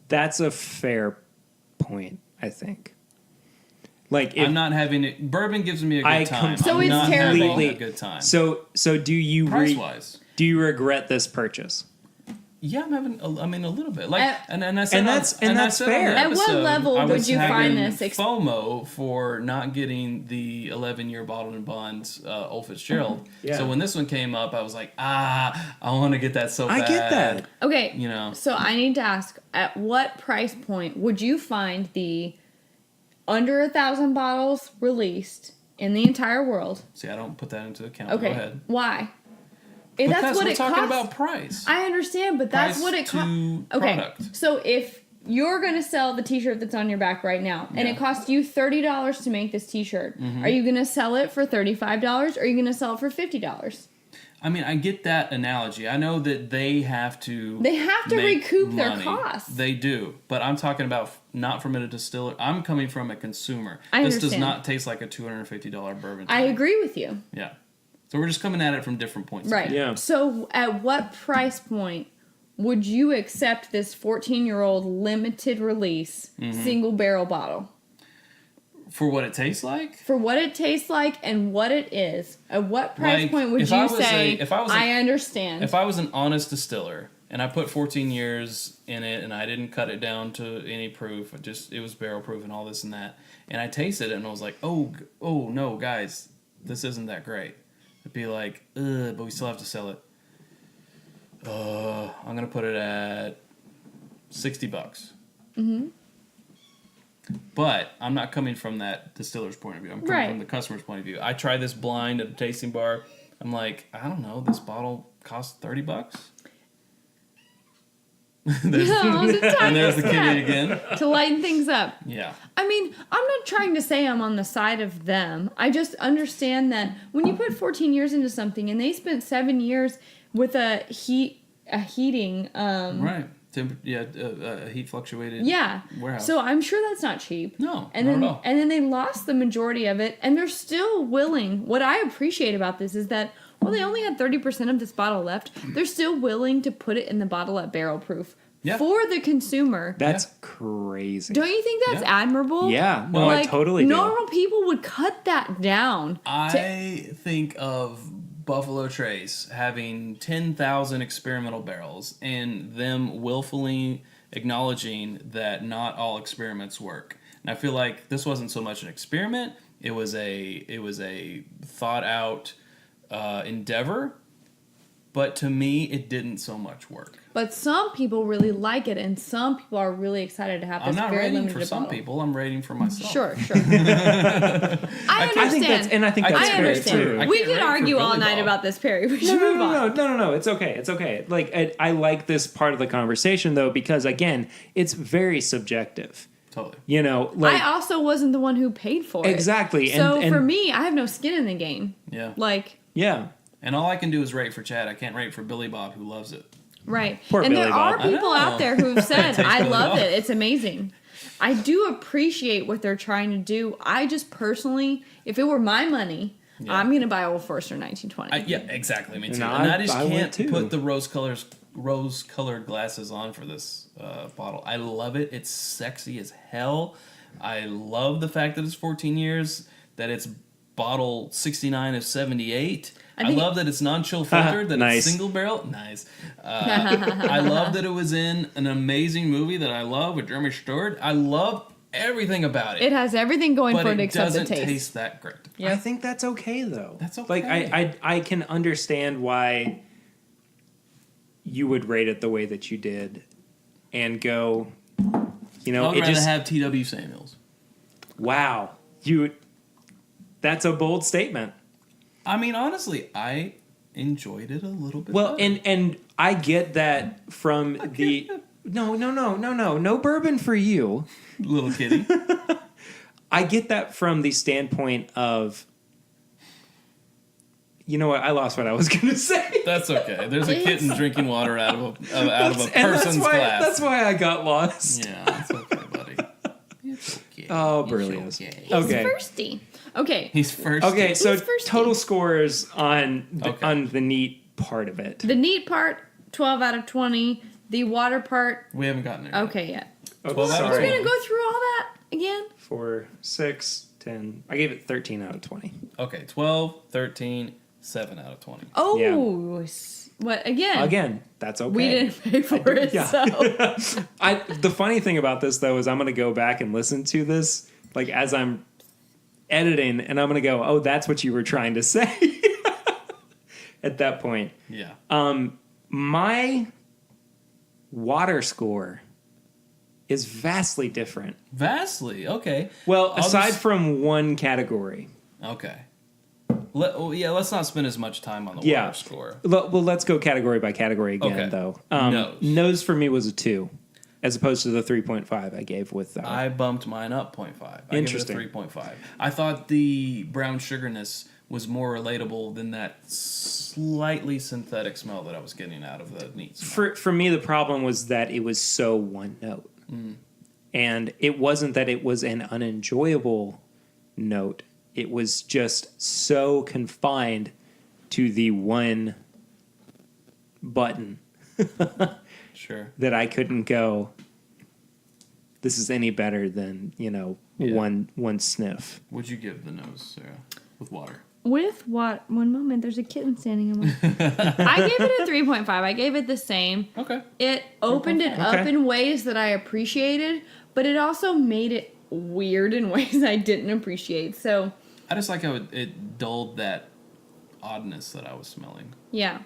That's a fair point, I think. Like, if I'm not having it. Bourbon gives me a good time. So I'm it's not terrible. having a good time. So do you price-wise? Do you regret this purchase? Yeah, I'm having. I mean, a little bit. Like, and I said, and that's fair. At what level would you find this? FOMO for not getting the 11-year bottled and bond Old Fitzgerald. Yeah. So when this one came up, I was like, I want to get that so bad. I get that. Okay. You know. So I need to ask: at what price point would you find the under 1,000 bottles released in the entire world? See, I don't put that into account. Okay. Go ahead. Why? Because that's what we're it talking costs. about price. I understand, but that's Price what it costs. to Okay, product. so if you're going to sell the t-shirt that's on your back right now, and Yeah. it costs you $30 to make this t-shirt, Mm-hmm. are you going to sell it for $35, or are you going to sell it for $50? I mean, I get that analogy. I know that they have to. They have to make recoup their money. costs. They do, but I'm talking about not from a distiller. I'm coming from a consumer. I This does understand. not taste like a $250 bourbon. to I me. agree with you. Yeah. So we're just coming at it from different points. of Right. view. Yeah. So at what price point would you accept this 14-year-old limited release Mm-hmm. single barrel bottle? For what it tastes like? For what it tastes like and what it is, at what price Like, point would if I you was say, I understand? If I was an honest distiller and I put 14 years in it and I didn't cut it down to any proof, it was barrel proof and all this and that, and I tasted it and I was like, oh no, guys, this isn't that great. It'd be like, ugh, but we still have to sell it. I'm gonna put it at $60. Mm-hmm. But I'm not coming from that distiller's point of view. I'm coming Right. from the customer's point of view. I try this blind at a tasting bar. I'm like, I don't know, this bottle costs $30. there's, No, it's a tiny and there's the step kitty again. to lighten things up. Yeah. I mean, I'm not trying to say I'm on the side of them. I just understand that when you put 14 years into something and they spent 7 years with a heating, Right. Heat fluctuated. yeah. Warehouse. So I'm sure that's not cheap. No, and not then at all. and then they lost the majority of it, and they're still willing. What I appreciate about this is that while they only had 30% of this bottle left, they're still willing to put it in the bottle at barrel proof Yeah. for the consumer. That's crazy. Don't you think that's Yeah. admirable? Yeah. No, I totally do. Normal people would cut that down. I think of Buffalo Trace having 10,000 experimental barrels and them willfully acknowledging that not all experiments work. And I feel like this wasn't so much an experiment; it was a thought out endeavor. But to me, it didn't so much work. But some people really like it, and some people are really excited to have this I'm not very rating limited for some bottle. people. I'm rating for myself. Sure. I understand. I think that's I very understand. true. I We can't could rate for argue all Billy night Bob. about this, Perry. We should No, move on. no. It's okay. It's okay. Like, I like this part of the conversation though, because again, it's very subjective. Totally. You know, like I also wasn't the one who paid for it. Exactly. So And for me, I have no skin in the game. Yeah. Like, yeah. And all I can do is rate for Chad. I can't rate for Billy Bob, who loves it. right. Poor and Billy there are Bob. people I know. out there who have said, Takes I Billy love Bob. it. It's amazing. I do appreciate what they're trying to do. I just personally, if it were my money, I'm going to buy Old Forester 1920. Yeah, exactly. Me too. And I just can't too. put the rose-colored glasses on for this bottle. I love it. It's sexy as hell. I love the fact that it's 14 years, that it's bottle 69 of 78. I love that it's non-chill filtered, that Nice. it's single barrel. Nice. I love that it was in an amazing movie that I love with Jeremy Stewart. I love everything about it. It has everything going but for it it except the doesn't taste. taste that great. Yep. I think that's okay though. That's Like okay. I can understand why you would rate it the way that you did, and go, you know, I'd rather have T.W. Samuels. Wow, that's a bold statement. I mean, honestly, I enjoyed it a little bit. Well, better. and I get that from the no bourbon for you. Little kitty. I get that from the standpoint of, you know what? I lost what I was going to say. That's okay. There's a kitten drinking water out of a And person's glass. That's why I got lost. Yeah, it's okay, buddy. It's okay. Oh, It's brilliant. okay. He's Okay. thirsty. Okay. He's first. Okay, so He's thirsty. total scores on Okay. on the neat part of it. The neat part, 12 out of 20. The water part, We haven't gotten there. okay, yeah. Oh, 12 out of We're sorry. 20. going to go through all that again? 4, 6, 10. I gave it 13 out of 20. Okay, 12, 13, 7 out of 20. Oh, what, again? Again, that's okay. We didn't pay for it, yeah. so. The funny thing about this though is I'm going to go back and listen to this like as I'm editing, and I'm going to go, "Oh, that's what you were trying to say." At that point, Yeah. my water score is vastly different. Vastly. Okay. Well, I'll aside just- from one category. Okay. Let's not spend as much time on the Yeah. water score. Well, let's go category by category again, Okay. though. Nose. Nose for me was a 2, as opposed to the 3.5 I gave with. I bumped mine up 0.5. I Interesting. gave it a 3.5. I thought the brown sugarness was more relatable than that slightly synthetic smell that I was getting out of the neat smell. For me, the problem was that it was so one note, and it wasn't that it was an unenjoyable note. It was just so confined to the one button Sure. that I couldn't go, this is any better than, Yeah. one sniff. What'd you give the nose, Sarah? With water. With what? One moment, there's a kitten standing in my. I gave it a 3.5. I gave it the same. Okay. It opened it up Okay. in ways that I appreciated, but it also made it weird in ways I didn't appreciate. So, I just like how it dulled that oddness that I was smelling. yeah.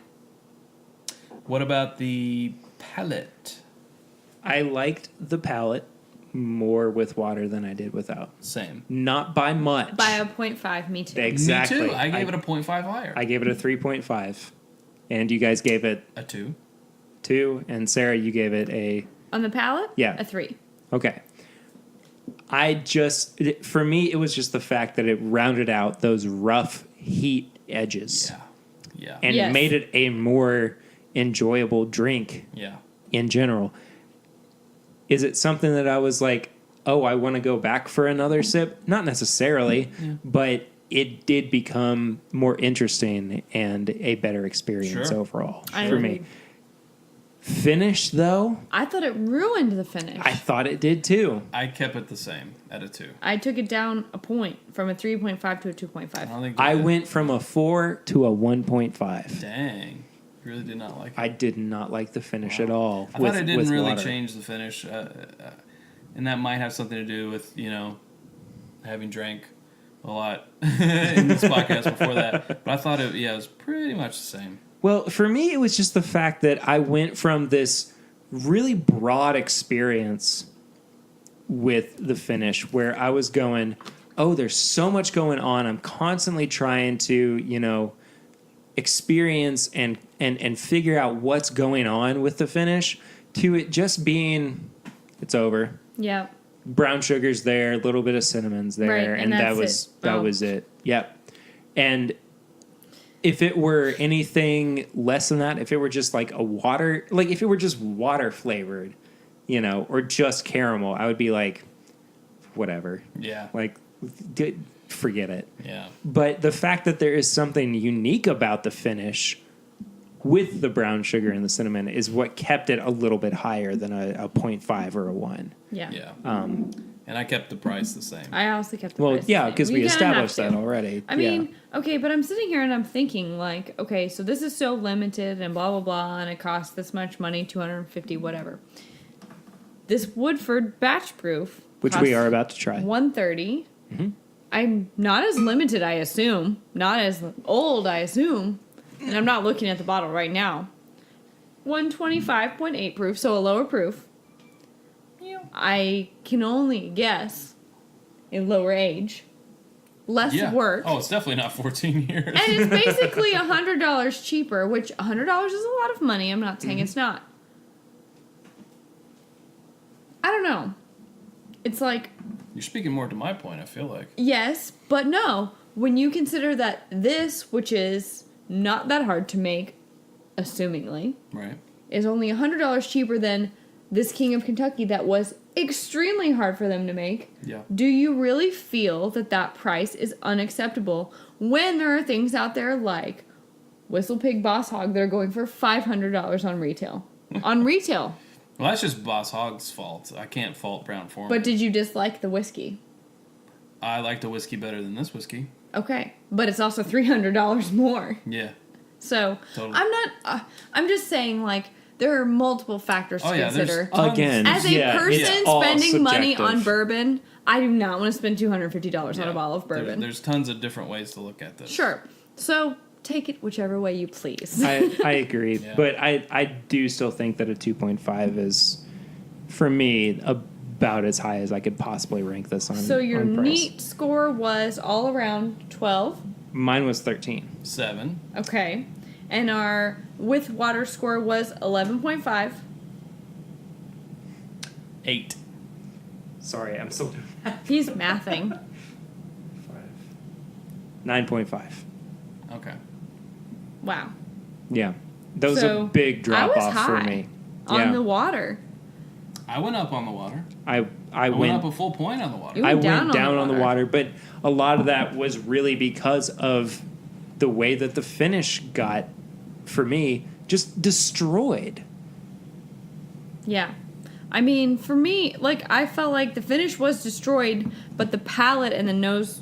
What about the palate? I liked the palate more with water than I did without. Same. Not by much. By a 0.5, me too. Exactly. Me too. I gave it a 0.5 higher. I gave it a 3.5. And you guys gave it a 2. 2. And Sarah, you gave it a... On the palate? Yeah. A 3. Okay. For me, it was just the fact that it rounded out those rough heat edges. Yeah. Yeah. And Yes. made it a more enjoyable drink Yeah. in general. Is it something that I was like, oh, I want to go back for another sip? Not necessarily, but it did become more interesting and a better experience Sure. overall I for agreed. me. Finish, though, I thought it ruined the finish. I thought it did too. I kept it the same at a 2. I took it down a point from a 3.5 to a 2.5. I don't think you I did. went from a 4 to a 1.5. Dang. You really did not like it. I did not like the finish at all. I thought it didn't really water. change the finish, and that might have something to do with having drank a lot in this podcast before that. But I thought it was pretty much the same. Well, for me, it was just the fact that I went from this really broad experience with the finish where I was going, oh, there's so much going on. I'm constantly trying to, experience and figure out what's going on with the finish, to it just being, it's over. Yeah. Brown sugar's there, a little bit of cinnamon's there, Right, and that that's was it. that Oh. was it. Yep. And if it were anything less than that, if it were just like if it were just water flavored, or just caramel, I would be like, whatever. Yeah. Like, forget it. Yeah. But the fact that there is something unique about the finish with the brown sugar and the cinnamon is what kept it a little bit higher than a 0.5 or a 1. Yeah. Yeah. And I kept the price the same. I also kept the Well, price the yeah, same. because we kinda established have that to. already. I mean, okay, but I'm sitting here and I'm thinking, like, okay, so this is so limited and blah, blah, blah, and it costs this much money, $250, whatever. This Woodford batch proof, which we are about to try. $130. I'm not as limited, I assume. Not as old, I assume. And I'm not looking at the bottle right now. 125.8 proof, so a lower proof. I can only guess a lower age. Less work. Oh, it's definitely not 14 years. And it's basically $100 cheaper, which $100 is a lot of money. I'm not saying it's not. I don't know. It's like... You're speaking more to my point, I feel like. Yes, but no. When you consider that this, which is not that hard to make, assumingly, Right. is only $100 cheaper than this King of Kentucky that was extremely hard for them to make. Yeah. Do you really feel that that price is unacceptable when there are things out there like Whistle Pig Boss Hog that are going for $500 on retail? On retail. Well, that's just Boss Hogg's fault. I can't fault Brown Forman. But did you dislike the whiskey? I like the whiskey better than this whiskey. Okay. But it's also $300 more. Yeah. So, Totally. I'm not... I'm just saying, like, there are multiple factors to consider. Again, As a person all spending money subjective. on bourbon, I do not want to spend $250 on a bottle of bourbon. There's tons of different ways to look at this. Sure. So take it whichever way you please. I agree. Yeah. But I do still think that a 2.5 is, for me, about as high as I could possibly rank this on. So your on price. neat score was all around 12. Mine was 13. 7. Okay. And our with water score was 11.5. 8. Sorry, I'm still doing He's mathing. 9.5. Okay. Wow. Yeah. That was So, a big I drop was off for high me. on the water. I went up on the water. I I went went up a full point on the water. You I went went down down on the on the water, but a lot of that was really because of the way that the finish got, for me, just destroyed. Yeah. I mean, for me, like, I felt like the finish was destroyed, but the palate and the nose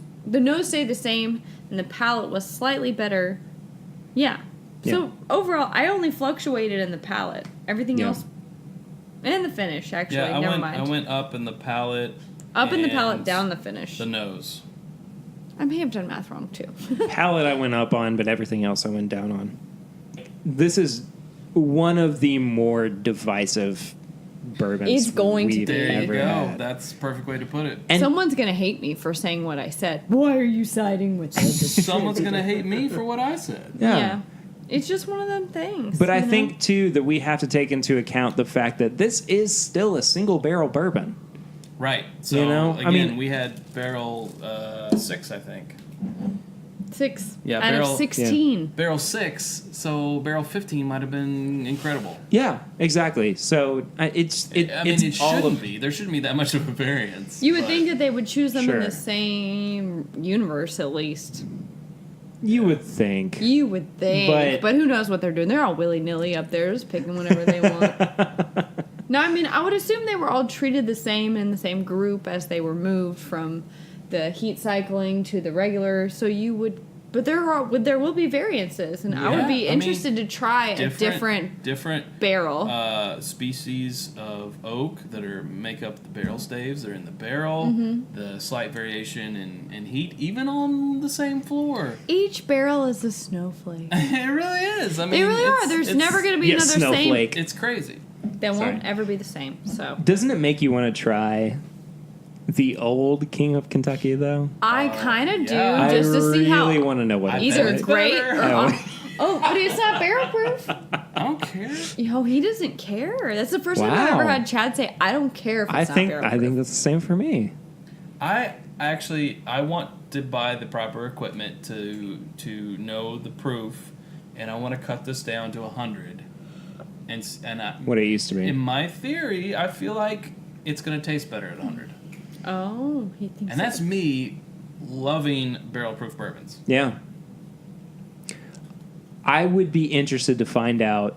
stayed the same, and the palate was slightly better. Yeah. So, overall, I only fluctuated in the palate. Everything Yeah. else, and the finish, actually, Yeah, never mind. I went up in the palate. Up in the palate, and down the finish. The nose. I may have done math wrong, too. Palate I went up on, but everything else I went down on. This is one of the more divisive bourbons It's going to we've be. There you ever go. had. That's the perfect way to put it. And Someone's going to hate me for saying what I said. Why are you siding with this? Someone's going to hate me for what I said. yeah. It's just one of them things. But I you know? think, too, that we have to take into account the fact that this is still a single barrel bourbon. Right. So, You know, again, I mean- we had barrel 6, I think. 6 Yeah, out barrel- of 16. Barrel 6, so barrel 15 might have been incredible. Yeah, exactly. So it's I mean, it's it all shouldn't of, be. There shouldn't be that much of a variance. You would but- think that they would choose them in Sure. the same universe, at least. you would think. You would think. But who knows what they're doing? They're all willy-nilly up there, just picking whatever they want. No, I mean, I would assume they were all treated the same in the same group as they were moved from the heat cycling to the regular. So you would... But there will be variances, and I would Yeah, be I mean, interested to try a different barrel. Species of oak that make up the barrel staves. They're in the barrel. Mm-hmm. The slight variation in heat, even on the same floor. Each barrel is a snowflake. It really is. I mean, They really are. it's- There's it's- never going to be Yeah, another same. snowflake. It's crazy. They won't Sorry. ever be the same. So Doesn't it make you want to try the old King of Kentucky, though? I kind of do, yeah. just to see how I really want to know what I it's either bet it's it's great better. or Oh. oh, but it's not barrel proof. I don't care. Yo, he doesn't care. That's the first time I've Wow. ever had Chad say, "I don't care if it's not barrel proof." I think that's the same for me. I want to buy the proper equipment to know the proof, and I want to cut this down to 100. And What it used to be. in my theory, I feel like it's going to taste better at 100. Oh, he thinks. And that's me loving barrel-proof bourbons. Yeah. I would be interested to find out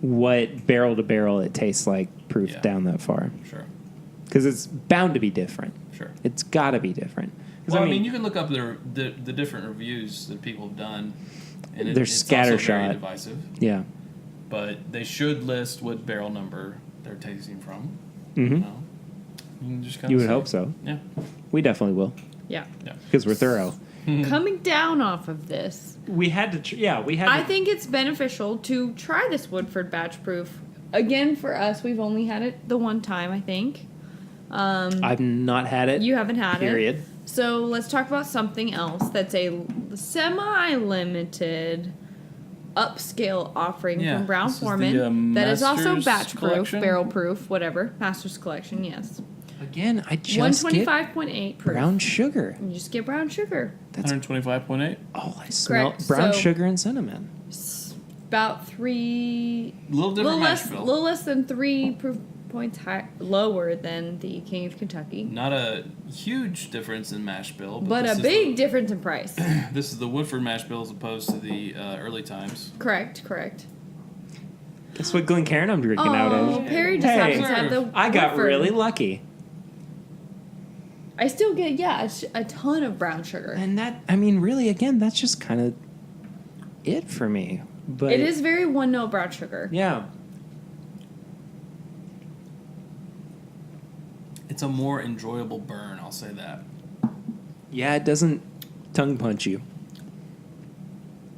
what barrel to barrel it tastes like proof down that far. Sure. Because it's bound to be different. Sure. It's got to be different. Well, I mean, you can look up the different reviews that people have done. And they're it's also very scattershot. divisive. Yeah. But they should list what barrel number they're tasting from. Mm-hmm. You know? You can just You would hope so. Yeah. We definitely will. Yeah. Because we're thorough. Coming down off of this, We had to. I think it's beneficial to try this Woodford batch proof. Again, for us, we've only had it the one time, I think. I've not had it. You haven't had period. it. So let's talk about something else that's a semi-limited upscale offering from Brown this is Forman the, that is also Master's batch proof, Collection? barrel proof, whatever. Master's Collection, yes. Again, I just get 125.8 proof. brown sugar. You just get brown sugar. That's 125.8. all I smell. Correct. Brown So- sugar and cinnamon. About three... Little different mash bill. little less than 3 proof points lower than the King of Kentucky. Not a huge difference in mash bill. But this a is big difference in price. This is the Woodford mash bill as opposed to the early times. Correct. Guess what Glencairn I'm drinking out Oh, of? Perry just Hey. happens to have the I got Woodford. really lucky. I still get, a ton of brown sugar. And that, I mean, really, again, that's just kind of it for me. But It is very one-note brown sugar. Yeah. It's a more enjoyable burn, I'll say that. Yeah, it doesn't tongue punch you.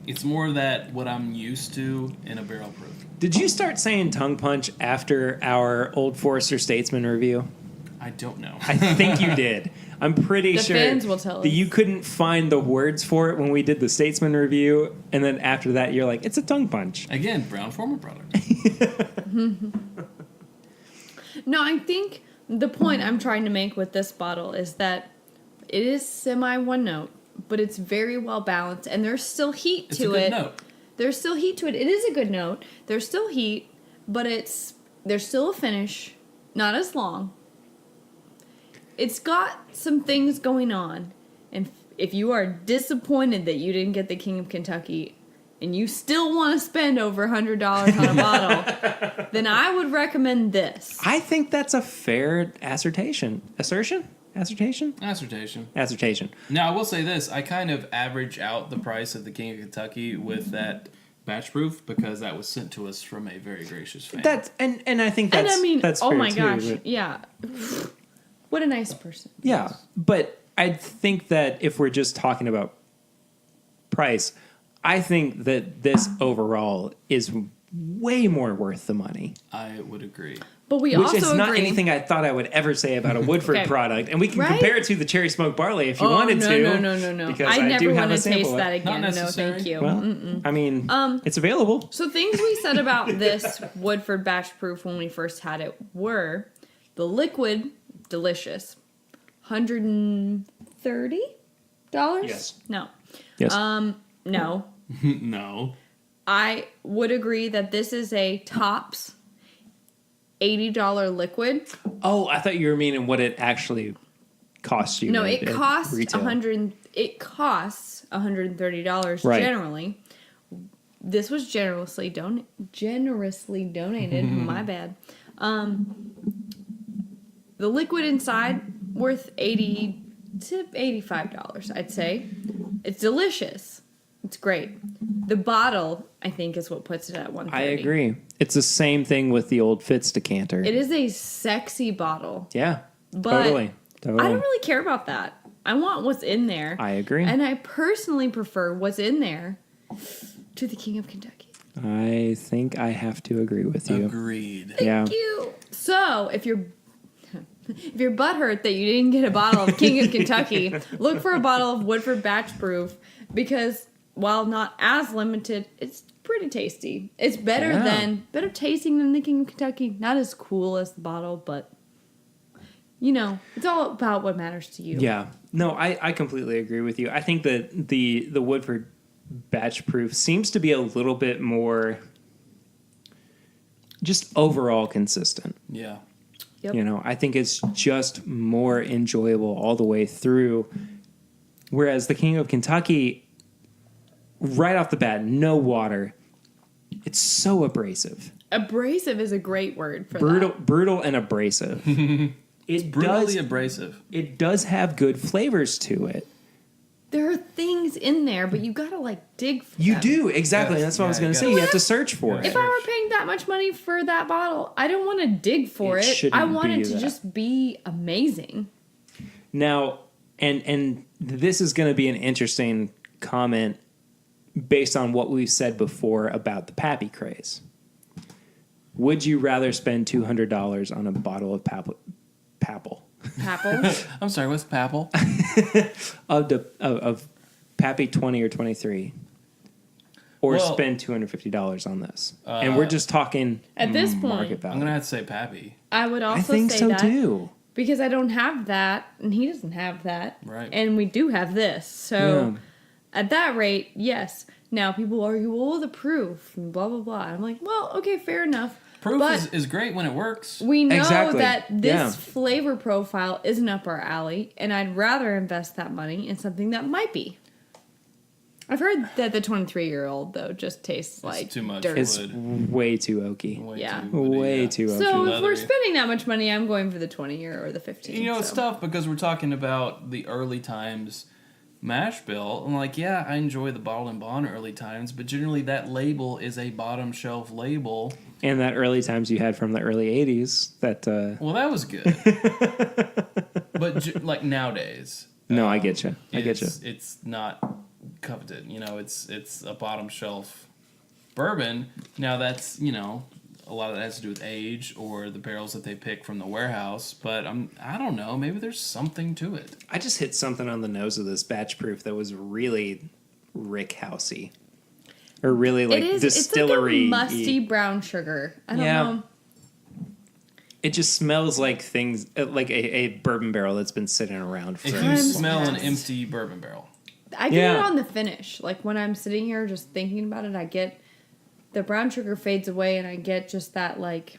It's more that what I'm used to in a barrel proof. Did you start saying tongue punch after our Old Forester Statesman review? I don't know. I think you did. I'm pretty The sure fans will tell that us. you couldn't find the words for it when we did the Statesman review, and then after that, you're like, it's a tongue punch. Again, Brown Forman product. No, I think the point I'm trying to make with this bottle is that it is semi one-note, but it's very well balanced, and there's still heat It's to a good it. note. There's still heat to it. It is a good note. There's still heat, but there's still a finish, not as long. It's got some things going on, and if you are disappointed that you didn't get the King of Kentucky, and you still want to spend over $100 on a bottle, then I would recommend this. I think that's a fair assertion. Assertion? Assertion? Assertion. Now, I will say this. I kind of average out the price of the King of Kentucky with that batch proof because that was sent to us from a very gracious fan. That's and I think that's And I mean, that's oh fair my too, gosh, but- yeah. What a nice person. Yeah, but I think that if we're just talking about price, I think that this overall is way more worth the money. I would agree. But we Which also is not agree. anything I thought I would ever say about a Woodford Okay. product. And we can Right? compare it to the cherry smoked barley if you Oh, wanted to. No. Because I never do have want a to sample taste of it. that again. Not No, necessary. thank you. Well, I mean, it's available. So things we said about this Woodford batch proof when we first had it were the liquid, delicious, $130? Yes. No. Yes. No. No. I would agree that this is a tops $80 liquid. Oh, I thought you were meaning what it actually costs you. No, at- it at costs retail. $130 Right. generally. This was generously donated. My bad. The liquid inside worth $80 to $85, I'd say. It's delicious. It's great. The bottle, I think, is what puts it at $130. I agree. It's the same thing with the old Fitz decanter. It is a sexy bottle. Yeah, But totally. I don't really care about that. I want what's in there. I agree. And I personally prefer what's in there to the King of Kentucky. I think I have to agree with you. Agreed. Yeah. Thank you. So, if you're butthurt that you didn't get a bottle of King of Kentucky, look for a bottle of Woodford Batch Proof because while not as limited, it's pretty tasty. It's better tasting than the King of Kentucky. Not as cool as the bottle, but it's all about what matters to you. Yeah. No, I completely agree with you. I think that the Woodford Batch Proof seems to be a little bit more just overall consistent. Yeah. Yep. You know, I think it's just more enjoyable all the way through. Whereas the King of Kentucky, right off the bat, no water. It's so abrasive. Abrasive is a great word for that. Brutal and abrasive. It Brutally abrasive. It does have good flavors to it. There are things in there, but you gotta like dig for You them. do, exactly. Yes. That's what I was Yeah, going to you say. gotta- You have to search for it. If I were paying that much money for that bottle, I don't want to dig for It it. shouldn't I want be it to that. just be amazing. Now, and this is going to be an interesting comment based on what we've said before about the Pappy craze. Would you rather spend $200 on a bottle of Papple Apple. I'm sorry, what's Papple? of Pappy 20 or 23, or Well, spend $250 on this? And we're just talking At this point, market I'm value. gonna have to say Pappy. I would also I think say so that too. because I don't have that, and he doesn't have that, Right. and we do have this. So at that rate, yes. Now people argue, well, the proof and blah blah blah. I'm like, well, okay, fair enough. Proof But is great when it works. we know Exactly. that this Yeah. flavor profile isn't up our alley, and I'd rather invest that money in something that might be. I've heard that the 23-year-old though just tastes like too much dirt. It's wood. way too oaky. Yeah. Way too oaky. So if we're leathery. spending that much money, I'm going for the 20-year or the 15. You know, it's so. tough because we're talking about the early times mash bill. I'm like, yeah, I enjoy the bottled and bond early times, but generally that label is a bottom shelf label. And that early times you had from the early 80s that Well, that was good. But like nowadays. No, I get you. I get you. It's not coveted. You know, it's a bottom shelf bourbon. Now that's, you know, a lot of that has to do with age or the barrels that they pick from the warehouse. But I don't know. Maybe there's something to it. I just hit something on the nose of this batch proof that was really Rick Housey. Or really like distillery. It's like a musty brown sugar. I don't know. It just smells like things like a bourbon barrel that's been sitting around for If you Times smell an past. empty bourbon barrel. I get it Yeah. on the finish. Like when I'm sitting here just thinking about it, I get the brown sugar fades away, and I get just that like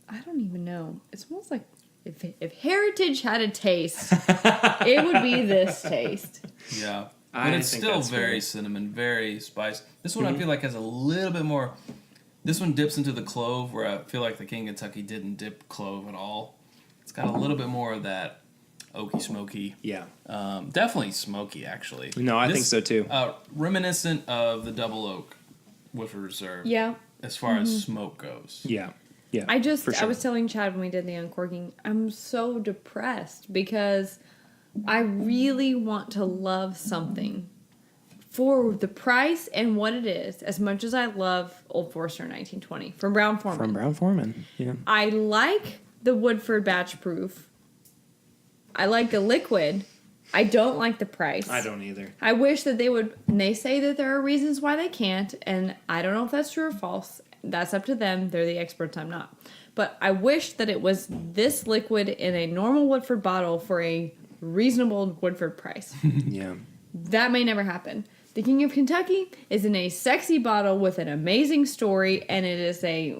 I don't even know. It's almost like if Heritage had a taste, it would be this taste. Yeah. I But it's think still that's very fair. cinnamon, very spice. This one I feel like has a little bit more. This one dips into the clove, where I feel like the King of Kentucky didn't dip clove at all. It's got a little bit more of that oaky, smoky. Yeah. Definitely smoky, actually. No, I think so too. Reminiscent of the Double Oak Woodford Reserve. Yeah. As far as smoke goes. Yeah. Yeah. I for sure. was telling Chad when we did the uncorking, I'm so depressed because I really want to love something for the price and what it is, as much as I love Old Forester 1920 from Brown Forman. From Brown Foreman. Yeah. I like the Woodford Batch Proof. I like the liquid. I don't like the price. I don't either. I wish that they would, and they say that there are reasons why they can't, and I don't know if that's true or false. That's up to them. They're the experts, I'm not. But I wish that it was this liquid in a normal Woodford bottle for a reasonable Woodford price. Yeah. That may never happen. The King of Kentucky is in a sexy bottle with an amazing story, and it is a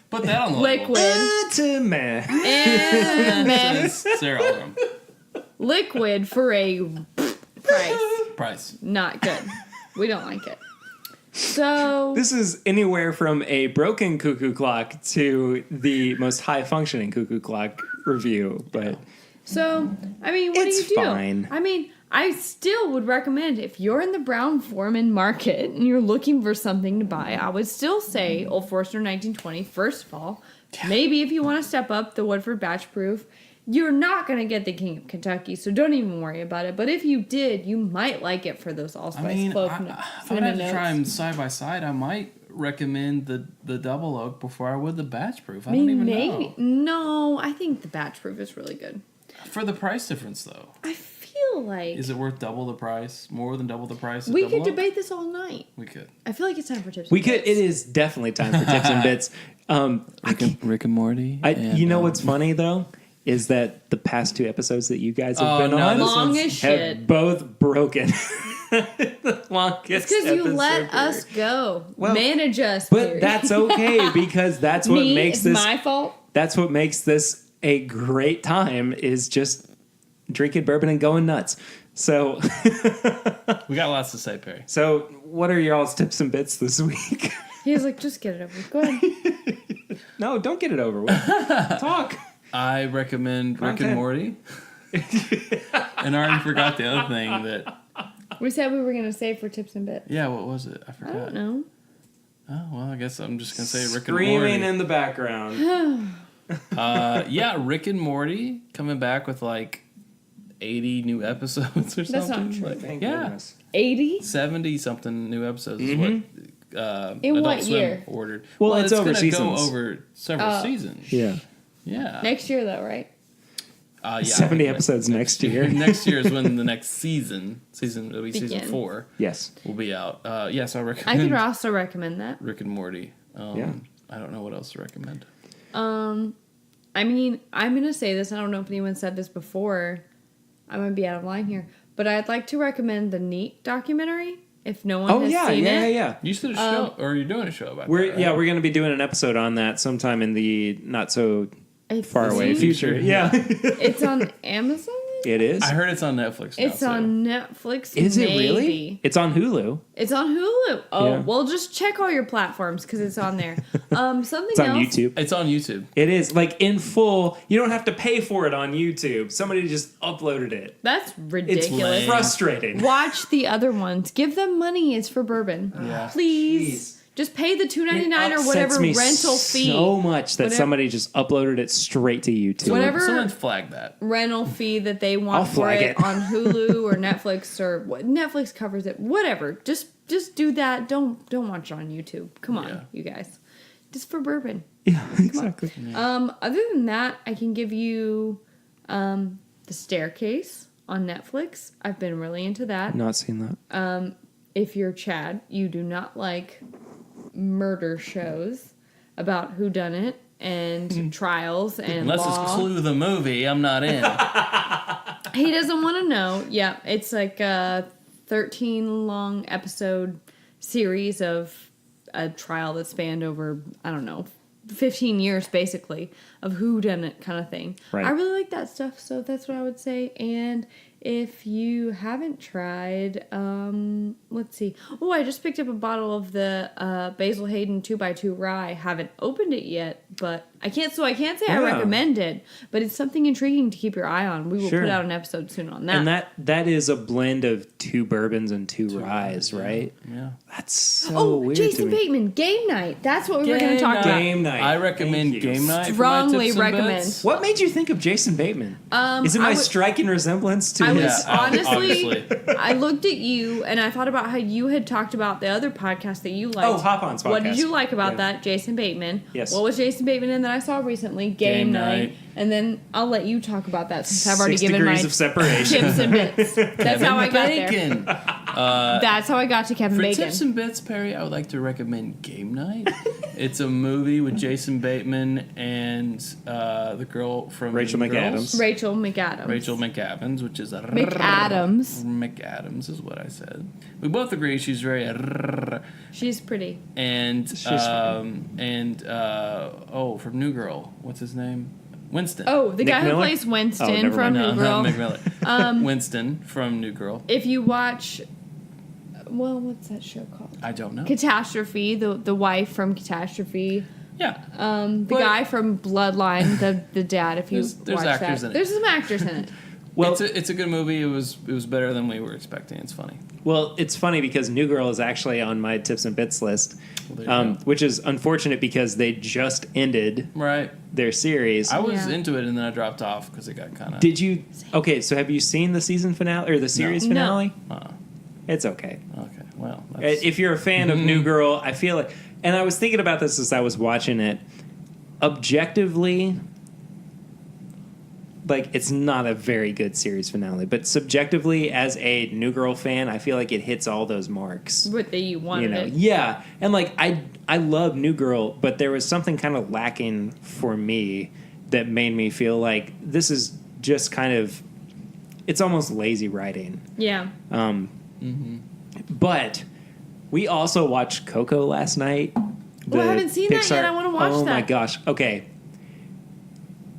Put that on the label. liquid. Meh. Sarah Algram. Liquid for a price. Price. Not good. We don't like it. So This is anywhere from a broken cuckoo clock to the most high functioning cuckoo clock review, but I mean, what It's do you do? fine. I mean, I still would recommend if you're in the Brown Forman market and you're looking for something to buy, I would still say Old Forester 1920 first of all. Maybe if you want to step up the Woodford Batch Proof, you're not going to get the King of Kentucky, so don't even worry about it. But if you did, you might like it for those allspice I mean, clove if I'd cinnamon have to try notes. them side by side, I might recommend the Double Oak before I would the Batch Proof. I I mean, don't even maybe. know. No, I think the Batch Proof is really good. For the price difference, though. I feel like Is it worth double the price? More than double the price? of we Double could Oak? debate this all night. We could. I feel like it's time for tips. we and could. bits. It is definitely time for tips and bits. Rick and Morty. You know what's funny though is that the past two episodes that you guys have Oh, been no, on this Long one's- as have shit. both broken. The longest. It's because you episode let ever. us go. Well, Manage us. But Perry. that's okay because that's what Me? makes It's this. my fault. That's what makes this a great time. Is just drinking bourbon and going nuts. So, We got lots to say, Perry. so what are y'all's tips and bits this week? He was like, just get it over with. Go ahead. No, don't get it over with. Talk. I recommend Rick Content. and Morty. And I already forgot the other thing that. We said we were going to save for tips and bits. Yeah, what was it? I I forgot. don't know. Oh well, I guess I'm just gonna say Rick and Screaming Morty. in the background. Yeah, Rick and Morty coming back with like 80 new episodes or something. That's not true. Like, Thank yeah, goodness. 80? 70 something new episodes is what In Adult what Swim year? ordered. Well, it's over gonna seasons. go over several Oh. seasons. Yeah. Yeah. Next year, though, right? Yeah, I 70 think episodes next year. Next year is when the next season it'll be season Begin. 4 Yes. will be out. Yes, I I recommend could also recommend that. Rick and Morty. Yeah. I don't know what else to recommend. I mean, I'm going to say this. I don't know if anyone said this before. I'm going to be out of line here. But I'd like to recommend the Neat documentary if no one Oh has yeah, seen yeah, it. yeah. You said a show, or you're doing a show about We're that, right? yeah, we're going to be doing an episode on that sometime in the not so It's far away future. Yeah. It's on Amazon? It is. I heard it's on Netflix now, It's too. on Netflix. Is it maybe. really? It's on Hulu. It's on Hulu. Oh, Yeah. well, just check all your platforms because it's on there. Something It's on else. YouTube. It's on YouTube. It is like in full. You don't have to pay for it on YouTube. Somebody just uploaded it. That's It's ridiculous. lame. frustrating. Watch the other ones. Give them money. It's for bourbon. Yeah. Please. Just pay the $2.99 or Upsets whatever me rental fee. so much that Whatever- somebody just uploaded it straight to YouTube. Whatever- Someone flag that. rental fee that they I'll want for flag it it. on Hulu or Netflix or what Netflix covers it. Whatever. Just do that. Don't watch it on YouTube. Come on, Yeah. you guys. Just for bourbon. Yeah, exactly. Other than that, I can give you The Staircase on Netflix. I've been really into that. Not seen that. If you're Chad, you do not like murder shows about whodunit and trials and Unless law. it's Clue the movie, I'm not in. He doesn't want to know. Yeah, it's like a 13 long episode series of a trial that spanned over, I don't know, 15 years basically of whodunit kind of thing. Right. I really like that stuff, so that's what I would say. And if you haven't tried, let's see. Oh, I just picked up a bottle of the Basil Hayden 2x2 rye. Haven't opened it yet, but I can't say I Yeah. recommend it, but it's something intriguing to keep your eye on. We will Sure. put out an episode soon on that. And that is a blend of 2 bourbons and 2 ryes, right? Yeah. That's so oh, weird to Jason me. Bateman, Game Night. That's what we were going to talk about. Game night. I recommend Thank you. Game Night. Strongly for my tips and recommend. bits. What made you think of Jason Bateman? Is it I my would- striking resemblance to I his? was Yeah, honestly, obviously. I looked at you and I thought about how you had talked about the other podcast that you liked. Oh, Hop-On's What did podcast. you like about Yeah. that? Jason Bateman. Yes. What was Jason Bateman in that I saw recently? Game Night. Night. And then I'll let you talk about that since I've already 6 given my degrees of separation. tips and bits. That's how I got there. Bacon. That's how I got to Kevin For Bacon. tips and bits, Perry, I would like to recommend Game Night. It's a movie with Jason Bateman and the girl from Rachel Mean Girls. McAdams. Rachel McAdams. Rachel McAdams, which is a McAdams. McAdams is what I said. We both agree she's very She's pretty. and She's fine. from New Girl, what's his name? Winston. Oh, the Nick guy who Miller? plays Oh, Winston never from mind. New no, Girl. not McMillan. Winston from New Girl. If you watch, well, what's that show called? I don't know. Catastrophe, the wife from Catastrophe. Yeah. The But- guy from Bloodline, the dad. If you There's watch actors that, in it. there's some actors in it. Well, it's a good movie. It was better than we were expecting. It's funny. well, it's funny because New Girl is actually on my tips and bits list, Well, there you go. which is unfortunate because they just ended Right. their series. I was Yeah. into it and then I dropped off because it got kind of. Did you? Okay, so have you seen the season finale or the series No. finale? Oh, It's okay. okay. Well, that's, If you're a fan of New Girl, I feel like, and I was thinking about this as I was watching it. Objectively, like it's not a very good series finale, but subjectively, as a New Girl fan, I feel like it hits all those marks. What that you wanted it. Yeah, and like I love New Girl, but there was something kind of lacking for me that made me feel like this is just kind of, it's almost lazy writing. Yeah. But we also watched Coco last night. Well, I haven't seen that yet. I want to watch that. Oh my gosh. Okay.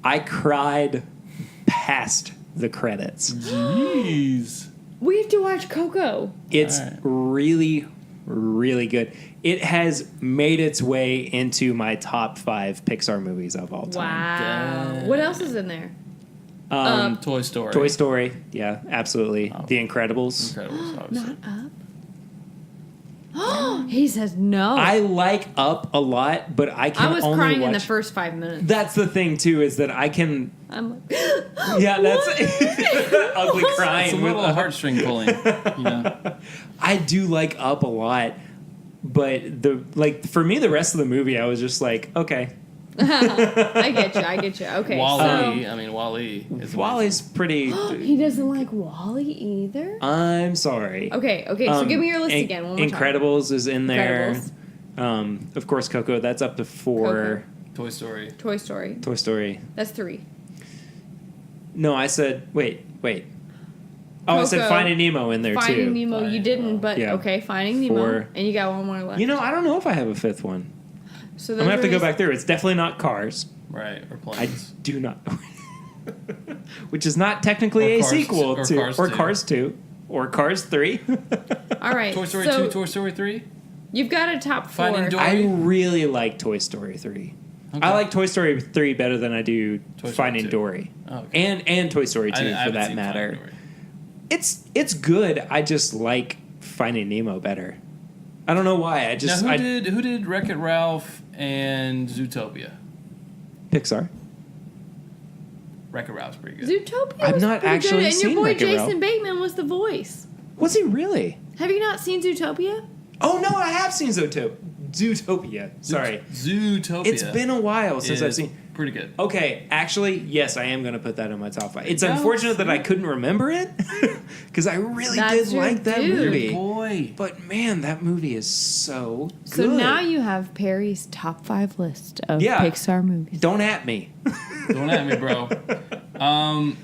I cried past the credits. Jeez. We have to watch Coco. It's really, really good. It has made its way into my top 5 Pixar movies of all time. Wow. What else is in there? Toy Story. Toy Story. Yeah, absolutely. The Incredibles. Incredibles, obviously. Not Up. He says no. I like Up a lot, but I can I was only crying watch... in the first 5 minutes. That's the thing, too, is that I can... I'm like, Yeah, that's ugly crying. It's a little heartstring pulling. You know? I do like Up a lot, but for me, the rest of the movie, I was just like, okay. I get you. Okay, Wall-E. so I mean, Wall-E. Is Wally's pretty... he doesn't like Wall-E either. I'm sorry. Okay. So give me your list again. One more time. Incredibles is in there. Incredibles. Of course, Coco. That's up to 4. Toy Story. Toy Story. Toy Story. That's 3. No, I said wait. Oh, I said Coco. Finding Nemo in there Finding too. Nemo, you didn't, but Yeah. okay, Finding Nemo, 4. and you got one more left. You know, I don't know if I have a 5th one. So I'm gonna have to go back through. It's definitely not Cars. Right, or I Planes. do not. Which is not technically Or a Cars sequel or to Cars or 2. Cars 2 or Cars 3. All right, Toy Story so 2, Toy Story 3? you've got a top 4. Finding Dory. I really like Toy Story 3. Okay. I like Toy Story 3 better than I do Story Finding 2. Dory. Oh, okay. And Toy Story 2 I for haven't that seen matter. Finding Dory. It's good. I just like Finding Nemo better. I don't know why. I just Now, who did Wreck-It Ralph and Zootopia? Pixar. Wreck-It Ralph's pretty good. Zootopia I've was not pretty actually good, and seen your boy Wreck-It Ralph. Jason Bateman was the voice. Was he really? Have you not seen Zootopia? Oh no, I have seen Zootopia. Sorry. Zootopia. It's been a while since I've seen. Pretty good. Okay, actually, yes, I am going to put that in my top 5. It's Go unfortunate that for I it. couldn't remember it because I really That's did your like that dude. movie. Boy. But man, that movie is so good. So now you have Perry's top 5 list of Yeah. Pixar movies. Don't at me. Don't at me, bro. I'm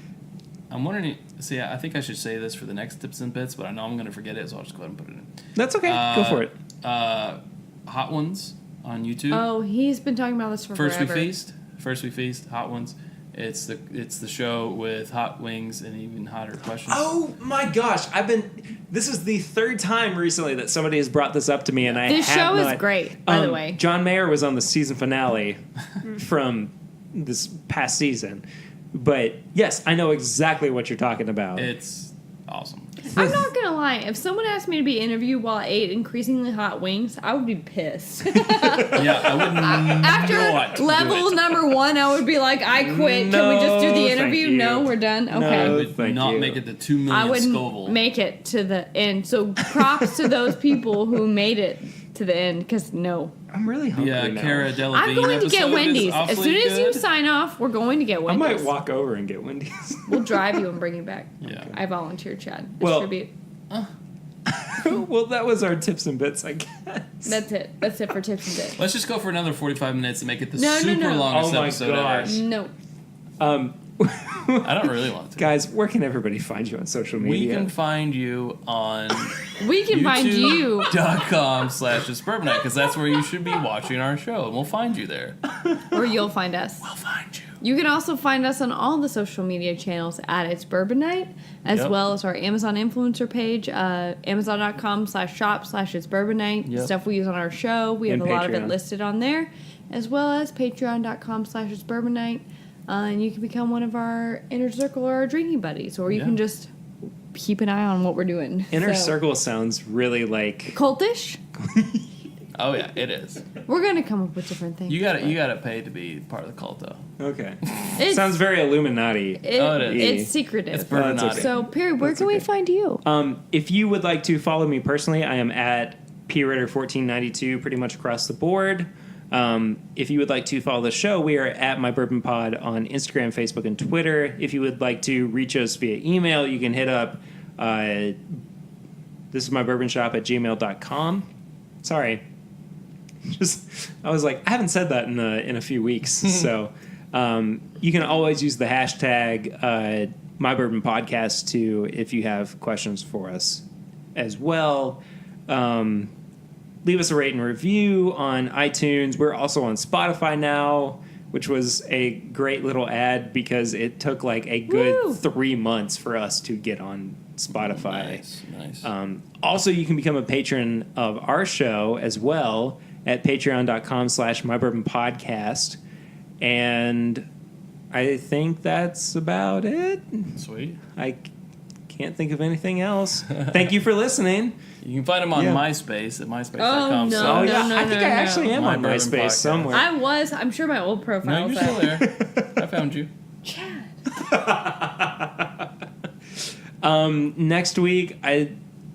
wondering. See, I think I should say this for the next tips and bits, but I know I'm going to forget it, so I'll just go ahead and put it in. That's okay. Go for it. Hot Ones on YouTube. Oh, he's been talking about this for forever. First We Feast. Hot Ones. It's the show with hot wings and even hotter questions. Oh my gosh, this is the 3rd time recently that somebody has brought this up to me, and I This have show not. is great, by the way. John Mayer was on the season finale from this past season. But yes, I know exactly what you're talking about. It's awesome. I'm not gonna lie. If someone asked me to be interviewed while I ate increasingly hot wings, I would be pissed. Yeah, I wouldn't After not do level it. number 1, I would be like, I quit. Can we just do No, the thank interview? you. No, we're done. Okay. I No. would Thank not you. make it to 2 million I wouldn't Scoville. make it to the end. So props to those people who made it to the end, because no. I'm really hungry Yeah, now. Cara Delevingne I'm going to get episode is Wendy's. As awfully soon as you good. sign off, we're going to get I Wendy's. might walk over and get Wendy's. We'll drive you and bring you back. Yeah. I volunteer, Chad. Well- Distribute. Well, that was our tips and bits, I guess. That's it. That's it for tips and bits. Let's just go for another 45 minutes and make it the No, no, super no. longest Oh my episode gosh. ever. No. I don't really want to. Guys, where can everybody find you on social We media? can find you on We can find you. youtube.com/suburbanite because that's where you should be watching our show, and we'll find you there. Or you'll find us. We'll find you. You can also find us on all the social media channels at It's Bourbon Night, as Yep. well as our Amazon influencer page, amazon.com/shop/It's Bourbon Night. Yep. Stuff we use on our show. We have And a lot of it Patreon. listed on there, as well as patreon.com/It's Bourbon Night. And you can become one of our inner circle or our drinking buddies, or you Yeah. can just keep an eye on what we're doing. Inner So, Circle sounds really like... cultish. Oh yeah, it is. We're gonna come up with different things. You gotta pay to be part of the cult though. Okay. It's, Sounds very Illuminati. Oh, it is. It's secretive. It's Bourbon That's Night. okay. So, Perry, where That's can we okay. find you? If you would like to follow me personally, I am at PRitter1492 pretty much across the board. If you would like to follow the show, we are at My Bourbon Pod on Instagram, Facebook, and Twitter. If you would like to reach us via email, you can hit up this is my bourbon shop at gmail.com. Sorry. I was like, I haven't said that in a few weeks. So you can always use the hashtag My Bourbon Podcast too if you have questions for us. as well. Leave us a rate and review on iTunes. We're also on Spotify now, which was a great little ad because it took like a good 3 months for us to get on Spotify. Nice. Also, you can become a patron of our show as well at patreon.com/mybourbonpodcast. And I think that's about it. Sweet. I can't think of anything else. Thank you for listening. You can find them on MySpace at myspace.com. Oh, no, Oh, no, yeah. no, I think no, I no. actually am My on Bourbon MySpace Podcast. somewhere. I'm sure my old profile No, you're was still that. there. I found you. Chad. Next week, I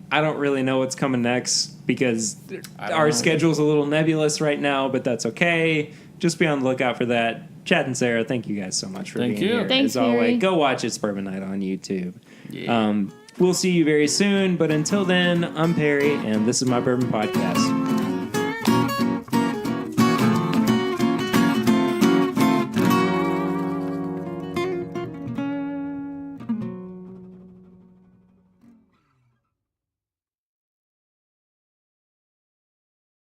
don't really know what's coming next because I don't our know. schedule's a little nebulous right now, but that's okay. Just be on the lookout for that. Chad and Sarah, thank you guys so much for Thank being you. here. Thanks, As always, Harry. go watch It's Bourbon Night on YouTube. Yeah. We'll see you very soon, but until then, I'm Perry, and this is My Bourbon Podcast.